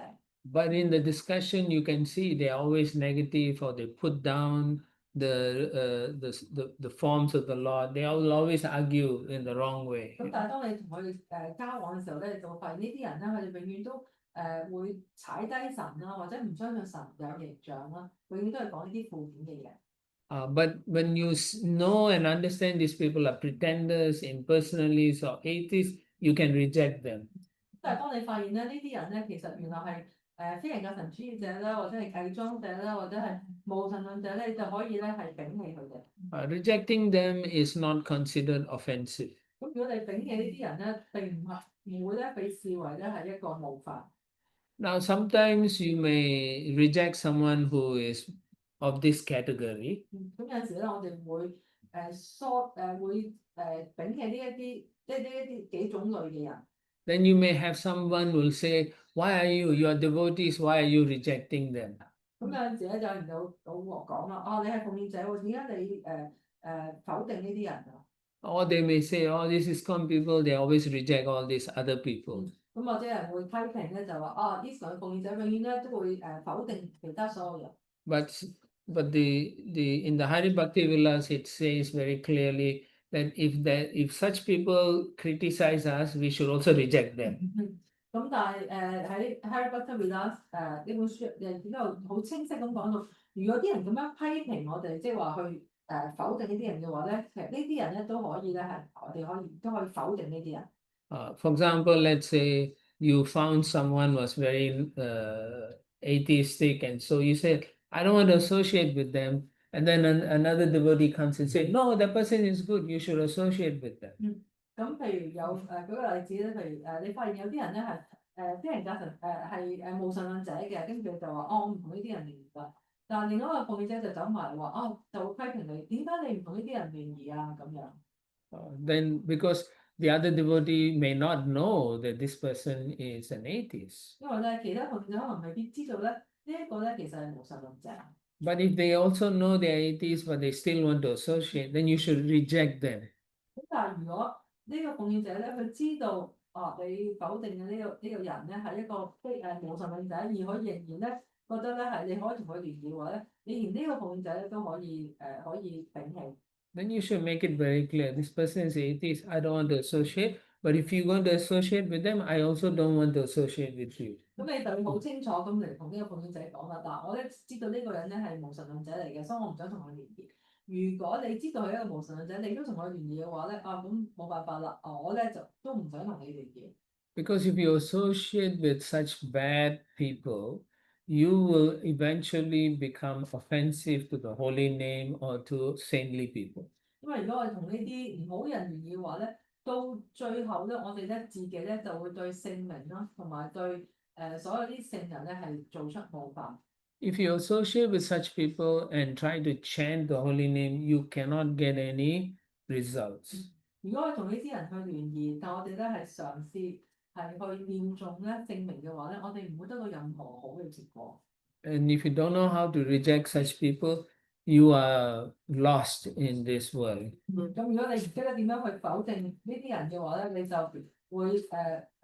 But in the discussion, you can see they're always negative or they put down the forms of the Lord. They will always argue in the wrong way. 咁但係當你同佢哋交往嘅時候咧，你就會發現呢啲人咧，佢哋永遠都會踩低神啦，或者唔相信神有形象啦，永遠都係講呢啲負面嘅嘢。 But when you know and understand these people are pretenders, impersonalists, or atheists, you can reject them. 但係當你發現咧，呢啲人咧其實原來係非人格神主義者啦，或者係偽裝者啦，或者係無神論者咧，你就可以咧係摒棄佢哋。Rejecting them is not considered offensive. 咁如果你摒棄呢啲人咧，並唔會咧被視為咧係一個冒犯。Now, sometimes you may reject someone who is of this category, 咁有陣時咧，我哋會會摒棄呢一啲即係呢一啲幾種類嘅人。 then you may have someone who will say, why are you are devotees, why are you rejecting them? 咁有陣時咧就有人有講啦，哦，你係奉獻者喎，點解你否定呢啲人啊？ Or they may say, oh, these ISKCON people, they always reject all these other people. 咁或者人會批評咧，就話啊，ISKCON嘅奉獻者永遠咧都會否定其他所有人。 But the in the Hari Bhakti Vilas, it says very clearly that if such people criticize us, we should also reject them. 咁但係喺 Hari Bhakti Vilas 呢本書亦都好清晰咁講到，如果啲人咁樣批評我哋，即係話去否定呢啲人嘅話咧，其實呢啲人咧都可以咧係我哋可以否定呢啲人。For example, let's say you found someone was very atheistic, and so you said, I don't want to associate with them. And then another devotee comes and say, no, that person is good, you should associate with them. 咁譬如有舉個例子咧，譬如你發現有啲人咧係啲人格神係無神論者嘅，跟住就話哦，我唔同呢啲人聯誼㗎。但係另一個奉獻者就走埋嚟話哦，就會批評你，點解你唔同呢啲人聯誼啊？咁樣。Then because the other devotee may not know that this person is an atheist. 因為咧，其他奉獻者可能未必知道咧，呢一個咧其實係無神論者。 But if they also know they're atheists, but they still want to associate, then you should reject them. 咁但係如果呢個奉獻者咧，佢知道哦，你否定嘅呢個人咧係一個無神論者，而佢仍然咧覺得咧係你可以同佢聯誼嘅話咧，你連呢個奉獻者咧都可以摒棄。 Then you should make it very clear, this person is atheist, I don't want to associate. But if you're going to associate with them, I also don't want to associate with you. 咁你就要好清楚咁嚟同呢個奉獻者講啦。嗱，我咧知道呢個人咧係無神論者嚟嘅，所以我唔想同佢聯誼。如果你知道佢係一個無神論者，你都同佢聯誼嘅話咧，啊咁冇辦法啦，我咧就都唔想同你聯誼。 Because if you associate with such bad people, you will eventually become offensive to the holy name or to saintly people. 因為如果我哋同呢啲唔好人聯誼嘅話咧，到最後咧，我哋咧自己咧就會對聖名啦，同埋對所有啲聖人咧係做出冒犯。 If you associate with such people and try to chant the holy name, you cannot get any results. 如果我哋同呢啲人去聯誼，但我哋咧係嘗試係去念誦咧聖名嘅話咧，我哋唔會得到任何好嘅結果。 And if you don't know how to reject such people, you are lost in this world. 咁如果你唔識得點樣去否定呢啲人嘅話咧，你就會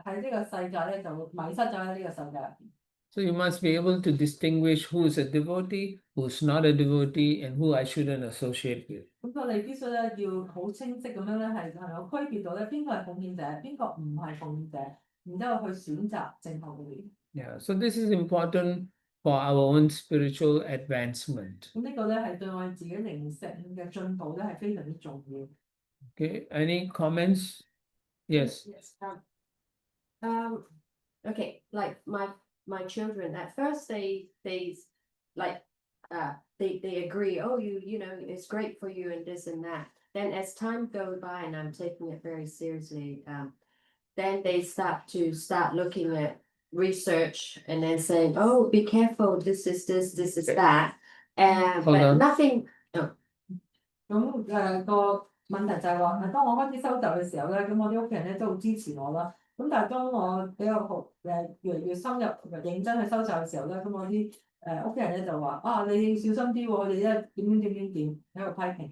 喺呢個世界咧就會迷失咗喺呢個世界入邊。 So you must be able to distinguish who is a devotee, who's not a devotee, and who I shouldn't associate with. 咁所以你必須咧要好清晰咁樣咧係有區別到咧邊個係奉獻者，邊個唔係奉獻者，然之後去選擇正確嘅嘢。 Yeah, so this is important for our own spiritual advancement. 咁呢個咧係對我哋自己靈性嘅進步咧係非常之重要。 Okay, any comments? Yes. Yes. Okay, like my children at first they like they agree, oh you know it's great for you and this and that. Then as time goes by and I'm taking it very seriously, then they start looking at research and then saying, oh be careful, this is this is that, Hold but on. nothing. 咁個問題就係話，當我開始收集嘅時候咧，咁我啲屋企人咧都好支持我啦。咁但係當我比較越嚟越深入認真去收集嘅時候咧，咁我啲屋企人咧就話啊，你小心啲喎，佢哋咧點喺度批評。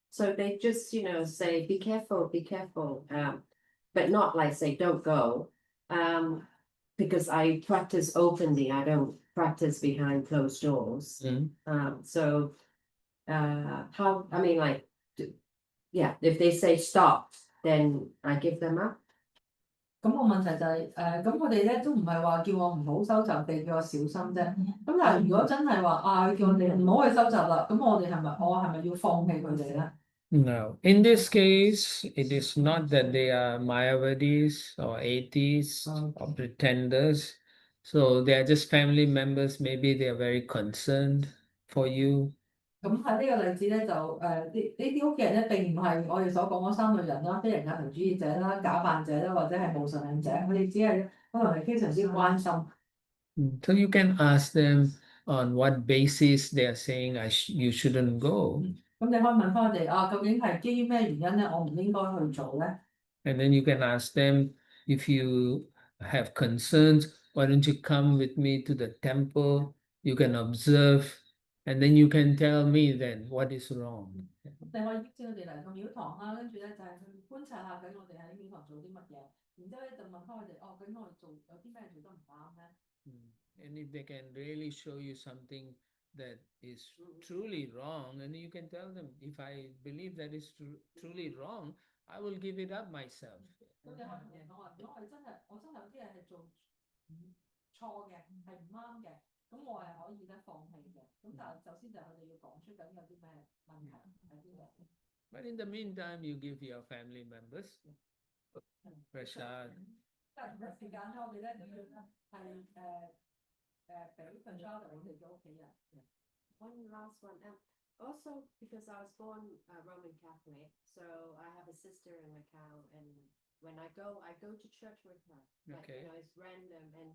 So they just, say, be careful, but not like say, don't go. Because I practice openly, I don't practice behind closed doors. So, if they say stop, then I give them up. 咁個問題就係咁佢哋咧都唔係話叫我唔好收集地，叫我小心啫。咁但係如果真係話啊，叫我哋唔好去收集啦，咁我係咪要放棄佢哋咧？ No, in this case, it is not that they are Mayavadis or atheists or pretenders. So they are just family members. Maybe they are very concerned for you. 咁喺呢個例子咧，就呢啲屋企人咧並唔係我哋所講嗰三類人啦，非人格主義者啦、假扮者啦，或者係無神論者，佢哋只係可能係非常之關心。So you can ask them on what basis they are saying you shouldn't go. 咁你可以問翻佢哋啊，究竟係基於咩原因咧？我唔應該去做咧？ And then you can ask them, if you have concerns, why don't you come with me to the temple? You can observe, and then you can tell me then what is wrong. 你可以邀請佢哋嚟個廟堂啦，跟住咧就係去觀察下究竟我哋喺廟堂做啲乜嘢，然之後咧就問翻佢哋，哦，究竟我哋做有啲咩做得唔啱咧？ And if they can really show you something that is truly wrong, and you can tell them, if I believe that is truly wrong, I will give it up myself. 咁你可以同人講話，如果我真係有啲嘢係做錯嘅，係唔啱嘅，咁我係可以咧放棄嘅。咁但係首先就係佢哋要講出緊有啲咩問題喺邊度。 But in the meantime, you give your family members prasad. 但係同一時間咧，我哋咧都要係俾份 child 我哋嘅屋企人。 One last one. Also, because I was born Roman Catholic, so I have a sister in Macau, and when I go to church with her. Like, Okay. you know, it's random, and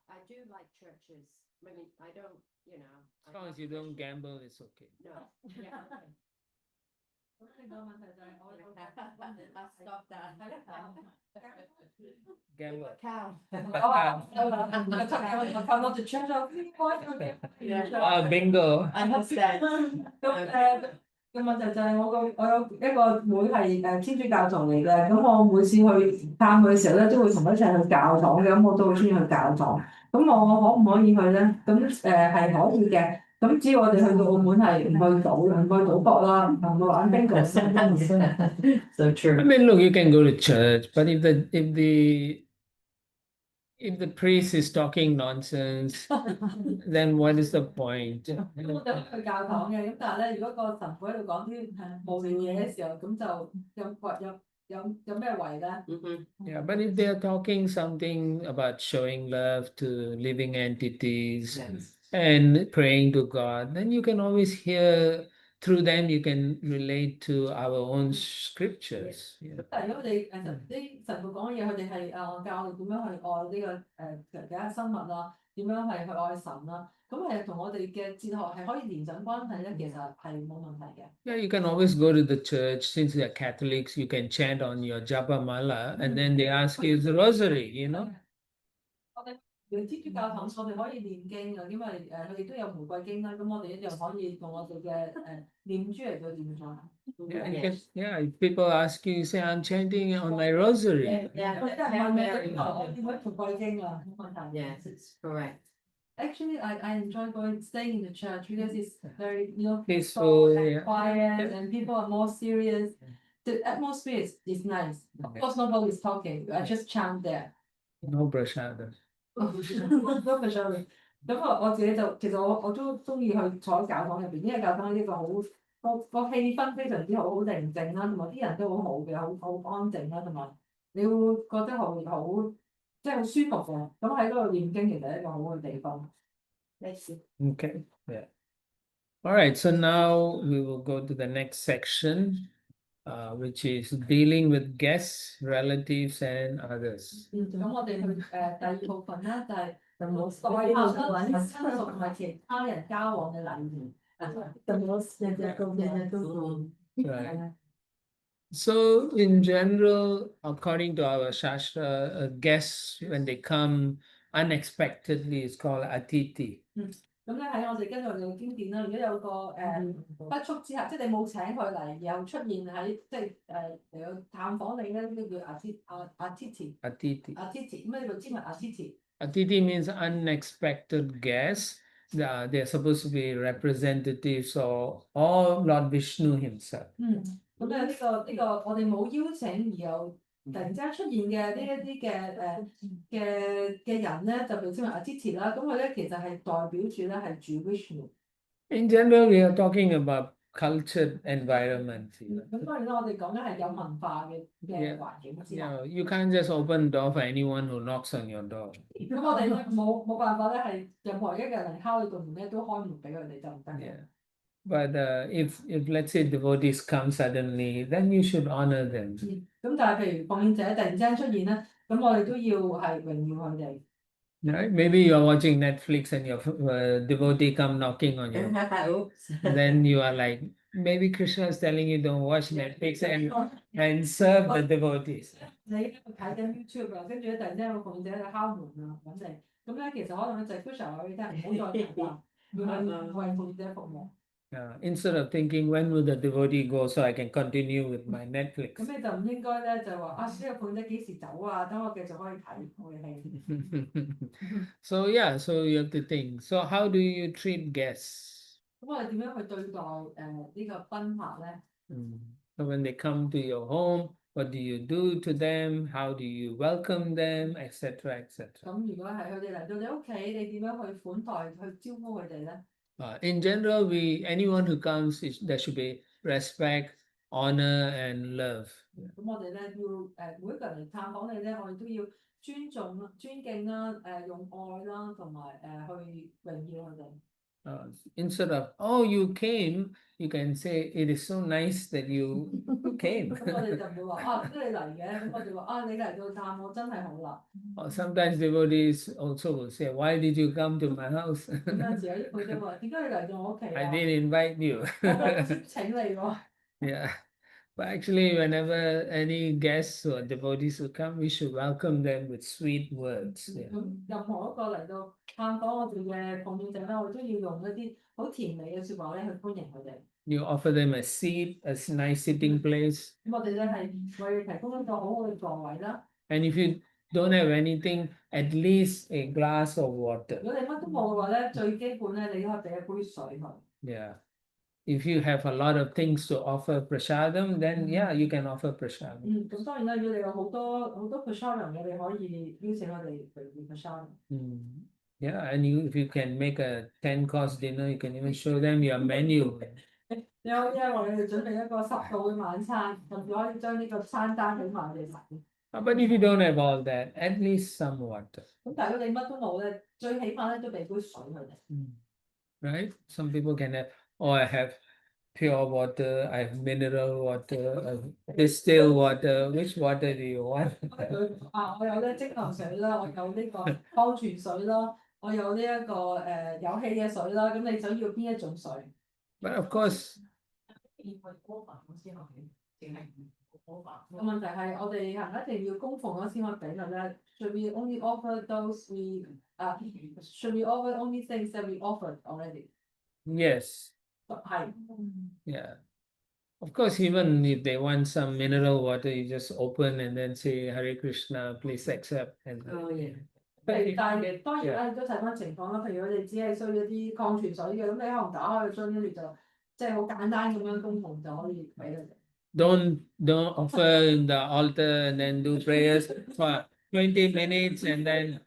I do like churches. I mean, I don't, you know. As long as you don't gamble, it's okay. No. Yeah. 咁另外問題就係我 I'll stop that. Gamble. Macau. I come not to church. Bingo. Understand. 咁個問題就係我有一個妹係天主教徒嚟嘅，咁我每次去探佢嘅時候咧，都會同佢一齊去教堂嘅，咁我都好中意去教堂。咁我可唔可以去咧？咁係可以嘅。咁只要我哋去到澳門係唔去賭博啦，唔去玩 bingo。So I true. mean, look, you can go to church, but if the priest is talking nonsense, then what is the point? 咁我哋去教堂嘅，咁但係咧，如果個神父喺度講啲無聊嘢嘅時候，咁就有咩為咧？ Mm-hmm. Yeah, but if they are talking something about showing love to living entities and praying to God, then you can always hear through them, you can relate to our own scriptures. Yeah. 但係如果我哋啲神父講嘅嘢，佢哋係教我哋點樣去愛呢個其他生物啊，點樣係去愛神啦，咁係同我哋嘅哲學係可以連上關係咧，其實係冇問題嘅。 Yeah, you can always go to the church. Since you're Catholics, you can chant on your japa mala, and then they ask you the rosary, you know. 我哋天主教堂，我哋可以念經嘅，因為佢哋都有玫瑰經啦，咁我哋一樣可以用我哋嘅念珠嚟到念咗。 Yeah, you can, yeah, if people ask you, you say, I'm chanting on my rosary. Yeah. 我真係問你，我念咗玫瑰經啊，冇問題。 Yes, it's correct. Actually, I enjoy staying in the church because it's very, Peaceful, and yeah. quiet, and people are more serious. The atmosphere is nice. Of course, nobody is talking. I just chant there. No prasada. 咁我自己就其實我都中意去坐喺教堂入邊，因為教堂呢個個氣氛非常之好寧靜啦，同埋啲人都好好嘅，好安靜啦，同埋你會覺得好即係好舒服嘅。咁喺嗰度念經其實係一個好嘅地方。 Okay, yeah. All right, so now we will go to the next section, which is dealing with guests, relatives, and others. 咁我哋去第二部分啦，就係The most 代客啦、 ones. 親屬同埋其他人交往嘅禮儀。 The most difficult. Right. So in general, according to our Shastra, guests, when they come unexpectedly, is called atiti. 咁咧喺我哋跟住我哋嘅經典啦，如果有個不速之客，即係你冇請佢嚟，然後出現喺即係嚟到探訪你咧，呢個叫atiti。 Atiti. atiti 咩叫知名 atiti？ Atiti means unexpected guests. They're supposed to be representatives of Lord Vishnu himself. 咁咧呢個我哋冇邀請而又突然之間出現嘅呢一啲嘅人咧，就被稱為 atiti 啦。咁佢咧其實係代表住咧係主 Vishnu。 In general, we are talking about cultured environment. 咁當然啦，我哋講緊係有文化嘅環境之下。 You can't just open door for anyone who knocks on your door. 咁我哋咧冇辦法咧，係任何一個人敲你道門咧，都開門俾佢哋就唔得嘅。 Yeah. But if let's say devotees come suddenly, then you should honor them. 咁但係譬如奉獻者突然之間出現咧，咁我哋都要係榮耀佢哋。Right? Maybe you're watching Netflix and your devotee come knocking on you. Oops. Then you are like, maybe Krishna is telling you don't watch Netflix and serve the devotees. 你睇緊 YouTube 啊，跟住咧突然之間有個鳳姐喺度敲門啊，揾你。咁咧其實可能咧就係 push 話俾你聽，唔好再睇啦，要去為鳳姐服務。Instead of thinking when will the devotee go so I can continue with my Netflix. 咁你就唔應該咧就話啊，呢個鳳姐幾時走啊？等我繼續可以睇我嘅戲。So yeah, so you have to think. So how do you treat guests? 咁我哋點樣去對待呢個賓客咧？ So when they come to your home, what do you do to them? How do you welcome them, etc., etc.？ 咁如果係佢哋嚟到你屋企，你點樣去款待、去招呼佢哋咧？ In general, anyone who comes, there should be respect, honor, and love. 咁我哋咧要每一個人嚟探訪你咧，我哋都要尊重啦、尊敬啦、用愛啦，同埋去榮耀佢哋。Instead of, oh, you came, you can say, it is so nice that you came. 咁我哋就唔會話啊，點解你嚟嘅？咁我哋話啊，你嚟到探我真係好啦。Or sometimes devotees also will say, why did you come to my house? 有陣時有啲佢就話點解你嚟到我屋企 I 啊？ didn't invite you. 我請你喎。Yeah. But actually, whenever any guests or devotees will come, we should welcome them with sweet words. Yeah. 咁任何一個嚟到探訪我哋嘅奉獻者咧，我哋都要用一啲好甜美嘅説話咧去歡迎佢哋。You offer them a seat, a nice sitting place. 咁我哋咧係為佢提供一個好好嘅座位啦。 And if you don't have anything, at least a glass of water. 如果你乜都冇嘅話咧，最基本咧，你都可以俾一杯水佢。 Yeah. If you have a lot of things to offer prasadam, then yeah, you can offer prasadam. 咁當然啦，如果你有好多 prasadam 嘅，你可以邀請我哋去 prasadam。 Yeah, and if you can make a 10-course dinner, you can even show them your menu. 你可以為你哋準備一個10道嘅晚餐，甚至可以將呢個餐單俾埋你睇。 But if you don't have all that, at least some water. 咁但係如果你乜都冇咧，最起碼咧都俾杯水佢哋。 Right? Some people can have, oh, I have pure water, I have mineral water, I have distilled water. Which water do you want? 啊，我有咧蒸餾水啦，我有呢個礦泉水啦，我有呢一個有氣嘅水啦，咁你想要邊一種水？ But of course, 要去過飯我先可以，淨係過飯。個問題係我哋係一定要供奉咗先可以俾佢咧。Should we only offer those should we offer only things that we offered already？ yes. 係。 Yeah. Of course, even if they want some mineral water, you just open and then say, Hare Krishna, please accept. And但係當然咧都睇翻情況啦。譬如佢哋只係需要一啲礦泉水嘅，咁你可能打開個樽，跟住就即係好簡單咁樣供奉就可以俾佢哋。 don't offer in the altar and then do prayers for 20 minutes and then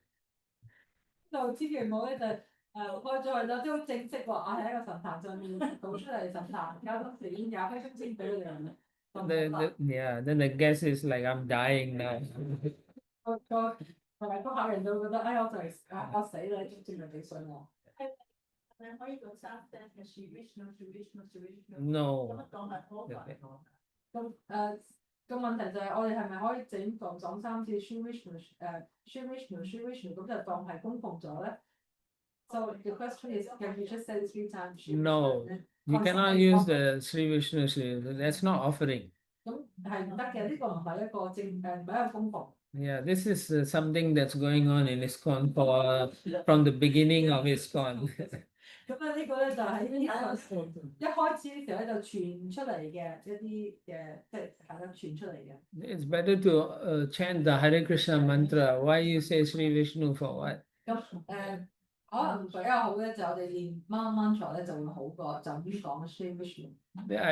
就千祈唔好咧就開咗去啦，即係好正式話啊喺一個神壇上面倒出嚟神壇，交多時20分鐘先俾佢哋。 then the guest is like, I'm dying now. 個客人就會覺得，哎，我就係我死啦，證明俾水我。你可以做三聲嘅 Shri Vishnu，Shri Vishnu，Shri Vishnu。 No. 咁當係過飯。咁個問題就係我哋係咪可以整講3次 Shri Vishnu，Shri Vishnu，Shri Vishnu 咁就當係供奉咗咧 ？So the question is, can we just say 3 times? No, you cannot use the Sri Vishnu, that's not offering. 咁係唔得嘅，呢個唔係一個唔係一個供奉。 Yeah, this is something that's going on in ISKCON from the beginning of ISKCON. 咁呢個咧就喺一開始嘅時候咧就傳出嚟嘅一啲嘅，即係係啦傳出嚟嘅。 It's better to chant the Hare Krishna mantra. Why you say Sri Vishnu for what? 咁可能比較好咧，就我哋練 mantra 咧就會好過就咁講 Shri Vishnu。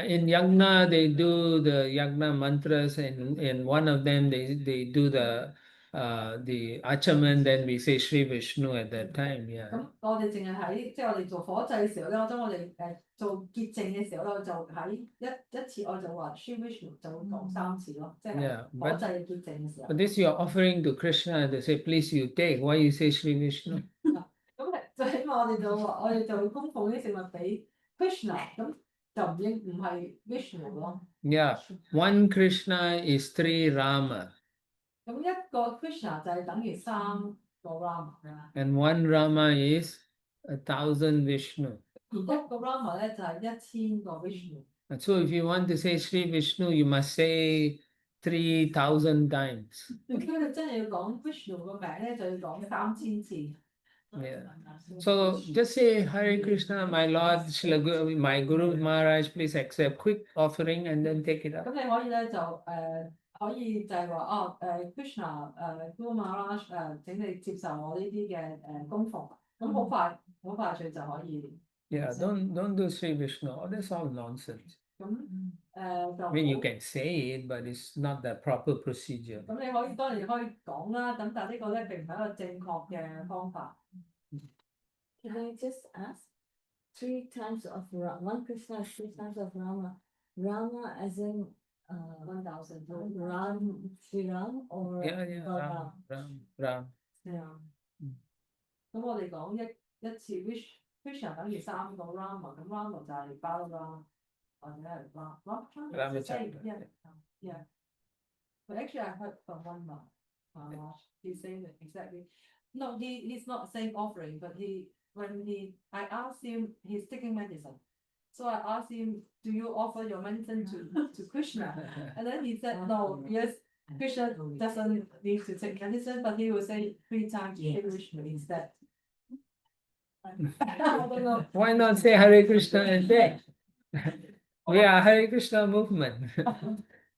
In Yagna, they do the Yagna mantras, and in one of them, they do the Achaman, then we say Sri Vishnu at that time. Yeah. 咁我哋淨係喺即係我哋做火祭嘅時候咧，當我哋做潔淨嘅時候咧，我就喺一次我就話 Shri Vishnu 就會講3次咯，即係火祭嘅潔淨嘅時候。 But this you're offering to Krishna, they say, please you take. Why you say Sri Vishnu? 咁就起碼我哋就會供奉啲食物俾 Krishna，咁就唔係 Vishnu 咯。 Yeah, one Krishna is 3 Rama. 咁一個 Krishna 就係等於3個 Rama 㗎， and one Rama is 1,000 Vishnu. 而一個 Rama 咧就係1000個 Vishnu。 And so if you want to say Sri Vishnu, you must say 3,000 times. 如果你真係要講 Vishnu 個名咧，就要講3000次。 Yeah. So just say Hare Krishna, my Lord, Srila Guru, my Guru Maharaj, please accept quick offering and then take it up. 咁你可以咧就可以就係話Krishna Guru Maharaj 請你接受我呢啲嘅供奉，咁好快脆就可以。 Yeah, don't do Sri Vishnu. Oh, that's all nonsense. 咁就 I mean, you can say it, but it's not the proper procedure. 咁你可以當然可以講啦，咁但係呢個咧並唔係一個正確嘅方法。 Can I just ask? 3 times of one Krishna, 3 times of Rama. Rama as in 1000 Ram, Sri Ram or Yeah, Balaram? Ram. 係啊。咁我哋講一次 Krishna 等於3個 Rama， 咁 Rama 就係 Balaram 或者係 Ramachandra. Yeah. But actually, I heard from one Maharaj. He's saying that exactly. No, he's not saying offering, but I asked him, he's taking medicine. So I asked him, do you offer your medicine to Krishna? And then he said, no, yes, Krishna doesn't need to take medicine, but he will say 3 times Krishna instead. I don't know. Why not say Hare Krishna instead? We are Hare Krishna movement.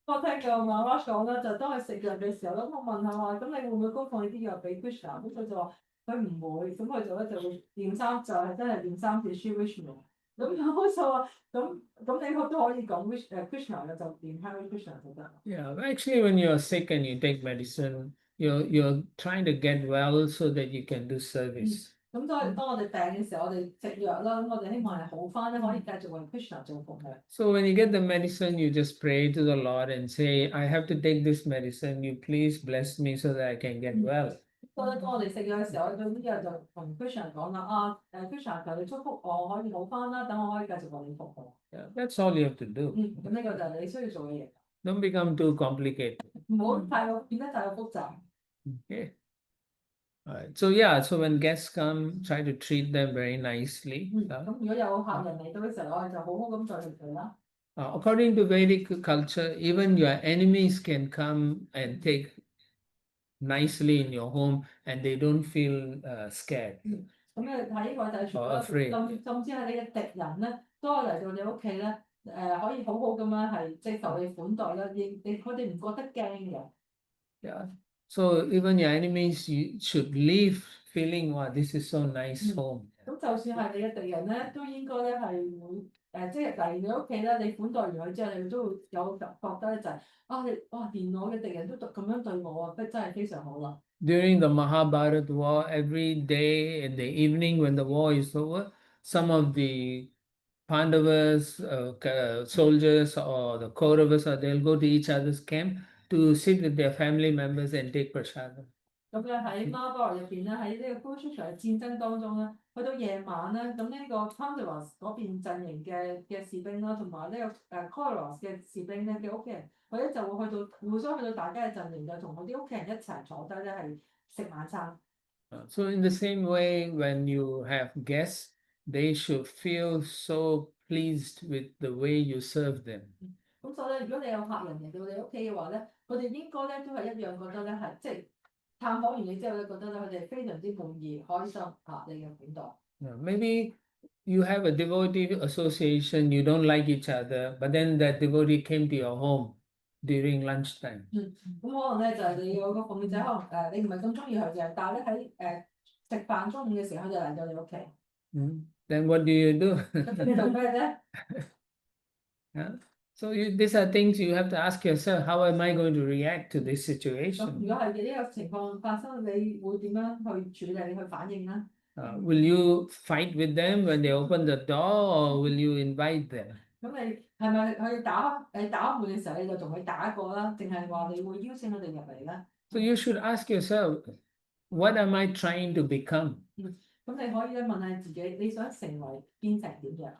我聽過媽媽講啦，就當佢食藥嘅時候，咁我問下話，咁你會唔會供奉呢啲藥俾 Krishna？ 咁佢就話佢唔會，咁佢就會念3，就係真係念3次 Sri Vishnu。咁我就話咁你都可以講 Krishna 嘅，就念 Hare Krishna 就得。 Yeah, actually, when you're sick and you take medicine, you're trying to get well so that you can do service. 咁當我哋病嘅時候，我哋食藥啦，咁我哋希望係好翻咧，可以繼續為 Krishna 做服務。 So when you get the medicine, you just pray to the Lord and say, I have to take this medicine. You please bless me so that I can get well. 當我哋食藥嘅時候，我對呢個就同 Krishna 講啦，Krishna 求你祝福我可以好翻啦，等我可以繼續為你服務。 Yeah, that's all you have to do. 咁呢個就係你需要做嘅嘢， Don't become too complicated. 唔好變得太過複雜。 Okay. All right. So yeah, so when guests come, try to treat them very nicely. 咁如果有客人嚟到嘅時候，我哋就好好咁對佢啦。 According to Vedic culture, even your enemies can come and take nicely in your home and they don't feel scared. 咁你睇呢個就係除 Or 咗 afraid. 甚至係你嘅敵人咧，都係嚟到你屋企咧，可以好好咁樣係即係受你款待啦，佢哋唔覺得驚嘅。 Yeah. So even your enemies, you should leave feeling, wow, this is so nice home. 咁就算係你嘅敵人咧，都應該咧係會即係嚟你屋企咧，你款待完佢之後，你都會有覺得咧就係連我嘅敵人都咁樣對我啊，真係非常好啦。 During the Mahabharata war, every day in the evening when the war is over, some of the Pandavas, soldiers or the Kauravas, they'll go to each other's camp to sit with their family members and take prasadam. 咁咧喺孖巴羅入邊咧，喺呢個 Kurukshetra 嘅戰爭當中咧，去到夜晚咧，咁呢個 Pandavas 嗰邊陣營嘅士兵啦，同埋呢個Kauravas 嘅士兵咧嘅屋企人，佢咧就會互相去到大家嘅陣營，就同佢啲屋企人一齊坐低咧係食晚餐。 So in the same way, when you have guests, they should feel so pleased with the way you serve them. 咁所以咧，如果你有客人嚟到你屋企嘅話咧，佢哋應該咧都係一樣覺得咧係即係探訪完你之後咧，覺得咧佢哋非常之滿意、開心你嘅款待。 Maybe you have a devotee association, you don't like each other, but then that devotee came to your home during lunchtime. 咁可能咧就係你有個奉獻者，可能你唔係咁中意佢嘅，但係咧喺食飯中午嘅時候，佢就嚟到你屋企。Then what do you do? 咁你做咩啫？ So these are things you have to ask yourself, how am I going to react to this 咁 situation? 如果係呢個情況發生，你會點樣去處理、去反應咧？ Will you fight with them when they open the door, or will you invite them? 咁你係咪去打開門嘅時候，你就同佢打過啦？定係話你會邀請佢哋入嚟咧？ So you should ask yourself, what am I trying to become? 咁你可以咧問下自己，你想成為變成點樣？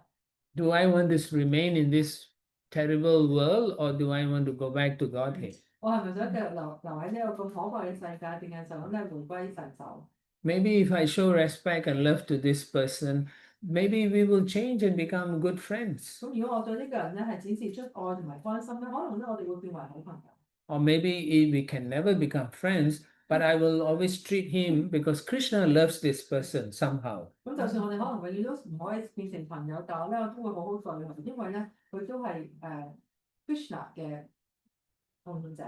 Do I want to remain in this terrible world, or do I want to go back to Godhead? 我係咪想繼續留喺呢個咁可怕嘅世界，定係想咧回歸神手？ Maybe if I show respect and love to this person, maybe we will change and become good friends. 咁如果我對呢個人咧係展示出愛同埋關心咧，可能咧我哋會變為好朋友。Or maybe we can never become friends, but I will always treat him because Krishna loves this person somehow. 咁就算我哋可能永遠都唔可以變成朋友，但係咧我都會好好對佢，因為咧佢都係Krishna 嘅奉獻者。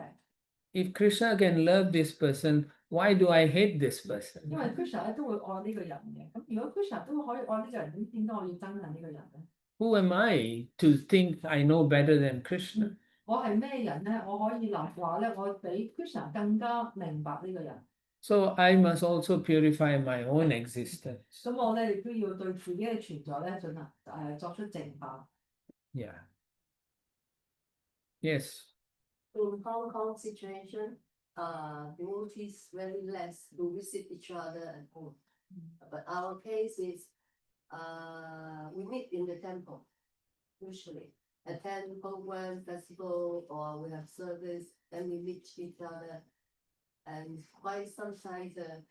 If Krishna can love this person, why do I hate this person? 因為 Krishna 咧都會愛呢個人嘅，咁如果 Krishna 都可以愛呢個人，咁點解我要憎恨呢個人咧？ Who am I to think I know better than Krishna? 我係咩人咧？我可以話咧，我比 Krishna 更加明白呢個人。 So I must also purify my own existence. 咁我咧亦都要對自己嘅存在咧進行作出淨化。 Yeah. Yes. In Hong Kong situation, devotees very less to visit each other at home. But our case is, we meet in the temple, usually. Attend program, festival, or we have service, then we meet each other. And quite sometimes the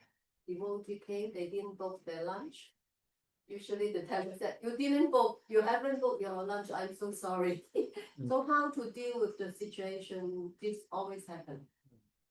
devotee came, they didn't book their lunch. Usually the temple said, you didn't book, you haven't booked your lunch, I'm so sorry. So how to deal with the situation, this always happen.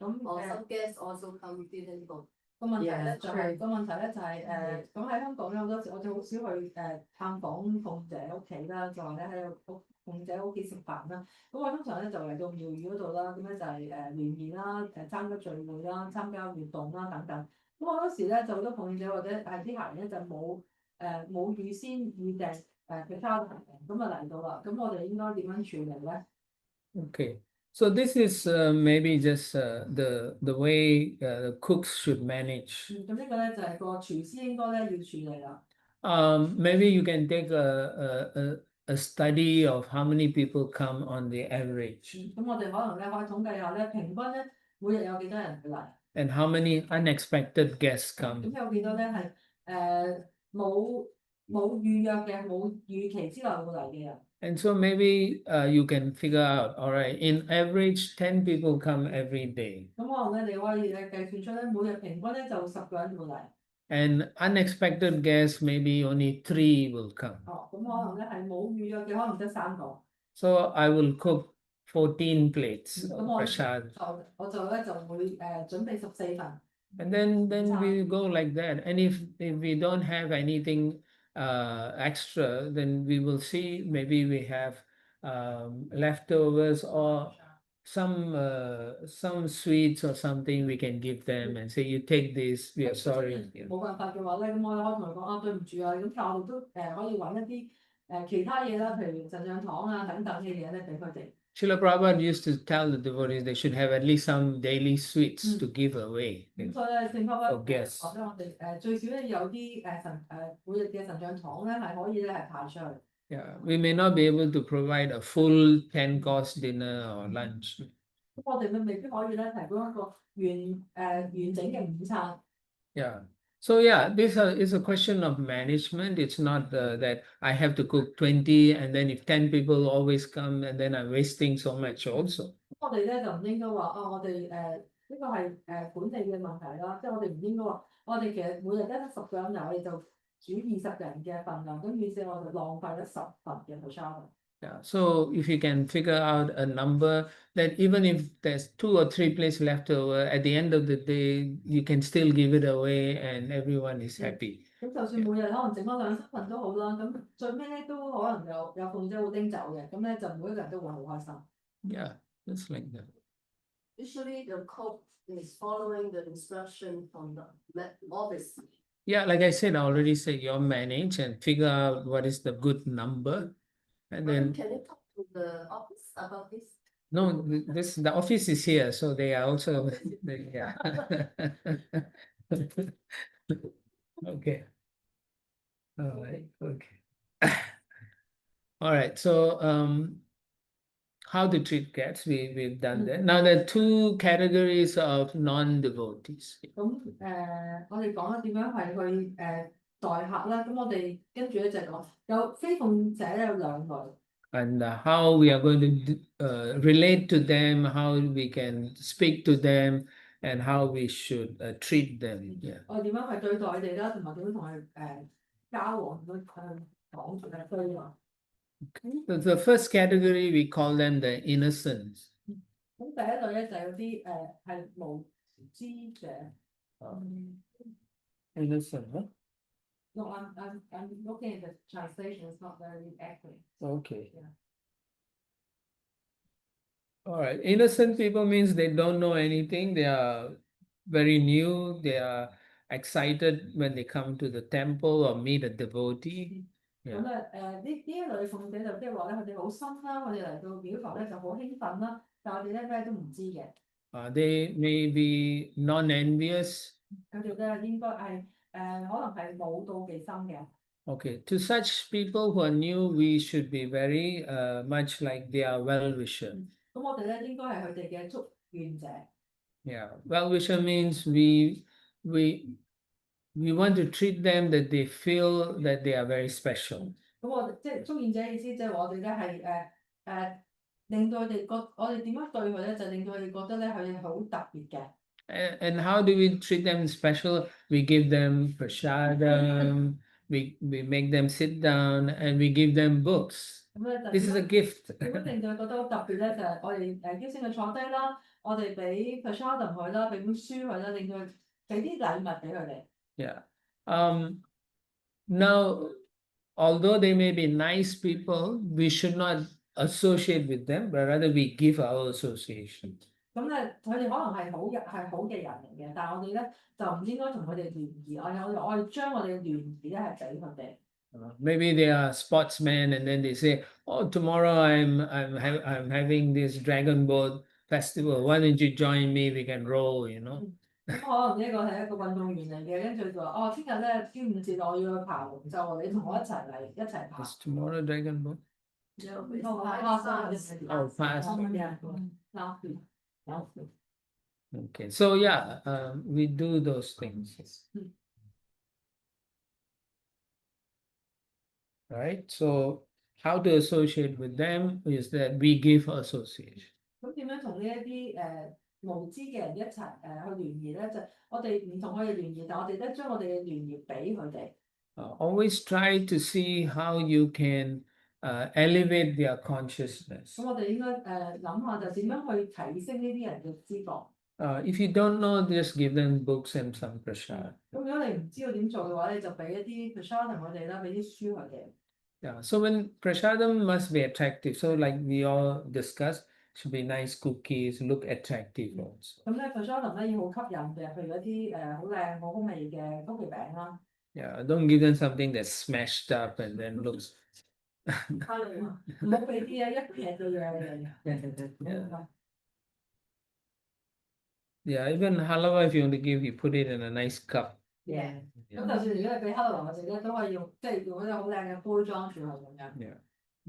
咁 Or some guests also come, didn't book. 個問題咧 Yeah, 就係、個問題咧就係、咁喺香港咧好多時我哋好少去探訪鳳姐屋企啦，就或者喺鳳姐屋企食飯啦。咁我通常咧就嚟到廟宇嗰度啦，咁咧就係聯誼啦、參加聚會啦、參加活動啦等等。咁好多時咧就好多鳳姐或者係啲客人咧就冇預先預訂其他嘅，咁啊嚟到啦，咁我哋應該點樣處理咧？ Okay. So this is maybe just the way the cooks should manage. 咁呢個咧就係個廚師應該咧要處理啦。Maybe you can take a study of how many people come on the average 咁我哋可能咧可以統計下咧，平均咧每日有幾多人會嚟？ and how many unexpected guests 咁 come. 有幾多咧係冇預約嘅、冇預期之內會嚟嘅人？ And so maybe you can figure out, all right, in average, 10 people come every day. 咁可能咧你可以咧計算出咧每日平均咧就10個人會嚟。 And unexpected guests, maybe only 3 will come. 哦，咁可能咧係冇預約嘅，可能得3個。 So I will cook 14 plates of 咁我 prasad. 就咧就會準備14份。 And then we go like that. And if we don't have anything extra, then we will see maybe we have leftovers or some sweets or something we can give them and say, you take this, we are sorry. 冇辦法嘅話咧，咁我哋可以同佢講啊，對唔住啊，咁但係我哋都可以揾一啲其他嘢啦，譬如神像糖啊等等嘅嘢咧，俾佢哋。 Srila Prabhupada used to tell the devotees they should have at least some daily sweets to give away. 咁所以咧，聖方For guests. 或者我哋最少咧有啲每日嘅神像糖咧係可以咧係派出去。 Yeah, we may not be able to provide a full 10-course dinner or lunch. 咁我哋未必可以咧提供一個完整嘅午餐。 Yeah. So yeah, this is a question of management. It's not that I have to cook 20 and then if 10 people always come and then I'm wasting so much also. 我哋咧就唔應該話啊，我哋呢個係管理嘅問題啦，即係我哋唔應該話我哋其實每日得10個人，我哋就煮20人嘅份量，咁於是我哋浪費咗10份嘅 prasad。 Yeah. So if you can figure out a number that even if there's 2 or 3 plates left over, at the end of the day, you can still give it away and everyone is happy. 咁就算每日可能剩翻2-3份都好啦，咁最尾咧都可能有鳳姐會拎走嘅，咁咧就每一個人都會好開心。 Yeah, just like that. Usually the cook is following the instruction from the office. Yeah, like I said, I already said you manage and figure out what is the good number. And then Can you talk to the office about this? no, the office is here, so they are also yeah. Okay. All right. Okay. All right. So how to treat cats? We've done that. Now there are 2 categories of non-devotees. 咁我哋講啦，點樣係去待客啦？咁我哋跟住咧就係講有非鳳姐咧有2類。 And how we are going to relate to them, how we can speak to them, and how we should treat them. Yeah. 我哋點樣去對待佢哋啦，同埋點樣同佢交往，點樣講住佢對話。The first category we call them the innocents. 咁第一類咧就係嗰啲係無知者。Innocent, huh? No, I'm looking at the translation. It's not very accurate. Okay. Yeah. All right. Innocent people means they don't know anything. They are very new. They are excited when they come to the temple or meet a devotee. 咁咧呢一類奉者就即係話咧，佢哋好新啦，佢哋嚟到廟堂咧就好興奮啦，但係我哋咧咩都唔知嘅。They may be non-envious. 佢哋咧應該係可能係冇妒忌心嘅。Okay, to such people who are new, we should be very much like their well-wisher. 咁我哋咧應該係佢哋嘅祝願者。Yeah, well-wisher means we want to treat them that they feel that they are very special. 咁我即係祝願者意思，即係我哋咧係令到佢哋覺，我哋點樣對佢咧，就令到佢哋覺得咧佢哋好特別嘅。And how do we treat them special? We give them prasadam, we make them sit down, and we give them books. 咁咧就 This is a gift. 點樣令到佢覺得好特別咧？就係我哋邀請佢坐低啦，我哋俾 prasadam 佢啦，俾本書佢啦，令到佢俾啲禮物俾佢哋。Yeah. Now, although they may be nice people, we should not associate with them, but rather we give our association. 咁咧，佢哋可能係好嘅人嚟嘅，但係我哋咧就唔應該同佢哋聯誼，我哋將我哋嘅聯誼咧係俾佢哋。Maybe they are sportsmen, and then they say, "Oh, tomorrow I'm having this dragon boat festival. Why don't you join me? We can row." 咁可能呢一個係一個運動員嚟嘅，跟住佢就話：哦，聽日咧端午節我要去爬龍舟喎，你同我一齊嚟一齊爬。 Is tomorrow dragon boat? Oh, fast. Last week. Okay, so yeah, we do those things. Right? So how to associate with them is that we give association. 咁點樣同呢一啲無知嘅人一齊去聯誼咧？就我哋唔同佢哋聯誼，但我哋咧將我哋嘅聯誼俾佢哋。Always try to see how you can elevate their consciousness. 咁我哋應該諗下就點樣去提升呢啲人嘅知覺。If you don't know, just give them books and some prasad. 咁如果你唔知道點做嘅話咧，就俾一啲 prasadam 佢哋啦，俾啲書佢哋。Yeah, so when prasadam must be attractive, so like we all discussed, should be nice cookies, look attractive also. 咁咧 prasadam 咧要好吸引嘅，譬如一啲好靚好好味嘅曲奇餅啦。Yeah, don't give them something that's smashed up and then looks. 唔好俾啲嘢一劈到嘢嚟。 Yeah, even halwa if you want to give, you put it in a nice cup. 咁就算如果係俾哈羅我哋咧，都可以用即係用一啲好靚嘅杯裝住佢咁樣。Yeah.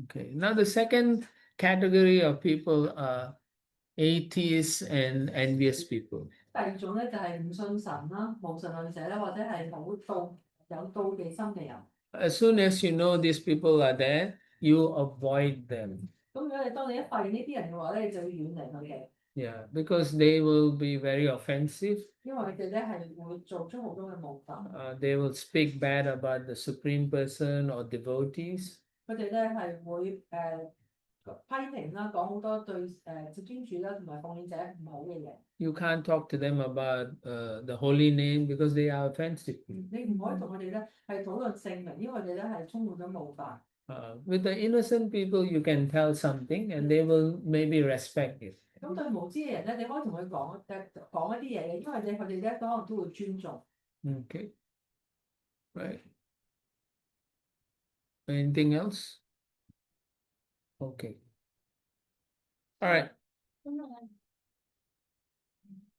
Okay. Now the second category of people are atheists and envious people. 第二種咧就係唔信神啦、無神論者啦，或者係有妒忌心嘅人。As soon as you know these people are there, you avoid them. 咁如果你當你一發現呢啲人嘅話咧，你就要遠離佢哋， Yeah, because they will be very offensive. 因為佢哋咧係會做出好多嘅冒犯。They will speak bad about the supreme person or devotees. 佢哋咧係會批評啦，講好多對接尊主啦同埋奉獻者唔好嘅嘢。 You can't talk to them about the holy name because they are offensive. 你唔可以同佢哋咧係討論聖名，因為佢哋咧係充滿咗冒犯。 With the innocent people, you can tell something and they will maybe respect it. 咁對無知嘅人咧，你可以同佢講一啲嘢嘅，因為佢哋咧可能都會尊重。 Okay. Right. Anything else? Okay. All right.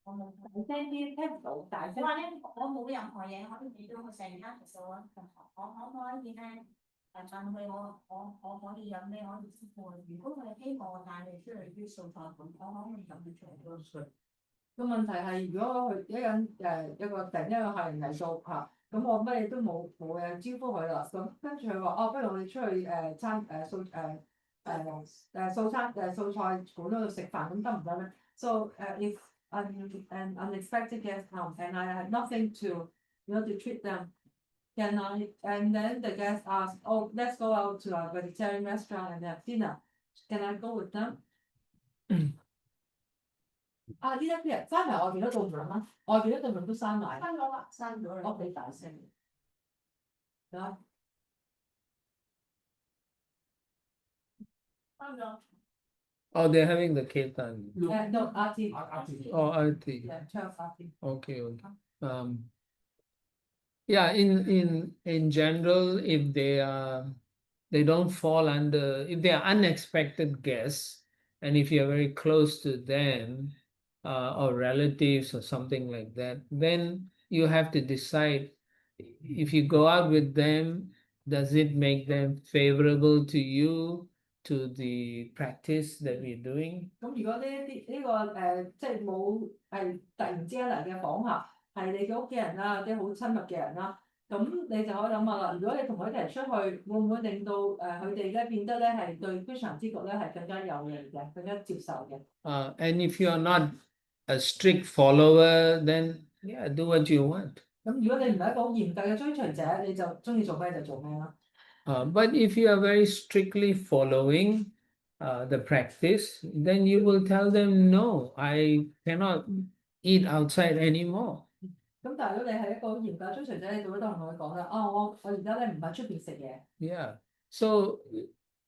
我聽啲聽唔到，但係佢話咧，我冇任何嘢可以俾到佢成間其實我可唔可以咧問佢我可以有咩可以支付？如果佢係希望我帶你出嚟啲素菜館，我可唔可以咁樣做多稅？個問題係，如果佢一個突然間有客人嚟做嚇，咁我乜嘢都冇招呼佢啦，咁跟住佢話哦，不如我哋出去素菜館嗰度食飯，咁得唔得咧？So if an unexpected guest comes and I have nothing to, to treat them. Can I? And then the guest asks, "Oh, let's go out to a vegetarian restaurant and have dinner. Can I go with them?" 啊，呢一啲人閂埋外邊嗰道門啦，外邊嗰道門都閂埋。刪咗啦，刪咗啦。屋企大聲。啊，刪咗。Oh, they're having the kirtan. no, RT. Oh, Arti. Yeah, 12 RT. Okay, okay. Yeah, in general, if they don't fall under, if they are unexpected guests, and if you're very close to them, or relatives or something like that, then you have to decide if you go out with them, does it make them favorable to you, to the practice that we're doing? 咁如果呢一啲呢個即係冇係突然之間嚟嘅訪客，係你嘅屋企人啦，啲好親密嘅人啦，咁你就可以諗下啦。如果你同佢哋出去，會唔會令到佢哋咧變得咧係對 Krishna 之國咧係更加有利嘅，更加接受嘅？ And if you're not a strict follower, then yeah, do what you want. 咁如果你唔係一個好嚴格嘅追隨者，你就中意做咩就做咩啦。But if you are very strictly following the practice, then you will tell them, no, I cannot eat outside anymore. 咁但係如果你係一個好嚴格嘅追隨者，你就會同佢講啦，我而家咧唔喺出邊食嘢。Yeah. So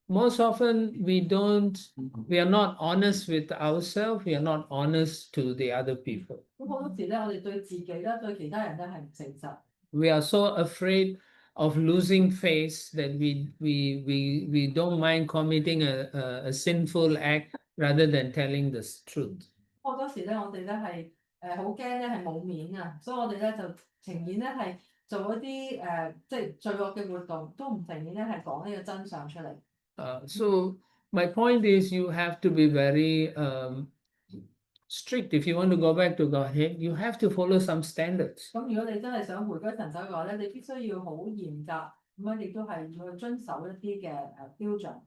most often we are not honest with ourselves, we are not honest to the other people. 咁好多時咧，我哋對自己咧，對其他人咧係唔誠實。We are so afraid of losing face that we don't mind committing a sinful act rather than telling the truth. 好多時咧，我哋咧係好驚咧係冇面啊，所以我哋咧就情願咧係做一啲即係罪惡嘅活動，都唔情願咧係講呢個真相出嚟。So my point is you have to be very strict. If you want to go back to Godhead, you have to follow some standards. 咁如果你真係想回歸神手嘅話咧，你必須要好嚴格，咁樣亦都係要去遵守一啲嘅標準。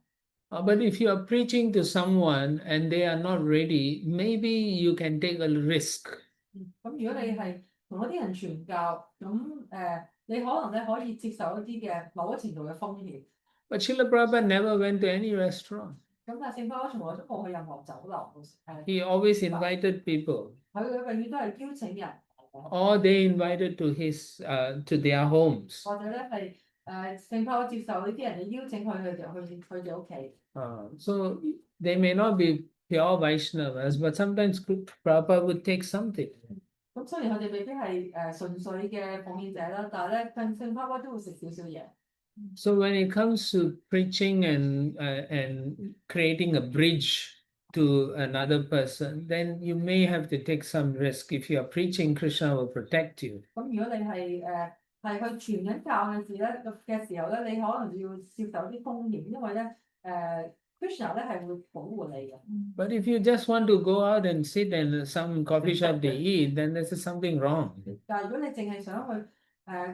But if you are preaching to someone and they are not ready, maybe you can take a risk. 咁如果你係同一啲人傳教，咁你可能咧可以接受一啲嘅某一程度嘅風險。 But Srila Prabhupada never went to any restaurant. 咁但係聖波從來都冇去任何酒樓He always invited people, 佢永遠都係邀請人， or they invited to to their homes. 或者咧係聖波接受呢啲人嘅邀請去佢哋屋企。So they may not be pure Vaishnavas, but sometimes Prabhupada would take something. 咁雖然佢哋未必係純粹嘅奉獻者啦，但係咧聖波都會食少少嘢。 So when it comes to preaching and creating a bridge to another person, then you may have to take some risk. If you are preaching, Krishna will protect you. 咁如果你係去傳緊教嘅時候咧，你可能要接受啲風險，因為咧Krishna 咧係會保護你嘅。 But if you just want to go out and sit in some coffee shop to eat, then there's something wrong. 但係如果你淨係想去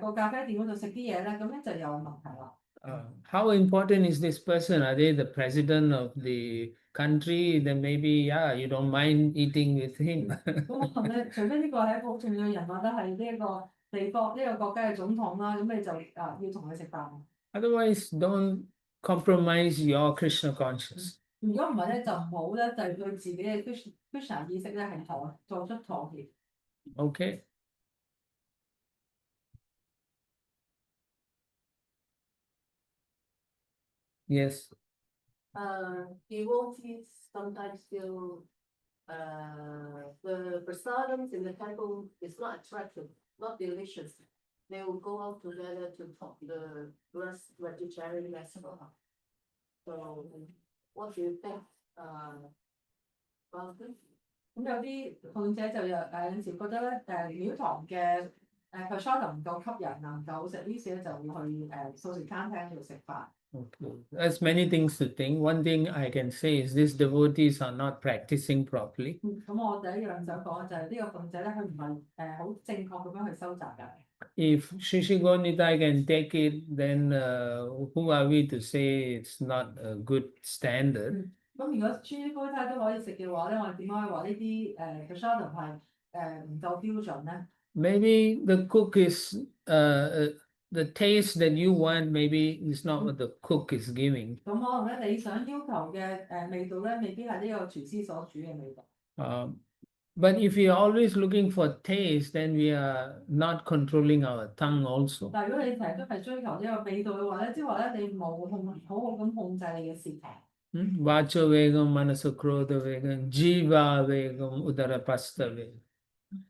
個咖啡店嗰度食啲嘢咧，咁咧就有問題啦。How important is this person? Are they the president of the country? Then maybe, yeah, you don't mind eating with him. 咁可能咧，除非呢個係一個好重要嘅人，或者係呢一個地方呢個國家嘅總統啦，咁你就要同佢食飯。 Otherwise, don't compromise your Krishna consciousness. 如果唔係咧，就唔好咧，就係對自己嘅 Krishna 意識咧係作出妥協。 Okay. Yes. Devotees sometimes feel the prasadams in the temple is not attractive, not delicious. They will go out together to talk the vegetarian restaurant. So what do you think about this? 咁有啲奉者就有陣時覺得咧廟堂嘅prasadam唔夠吸引啊，唔夠好食，於是咧就會去素食餐廳度食飯。 Okay. There's many things to think. One thing I can say is these devotees are not practicing properly. 咁我第一樣想講就係呢個奉者咧，佢唔係好正確咁樣去收集嘅。 If Shishi Gonita can take it, then who are we to say it's not a good standard? 咁咁如果穿煲呔都可以食嘅話咧，我哋點解話呢啲prashadam 係唔夠標準咧？ Maybe the cook is the taste that you want, maybe is not what the cook is giving. 咁可能咧你想要求嘅味道咧，未必係呢個廚師所煮嘅味道。But if you're always looking for taste, then we are not controlling our tongue also. 但係如果你成日都係追求呢個味道嘅話咧，即係話咧你冇好好咁控制你嘅舌頭。Vacho vegam, manaso krodha vegam, jiva vegam, udara pasta vegam.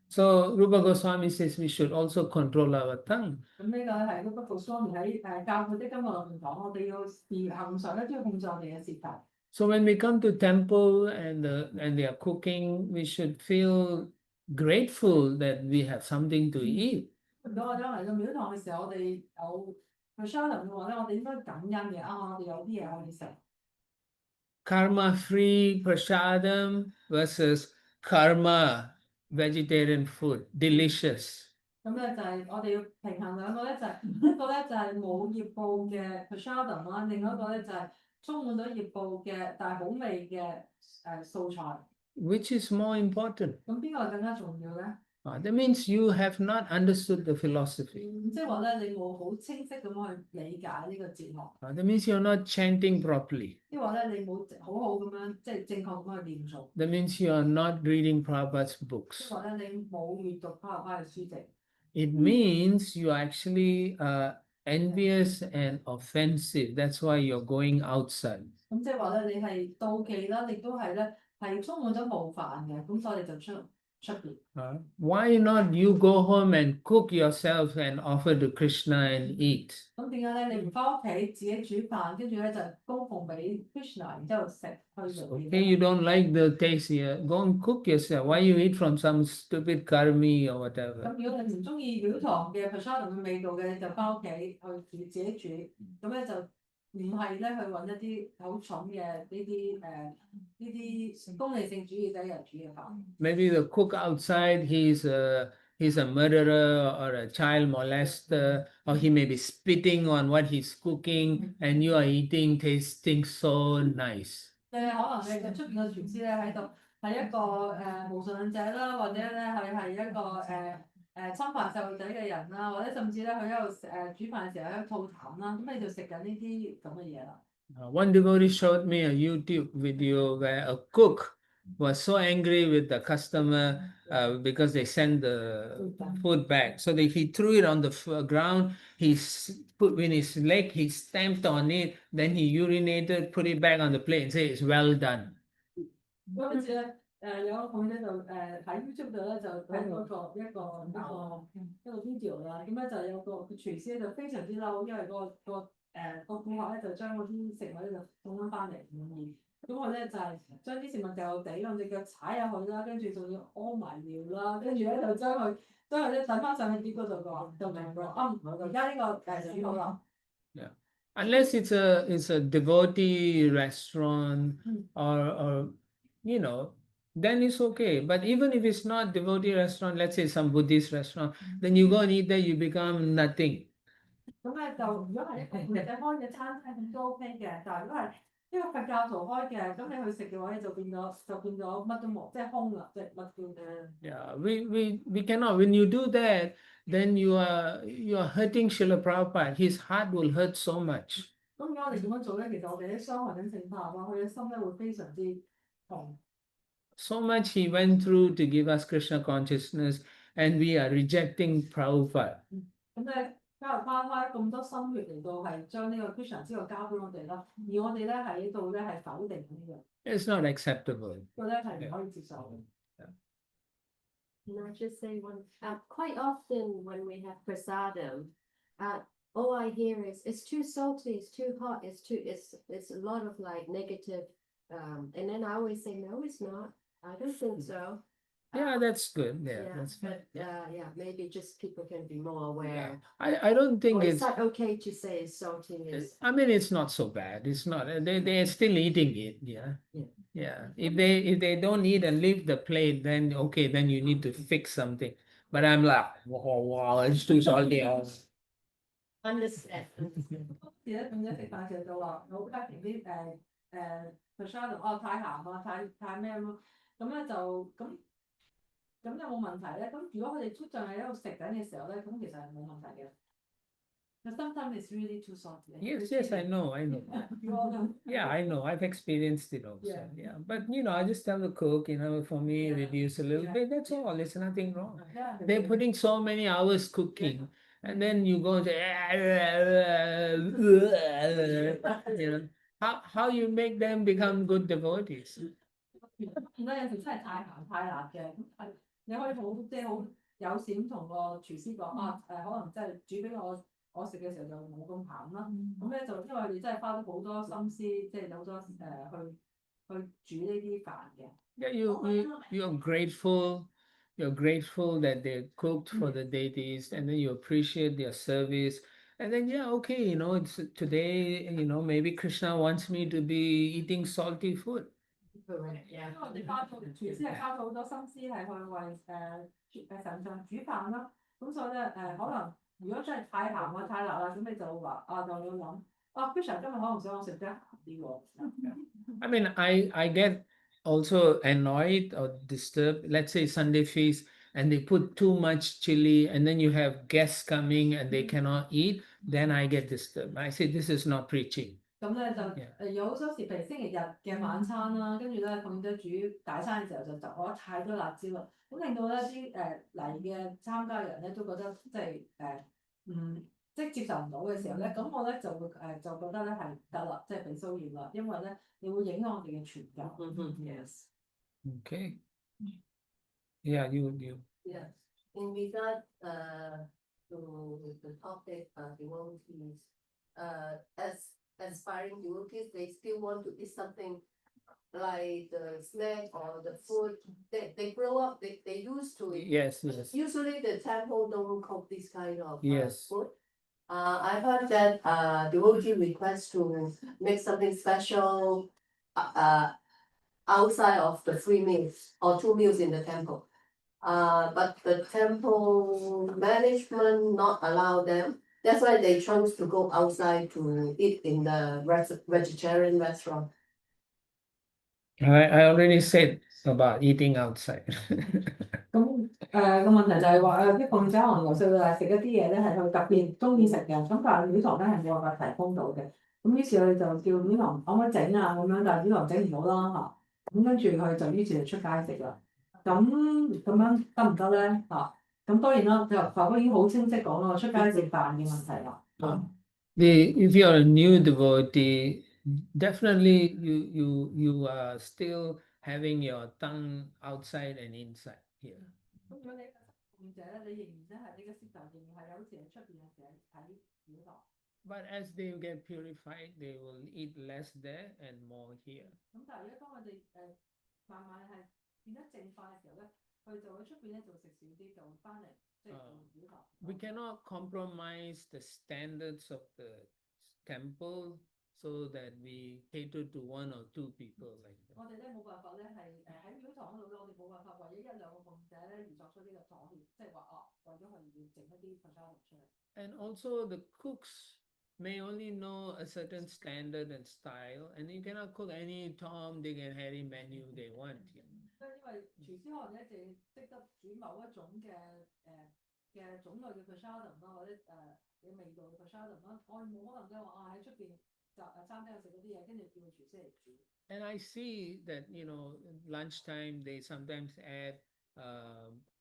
So Rupa Goswami says we should also control our tongue. 咁呢個係嗰個 Goswami 喺教佢的今日裏面講，我哋要恆常咧都要控制我哋嘅舌頭。So when we come to temple and they are cooking, we should feel grateful that we have something to eat. 如果我哋嚟到廟堂嘅時候，我哋有 prashadam 嘅話咧，我哋應該感恩嘅我哋有啲嘢可以食。Karma-free prasadam versus karma vegetarian food, delicious. 咁咧就係我哋要平衡兩個咧，就係一個咧就係冇業報嘅 prashadam 啦，另外一個咧就係充滿咗業報嘅但係好味嘅素菜。Which is more important? 咁邊個更加重要咧？ That means you have not understood the philosophy. 即係話咧，你冇好清晰咁去理解呢個哲學。That means you're not chanting properly. 即係話咧，你冇好好咁樣即係正確咁去念誦。That means you are not reading Prabhupada's 即係 books. 話咧，你冇閱讀巴嘅書籍。It means you are actually envious and offensive. That's why you're going outside. 咁即係話咧，你係妒忌啦，亦都係咧係充滿咗冒犯嘅，咁所以你就出邊。Why not you go home and cook yourself and offer to Krishna and eat? 咁點解咧？你唔翻屋企自己煮飯，跟住咧就供奉俾 Krishna，然之後食去做。Okay, you don't like the taste here. Go and cook yourself. Why you eat from some stupid karmi or whatever? 咁如果你唔中意廟堂嘅 prashadam 嘅味道嘅，你就翻屋企去煮自己煮，咁咧就唔係咧去揾一啲好蠢嘅呢啲功利性主義者人煮嘅飯。Maybe the cook outside, he's a murderer or a child molester, or he may be spitting on what he's cooking, and you are eating, tasting so nice. 可能你出邊嘅廚師咧喺度係一個無信者啦，或者咧佢係一個侵犯細路仔嘅人啦，或者甚至咧佢喺度煮飯嘅時候喺度吐痰啦，咁你就食緊呢啲咁嘅嘢啦。One devotee showed me a YouTube video where a cook was so angry with the customer because they sent the food back. So he threw it on the ground, put in his leg, he stamped on it, then he urinated, put it back on the plate and said, it's well done. 嗰陣時咧，有個朋友咧就喺 YouTube 度咧就睇到一個 video 啦，咁咧就有個廚師咧就非常之嬲，因為個顧客咧就將嗰啲食物咧就送翻翻嚟唔滿意，咁佢咧就係將啲食物掉地，用隻腳踩入去啦，跟住仲要屙埋尿啦，跟住咧就將佢咧抌翻上去碟嗰度嘅話，就明白而家呢個煮好啦。Unless it's a devotee restaurant or then it's okay. But even if it's not devotee restaurant, let's say some Buddhist restaurant, then you go and eat there, you become nothing. 咁咧就如果係一個佛教開嘅餐廳咁都 OK 嘅，但係如果係一個佛教徒開嘅，咁你去食嘅話咧就變咗乜都冇，即係空啦，即係乜都。Yeah, we cannot. When you do that, then you are hurting Srila Prabhupada. His heart will hurt so much. 咁如果我哋點樣做咧？其實我哋咧傷害緊聖法啊，佢嘅心咧會非常之痛。So much he went through to give us Krishna consciousness, and we are rejecting Prabhupada. 咁咧加入花咁多心血嚟到係將呢個 Krishna 之後交俾我哋啦，而我哋咧喺度咧係否定呢個。It's not acceptable. 個咧係唔可以接受嘅。Can I just say one? Quite often when we have prasadam, all I hear is it's too salty, it's too hot, it's a lot of like negative. And then I always say no, it's not. I don't think so. Yeah, that's good. Yeah, that's good. But yeah, maybe just people can be more aware. I don't think Or it's. is that okay to say salty is? I mean, it's not so bad. It's not. They're still eating it. Yeah. Yeah. If they don't eat and leave the plate, then okay, then you need to fix something. But I'm like, wow, it's too salty. Understand. 而咧，咁咧食飯時候就話好批評啲 prasad 哦太鹹啊，太咩咁，咁咧就咁有冇問題咧？咁如果佢哋出盡係喺度食緊嘅時候咧，咁其實係冇問題嘅。But sometimes it's really too salty. Yes, I know. You all know. Yeah, I know. I've experienced it also. Yeah. Yeah. But I just tell the cook, for me, Yeah. reduce a little Yeah. bit. That's all. There's nothing wrong. Yeah. They're putting so many hours cooking, and then you go and say, how you make them become good devotees? 見到有時真係太鹹太辣嘅，咁係你可以好友善咁同個廚師講啊可能真係煮俾我食嘅時候就冇咁鹹啦。咁咧就因為佢哋真係花咗好多心思，即係有好多去煮呢啲飯嘅。Yeah, you're grateful. You're grateful that they cooked for the deities, and then you appreciate their service. And then, yeah, okay, it's today, maybe Krishna wants me to be eating salty food. 因為我哋廚師係花咗好多心思係去為神像煮飯啦，咁所以咧可能如果真係太鹹啊太辣啦，咁你就話就要諗Krishna 今日可能想我食得鹹啲喎。I mean, I get also annoyed or disturbed. Let's say Sunday feast, and they put too much chili, and then you have guests coming and they cannot eat. Then I get disturbed. I say this is not preaching. 咁咧就有好多時，譬如星期日嘅晚餐啦，跟住咧奉咗煮大餐嘅時候就落咗太多辣椒啦，咁令到咧啲嚟嘅參加人咧都覺得即係即係接受唔到嘅時候咧，咁我咧就會就覺得咧係得啦，即係被騷擾啦，因為咧你會影響我哋嘅傳教。Yes. Okay. Yeah, you. Yes. In regard to the topic devotees, as aspiring devotees, they still want to eat something like the snack or the food. They grow up, they used to it. Yes. Usually the temple don't cook this kind of Yes. food. I heard that devotee request to make something special outside of the 3 meals or 2 meals in the temple. But the temple management not allow them. That's why they chose to go outside to eat in the vegetarian restaurant. I already said about eating outside. 咁個問題就係話啲鳳姐可能由細到大食一啲嘢咧係佢特別中意食嘅，咁但係廟堂咧係冇辦法提供到嘅。咁於是佢就叫廟堂可唔可以整啊咁樣，但係廟堂整唔到啦嚇。咁跟住佢就於是就出街食啦。咁樣得唔得咧嚇？咁當然啦，就法官已經好清晰講啦，出街食飯嘅問題啦。If you're a new devotee, definitely you are still having your tongue outside and inside here. 咁如果你鳳姐咧，你仍然真係呢個舌頭仍然係好似喺出邊嘅時候喺廟堂。But as they get purified, they will eat less there and more here. 咁但係如果當佢哋慢慢係變得淨化嘅時候咧，佢就喺出邊咧就食少啲，就會翻嚟即係廟堂。We cannot compromise the standards of the temple so that we cater to 1 or 2 people like that. 我哋咧冇辦法咧係喺廟堂嗰度咧，我哋冇辦法為咗1、2個鳳姐咧而作出呢個妥協，即係話為咗佢要整一啲 prasad 出嚟。And also the cooks may only know a certain standard and style, and you cannot cook any Tom, Dick and Harry menu they want. 因為廚師可能咧淨識得煮某一種嘅種類嘅 prasad 啦，或者嘅味道嘅 prasad 啦，我哋冇可能即係話喺出邊餐廳度食嗰啲嘢，跟住叫個廚師嚟煮。And I see that lunchtime they sometimes add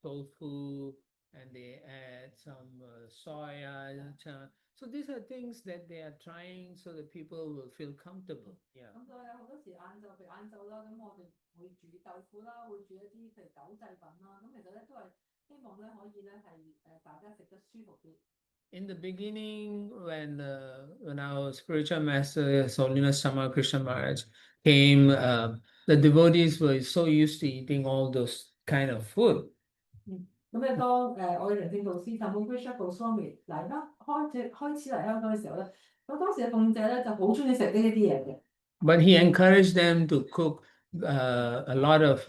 tofu and they add some soya. So these are things that they are trying so that people will feel comfortable. Yeah. 咁所以好多時譬如晏晝啦，咁我哋會煮豆腐啦，會煮一啲譬如豆製品啦，咁其實咧都係希望咧可以咧係大家食得舒服啲。In the beginning, when our spiritual master, His Holiness Sama Krishna Maharaj came, the devotees were so used to eating all those kind of food. 咁咧，當我哋靈性導師 Sama Krishna Goswami 嚟開始嚟香港嘅時候咧，咁當時嘅鳳姐咧就好中意食呢一啲嘢嘅。But he encouraged them to cook a lot of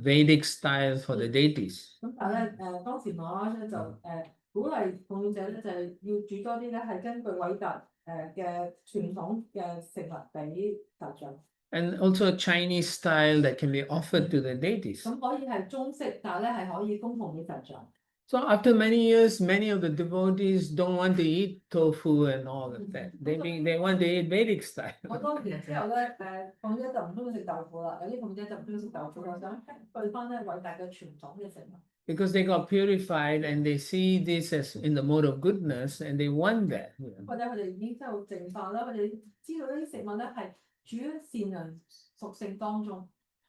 Vedic style for the deities. 咁但係咧當時馬咧就鼓勵鳳姐咧就係要煮多啲咧係根據偉達嘅傳統嘅食物俾佛像。 And also a Chinese style that can be offered to the deities. 咁可以係中式，但係咧係可以供奉俾佛像。 So after many years, many of the devotees don't want to eat tofu and all of that. They want to eat Vedic style. 好多年之後咧，奉者就唔中意食豆腐啦，有啲奉者就唔中意食豆腐啦，想對翻咧偉大嘅傳統嘅食物。 Because they got purified and they see this as in the mode of goodness and they want that. 或者佢哋已經真係淨化啦，佢哋知道呢啲食物咧係處於善良屬性當中。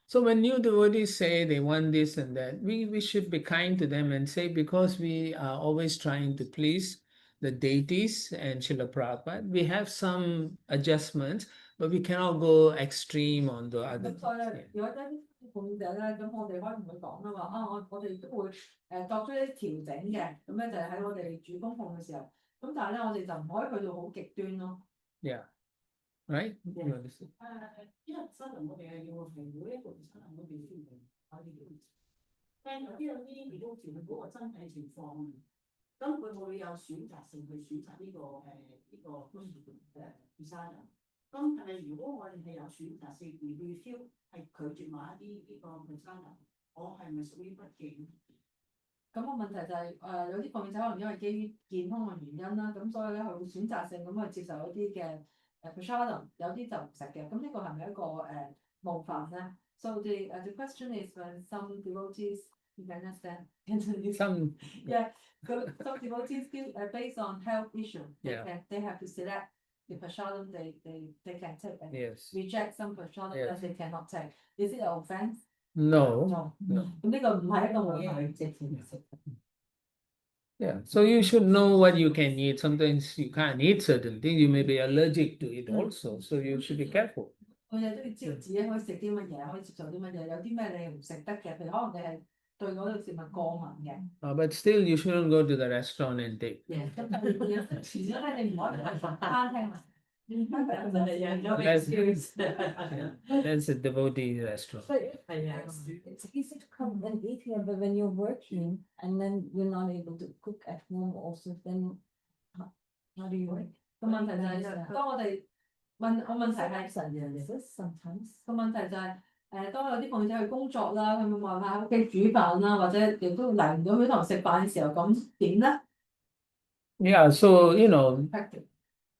So when new devotees say they want this and that, we should be kind to them and say, because we are always trying to please the deities and Srila Prabhupada, we have some adjustments, but we cannot go extreme on the other 咁所以咧 things. 如果一啲奉者咧，咁我哋可以同佢講啦話啊，我哋都會作出一啲調整嘅，咁咧就係喺我哋主供奉嘅時候，咁但係咧我哋就唔可以去到好極端咯。 Yeah. Right? You Yeah. understand? 因為真係我哋係要係每一個人真係我哋先係可以做。但有啲如果調嗰個身體情況，咁佢會有選擇性去選擇呢個design。咁但係如果我哋係有選擇性而 refuse 係拒絕某一啲呢個 design，我係咪屬於不敬？ 咁個問題就係、有啲奉者可能因為基於健康嘅原因啦，咁所以咧佢會選擇性咁去接受一啲嘅prashadam，有啲就唔食嘅。咁呢個係咪一個冒犯咧 ？So the question is when some devotees you can understand Some, yeah, so some devotees feel based on health issue, Yeah. they have to select the prashadam they can take and yes. reject some prashadam Yes. that they cannot take. Is it an offence? No. No. No. 咁呢個唔係一個冒犯。 Yeah. So you should know what you can eat. Sometimes you can't eat certain things. You may be allergic to it also. So you should be careful. 我哋都要知道自己可以食啲乜嘢，可以接受啲乜嘢，有啲咩你唔食得嘅，譬如可能你係對嗰個食物過敏嘅。But still, you shouldn't go to the restaurant and take. 咁但係有時遲咗咧，你唔可以去餐廳啊。 That's, yeah, that's a devotee restaurant. But it's easy to come and eat here, but when you're working and then you're not able to cook at home also, then how do you work? 個問題就係、當我哋問題係 Sometimes. 個問題就係、當有啲奉者去工作啦，佢冇辦法喺屋企煮飯啦，或者亦都嚟唔到佢同食飯嘅時候，咁點咧 Yeah. So,？Effective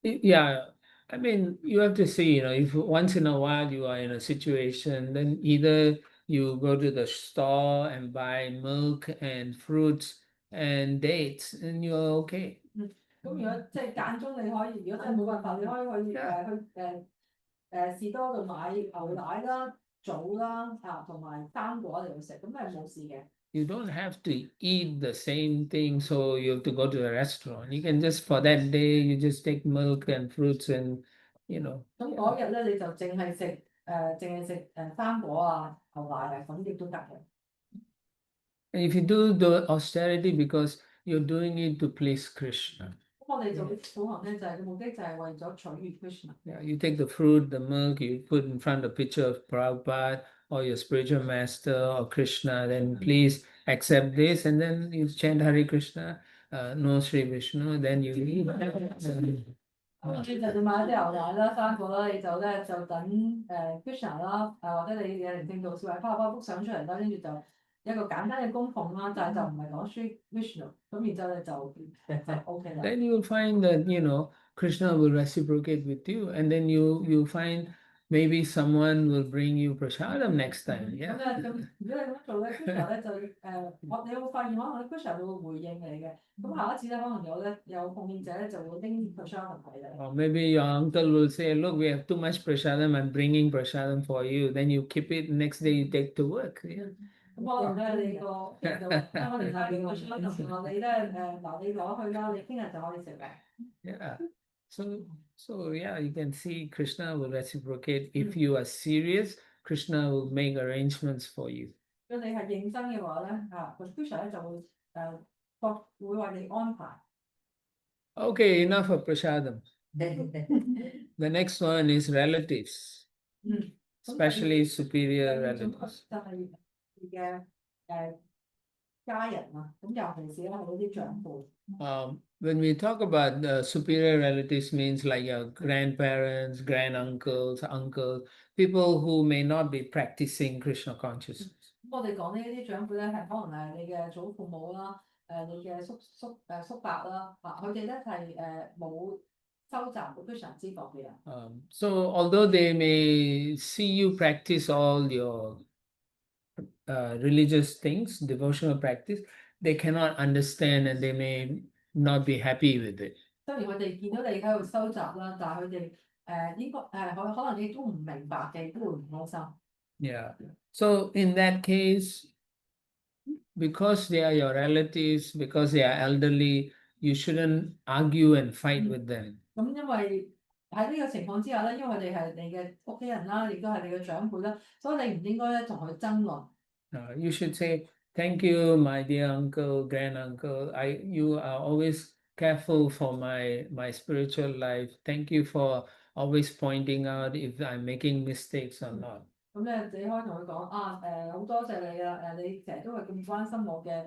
yeah. I mean, you have to see, if once in a while you are in a situation, then either you go to the store and buy milk and fruits and dates, and you're okay. 咁如果即係間中你可以，如果真係冇辦法，你可以去士多度買牛奶啦、棗啦同埋生果嚟去食，咁係冇事嘅。 You don't have to eat the same thing, so you have to go to the restaurant. You can just, for that day, you just take milk and fruits and, 咁嗰日咧你就淨係食生果啊、牛奶啊，咁亦都得嘅。 And if you do the austerity because you're doing it to please Krishna. 咁我哋做苦行咧，就係個目的就係為咗取悅 Krishna。 Yeah, you take the fruit, the milk, you put in front a picture of Prabhupada or your spiritual master or Krishna, then please accept this, and then you chant Hare Krishna, no Sri Vishnu, then you leave. 咁你就買啲牛奶啦、生果啦，你就等Krishna 啦，或者你嘅靈性導師或者花幅相出嚟啦，跟住就一個簡單嘅供奉啦，但係就唔係講 Sri Vishnu，咁然之後咧就 OK 啦。 Then you'll find that, Krishna will reciprocate with you, and then you find maybe someone will bring you prasadam next time. 咁 Yeah. 咧，咁如果你咁做咧，Krishna 咧就你會發現可能 Krishna 會回應你嘅。咁下一次咧，可能有奉獻者咧就會拎 prashadam 俾你。 Or maybe your uncle will say, look, we have too much prasadam, I'm bringing prasadam for you. Then you keep it, next day you take to work. Yeah. 咁可能咧，你個人就話我哋下邊個 prashadam 話你咧嗱，你攞去啦，你聽日就可以食嘅。 Yeah. So yeah, you can see Krishna will reciprocate. If you are serious, Krishna will make arrangements for you. 如果你係認真嘅話咧，Krishna 咧就會會為你安排。 Okay, enough of prasadam. The next one is relatives, 嗯， especially 第 superior 二種 relatives. 就係嘅家人啊，咁尤其是咧係嗰啲長輩。When we talk about superior relatives, means like your grandparents, granduncles, uncles, people who may not be practicing Krishna consciousness. 我哋講呢一啲長輩咧，係可能係你嘅祖父母啦，你嘅叔伯啦，佢哋咧係冇收集到非常之覺嘅人。So although they may see you practice all your religious things, devotional practice, they cannot understand and they may not be happy with it. 雖然佢哋見到你喺度收集啦，但係佢哋應該可能你都唔明白嘅，都會唔開心。Yeah. So in that case, because they are your relatives, because they are elderly, you shouldn't argue and fight with them. 咁因為喺呢個情況之下咧，因為佢哋係你嘅屋企人啦，亦都係你嘅長輩啦，所以你唔應該咧同佢爭論。You should say, "Thank you, my dear uncle, granduncle. You are always careful for my spiritual life. Thank you for always pointing out if I'm making mistakes or not." 咁咧，你可以同佢講啊，好多謝你啊，你成日都係咁關心我嘅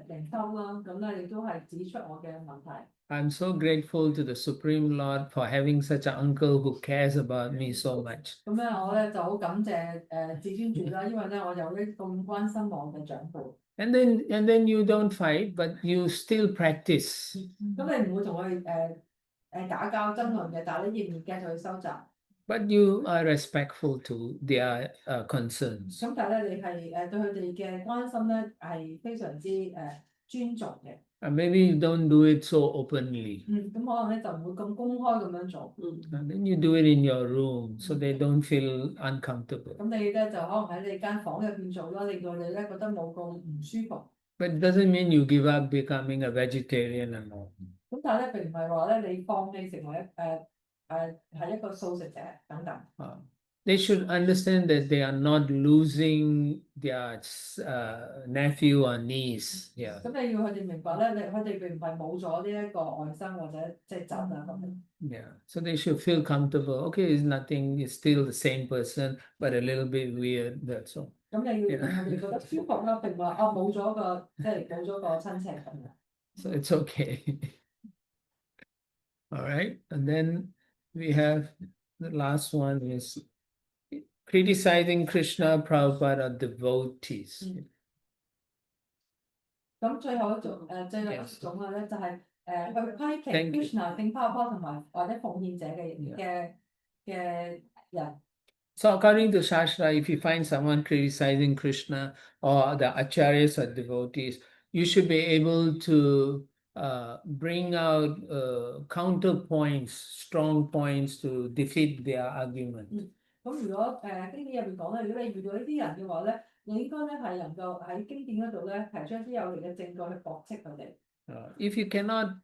靈修啦，咁咧亦都係指出我嘅問題。I'm so grateful to the Supreme Lord for having such an uncle who cares about me so much. 咁咧，我咧就好感謝至尊主啦，因為咧我有呢咁關心我嘅長輩。And then you don't fight, but you still practice. 咁你唔會同佢打交爭論嘅，但係你仍然繼續去收集。But you are respectful to their concerns. 咁但係咧，你係對佢哋嘅關心咧係非常之尊重嘅。Maybe you don't do it so openly. 咁可能咧就唔會咁公開咁樣做。And then you do it in your room so they don't feel uncomfortable. 咁你咧就可能喺你間房入邊做啦，令到你咧覺得冇咁唔舒服。But it doesn't mean you give up becoming a vegetarian and all. 咁但係咧並唔係話咧你放棄成為係一個素食者等等。They should understand that they are not losing their nephew or niece. Yeah. 咁你要佢哋明白咧，佢哋並唔係冇咗呢一個外甥或者即係侄啊咁樣。Yeah. So they should feel comfortable. Okay, it's nothing. It's still the same person, but a little bit weird. That's all. 咁你要令佢哋覺得舒服啦，並唔係冇咗個即係冇咗個親戚咁樣。So it's okay. All right. And then we have the last one is criticizing Krishna, Prabhupada, or devotees. 咁最後一種最後一種咧就係去批評 Thank you. Krishna、聖泡泡同埋或者奉獻者嘅人。So according to Shastra, if you find someone criticizing Krishna or the acharyas or devotees, you should be able to bring out counterpoints, strong points to defeat their argument. 咁如果經典入邊講咧，如果你遇到呢啲人嘅話咧，你應該咧係能夠喺經典嗰度咧提出一啲有力嘅證據去駁斥佢哋。If you cannot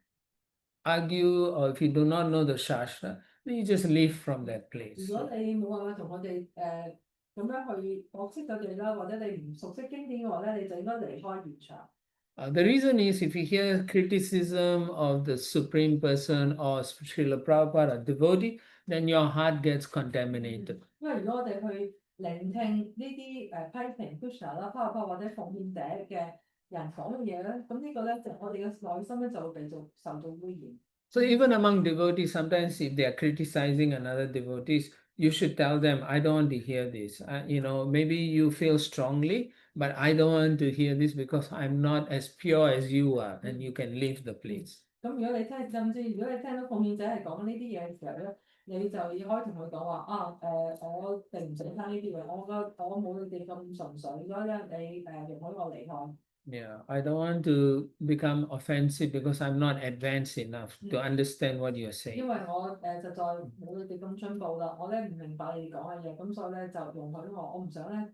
argue or if you do not know the Shastra, then you just leave from that place. 如果你冇辦法同我哋咁樣去駁斥佢哋啦，或者你唔熟悉經典嘅話咧，你就應該離開現場。The reason is if you hear criticism of the Supreme Person or Srila Prabhupada or devotee, then your heart gets contaminated. 因為如果我哋去聆聽呢啲批評 Krishna 啦、泡泡或者奉獻者嘅人講嘅嘢咧，咁呢個咧就我哋嘅內心咧就會被受到污染。So even among devotees, sometimes if they are criticizing another devotees, you should tell them, I don't want to hear this. Maybe you feel strongly, but I don't want to hear this because I'm not as pure as you are, and you can leave the place. 咁如果你甚至如果你聽到奉獻者係講呢啲嘢嘅時候咧，你就要可以同佢講話我並唔想聽呢啲嘢，我冇你哋咁純粹，所以咧你容許我離開。Yeah, I don't want to become offensive because I'm not advanced enough to understand what you're saying. 因為我實在冇你哋咁進步啦，我咧唔明白你哋講嘅嘢，咁所以咧就容許我唔想咧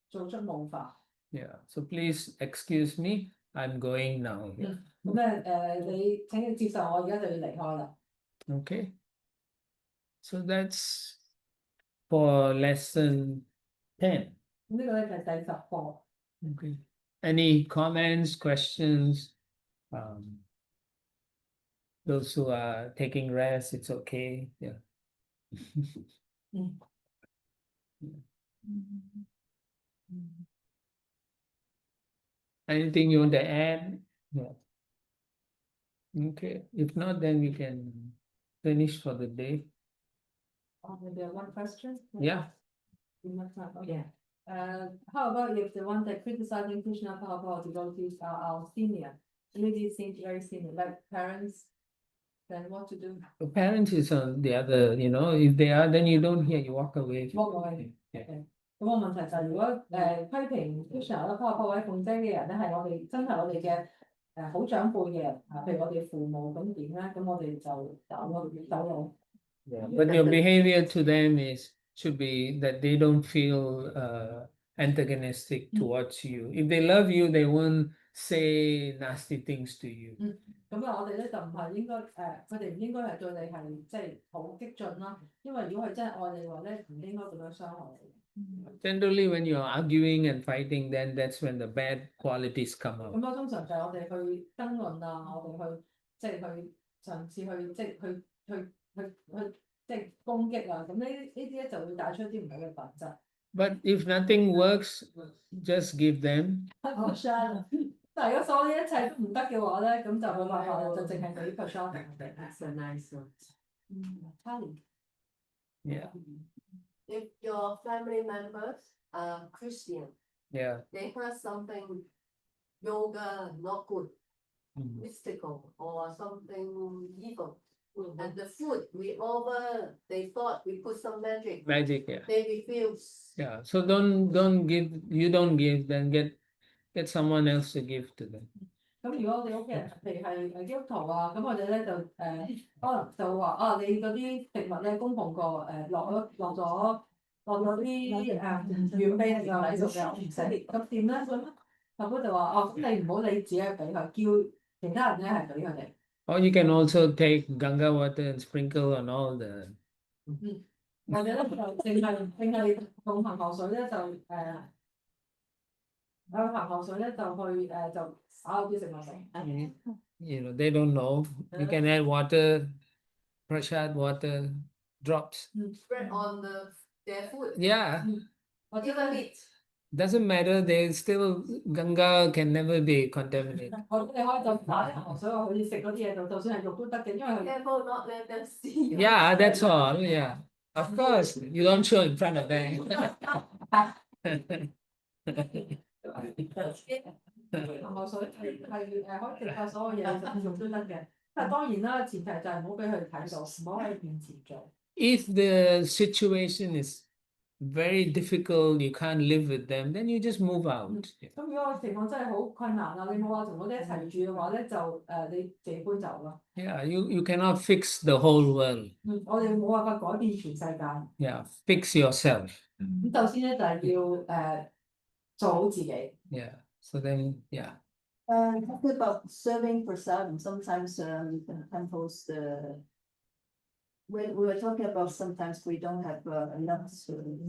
做出冒犯。Yeah, so please excuse me, I'm going now. Yeah. 咁咧你請你接受我而家就要離開啦。Okay. So that's for lesson 10. 咁呢個咧就係第10課。Okay. Any comments, questions? Those who are taking rest, it's okay. Yeah. Anything you want to add? Yeah. Okay, if not, then we can finish for the day. Maybe one question? Yeah. Enough time, okay. How about if the one that criticizing Krishna Prabhupada devotees are our senior? Really seems very senior, like parents, then what to do? The parents is on the other, if they are, then you don't hear, you walk away. Walk away. Yeah. Okay. 咁個問題就係如果批評 Krishna 啦、各位鳳姐嘅人咧，係我哋真係我哋嘅好長輩嘅人譬如我哋父母咁點咧？咁我哋就走路。Yeah, but your behavior to them should be that they don't feel antagonistic towards you. If they love you, they won't say nasty things to you. 咁我哋咧就唔係應該佢哋唔應該係對你係即係好激進啦。因為如果係真係愛你嘅話咧，唔應該咁樣傷害你。Generally, when you're arguing and fighting, then that's when the bad qualities come out. 咁通常就係我哋去爭論啊，我哋去即係去嘗試去即係去即係攻擊啊，咁呢啲咧就會帶出一啲唔好嘅品質。But if nothing works, just give them. 但係如果所有一切都唔得嘅話咧，咁就冇辦法啦，就淨係俾 percent。That's a nice one. Yeah, If your family members are Christian, yeah. they heard something yoga not good, Mhm. mystical, or something evil. And the food they thought we put some magic. Magic, yeah. They refuse. Yeah. So don't give. You don't give, then get someone else to give to them. 咁如果我哋屋企人譬如係基督徒啊，咁我哋咧就可能就會話啊，你嗰啲食物咧供奉過落咗啲軟味嚟㗎，你就嘅唔食，咁點咧？咁就話哦，咁你唔好你自己俾佢，叫其他人咧係俾佢哋。Or you can also take Ganga water and sprinkle on all the. 或者咧就淨係用恒河水咧就有恒河水咧就去就灑啲食物食。They don't know. You can add water, prasad water drops. Spread on their food. Yeah, 或者 Even 咧， meat. doesn't matter. They still Ganga can never be contaminated. 或者你可以就打啲恒河水落去食嗰啲嘢度，就算係肉都得嘅，因為佢 Careful not let them see. Yeah, that's all. Yeah, of course. You don't show in front of them. 恒河水係可以食晒所有嘢，就肉都得嘅。但係當然啦，前提就係唔好俾佢睇到，唔好喺佢面前做。If the situation is very difficult, you can't live with them, then you just move out. 咁如果個情況真係好困難啊，你冇話同我哋一齊住嘅話咧，就你自己搬走啦。Yeah, you cannot fix the whole world. 我哋冇辦法改變全世界。Yeah, fix yourself. 咁首先咧就係要做好自己。Yeah. So then, yeah. Talking about serving prasadam, sometimes temples, when we were talking about sometimes we don't have enough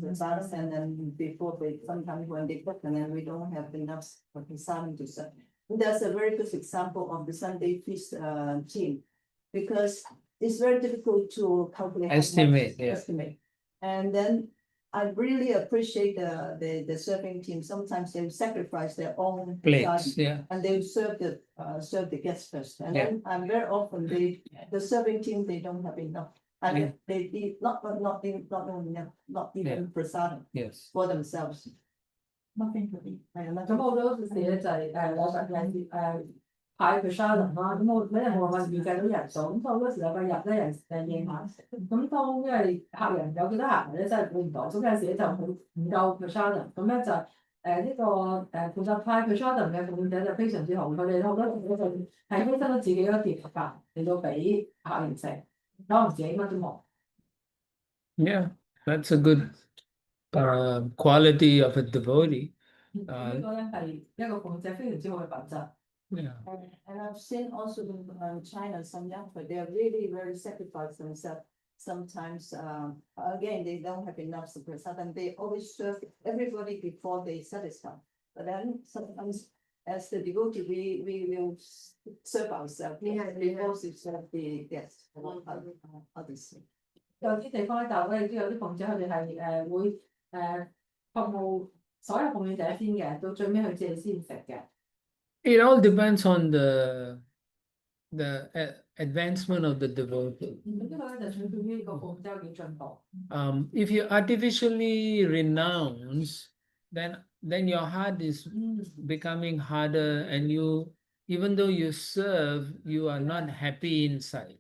prasadam, and then sometimes when they cook, and then we don't have enough prasadam to serve. And that's a very good example of the Sunday feast team, because it's very difficult to calculate. how much- Estimate, yeah. Estimate. And then I really appreciate the serving team. Sometimes they sacrifice their own Plates, prasadam, yeah. and they serve the guests first. And Yeah. then very often the serving team, they don't have enough. And Yeah. they eat not even prasadam Yes. for themselves. Nothing to eat. 咁好多時咧就係我實係派 presadam 啦，咁我冇辦法預計到人數，咁好多時禮拜日咧夜晚，咁當因為客人有幾多客人咧真係估唔到，咁有時咧就唔夠 presadam，咁咧就呢個負責派 presadam 嘅奉獻者就非常之好，佢哋好多時咧就係犧牲咗自己嗰碟飯嚟到俾客人食，可能自己乜都冇。Yeah, that's a good quality of a devotee. 呢個咧係一個奉獻者非常之好嘅品質。Yeah. And I've seen also in China, some young people, they are really very sacrifice themselves. Sometimes, again, they don't have enough prasadam. They always serve everybody before they satisfy. But then sometimes, as the devotee, we will serve ourselves before we serve the guests or others. 有啲地方咧，就我哋都有啲奉者，佢哋係會服務所有奉獻者先嘅，到最尾佢自己先食嘅。It all depends on the advancement of the devotee. 呢個咧就取決於呢個福州嘅進步。If you artificially renounce, then your heart is becoming harder, and even though you serve, you are not happy inside.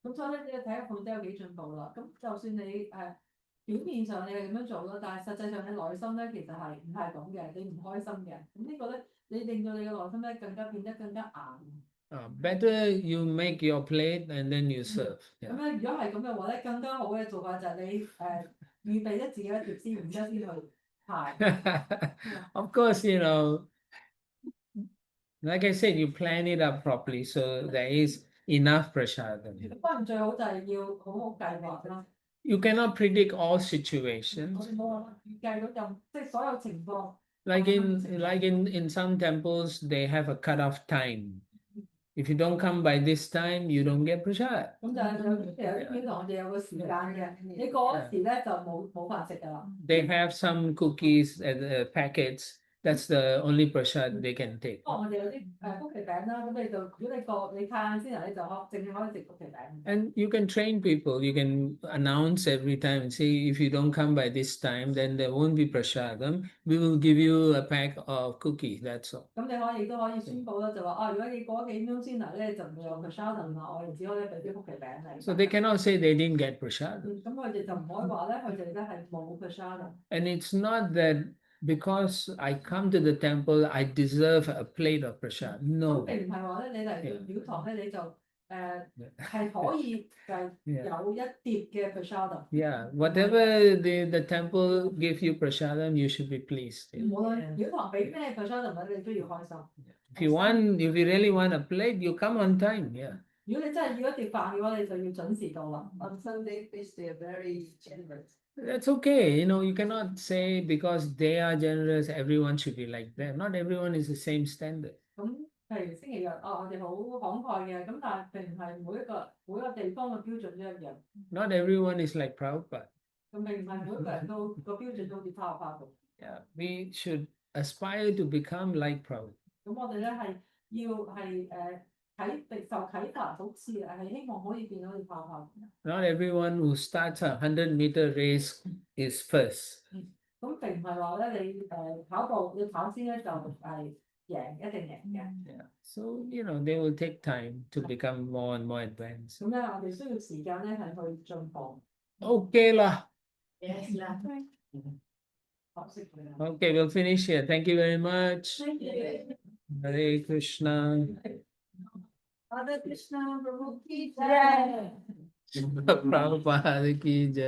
咁所以咧，你要睇下福州有幾進步啦。咁就算你表面上你係咁樣做咯，但係實際上你內心咧其實係唔係咁嘅，你唔開心嘅。咁呢個咧，你令到你嘅內心咧更加變得更加硬。Better you make your plate and then you serve. 咁咧，如果係咁嘅話咧，更加好嘅做法就係你預備咗自己一碟先，然之後先去派。Of course, like I said, you plan it up properly, so there is enough prasadam. 當然最好就係要好好計劃啦。You cannot predict all situations. 我哋冇辦法預計到即係所有情況。Like in some temples, they have a cut-off time. If you don't come by this time, you don't get prasad. 咁就係有啲廟堂我哋有個時間嘅，你過嗰時咧就冇飯食㗎啦。They have some cookies and packets. That's the only prasad they can take. 我哋有啲曲奇餅啦，咁你就如果你太晏先嚟，你就淨係可以食曲奇餅。And you can train people. You can announce every time and say, if you don't come by this time, then there won't be prasadam. We will give you a pack of cookies. That's all. 咁你都可以宣佈啦，就話如果你過幾秒先嚟咧，就唔會有 prasadam啦，我哋只可以俾啲曲奇餅你。So they cannot say they didn't get prasadam. 咁佢哋就唔可以話咧，佢哋咧係冇 prasadam。And it's not that because I come to the temple, I deserve a plate of prasad. No. 並唔係話咧，你嚟廟堂咧，你就係可以有一碟嘅 prasadam。Yeah, whatever the temple give you prasadam, you should be pleased. 無論廟堂俾咩 prasadam 咧，你都要開心。If you really want a plate, you come on time. Yeah. 如果你真係要一碟飯嘅話，你就要準時到啦。On Sunday feast, they are very generous. That's okay. You cannot say because they are generous, everyone should be like them. Not everyone is the same standard. 咁譬如星期日我哋好慷慨嘅，咁但係並唔係每一個地方嘅標準都一樣。Not everyone is like Prabhupada. 咁並唔係每一個人都個標準都好似Prabhupada。Yeah, we should aspire to become like Prabhupada. 咁我哋咧係要受啟發，好似係希望可以變到好似Prabhupada。Not everyone who starts a 100-meter race is first. 咁並唔係話咧你你跑先咧就係一定贏嘅。Yeah. So they will take time to become more and more advanced. 咁咧我哋需要時間咧係去進步。Okay lah. Yes, lah. 學識佢啦。Okay, we'll finish here. Thank you very much. Thank you. Hare Krishna. Radha Krishna Prabhu ki jai. Prabhupada ki jai.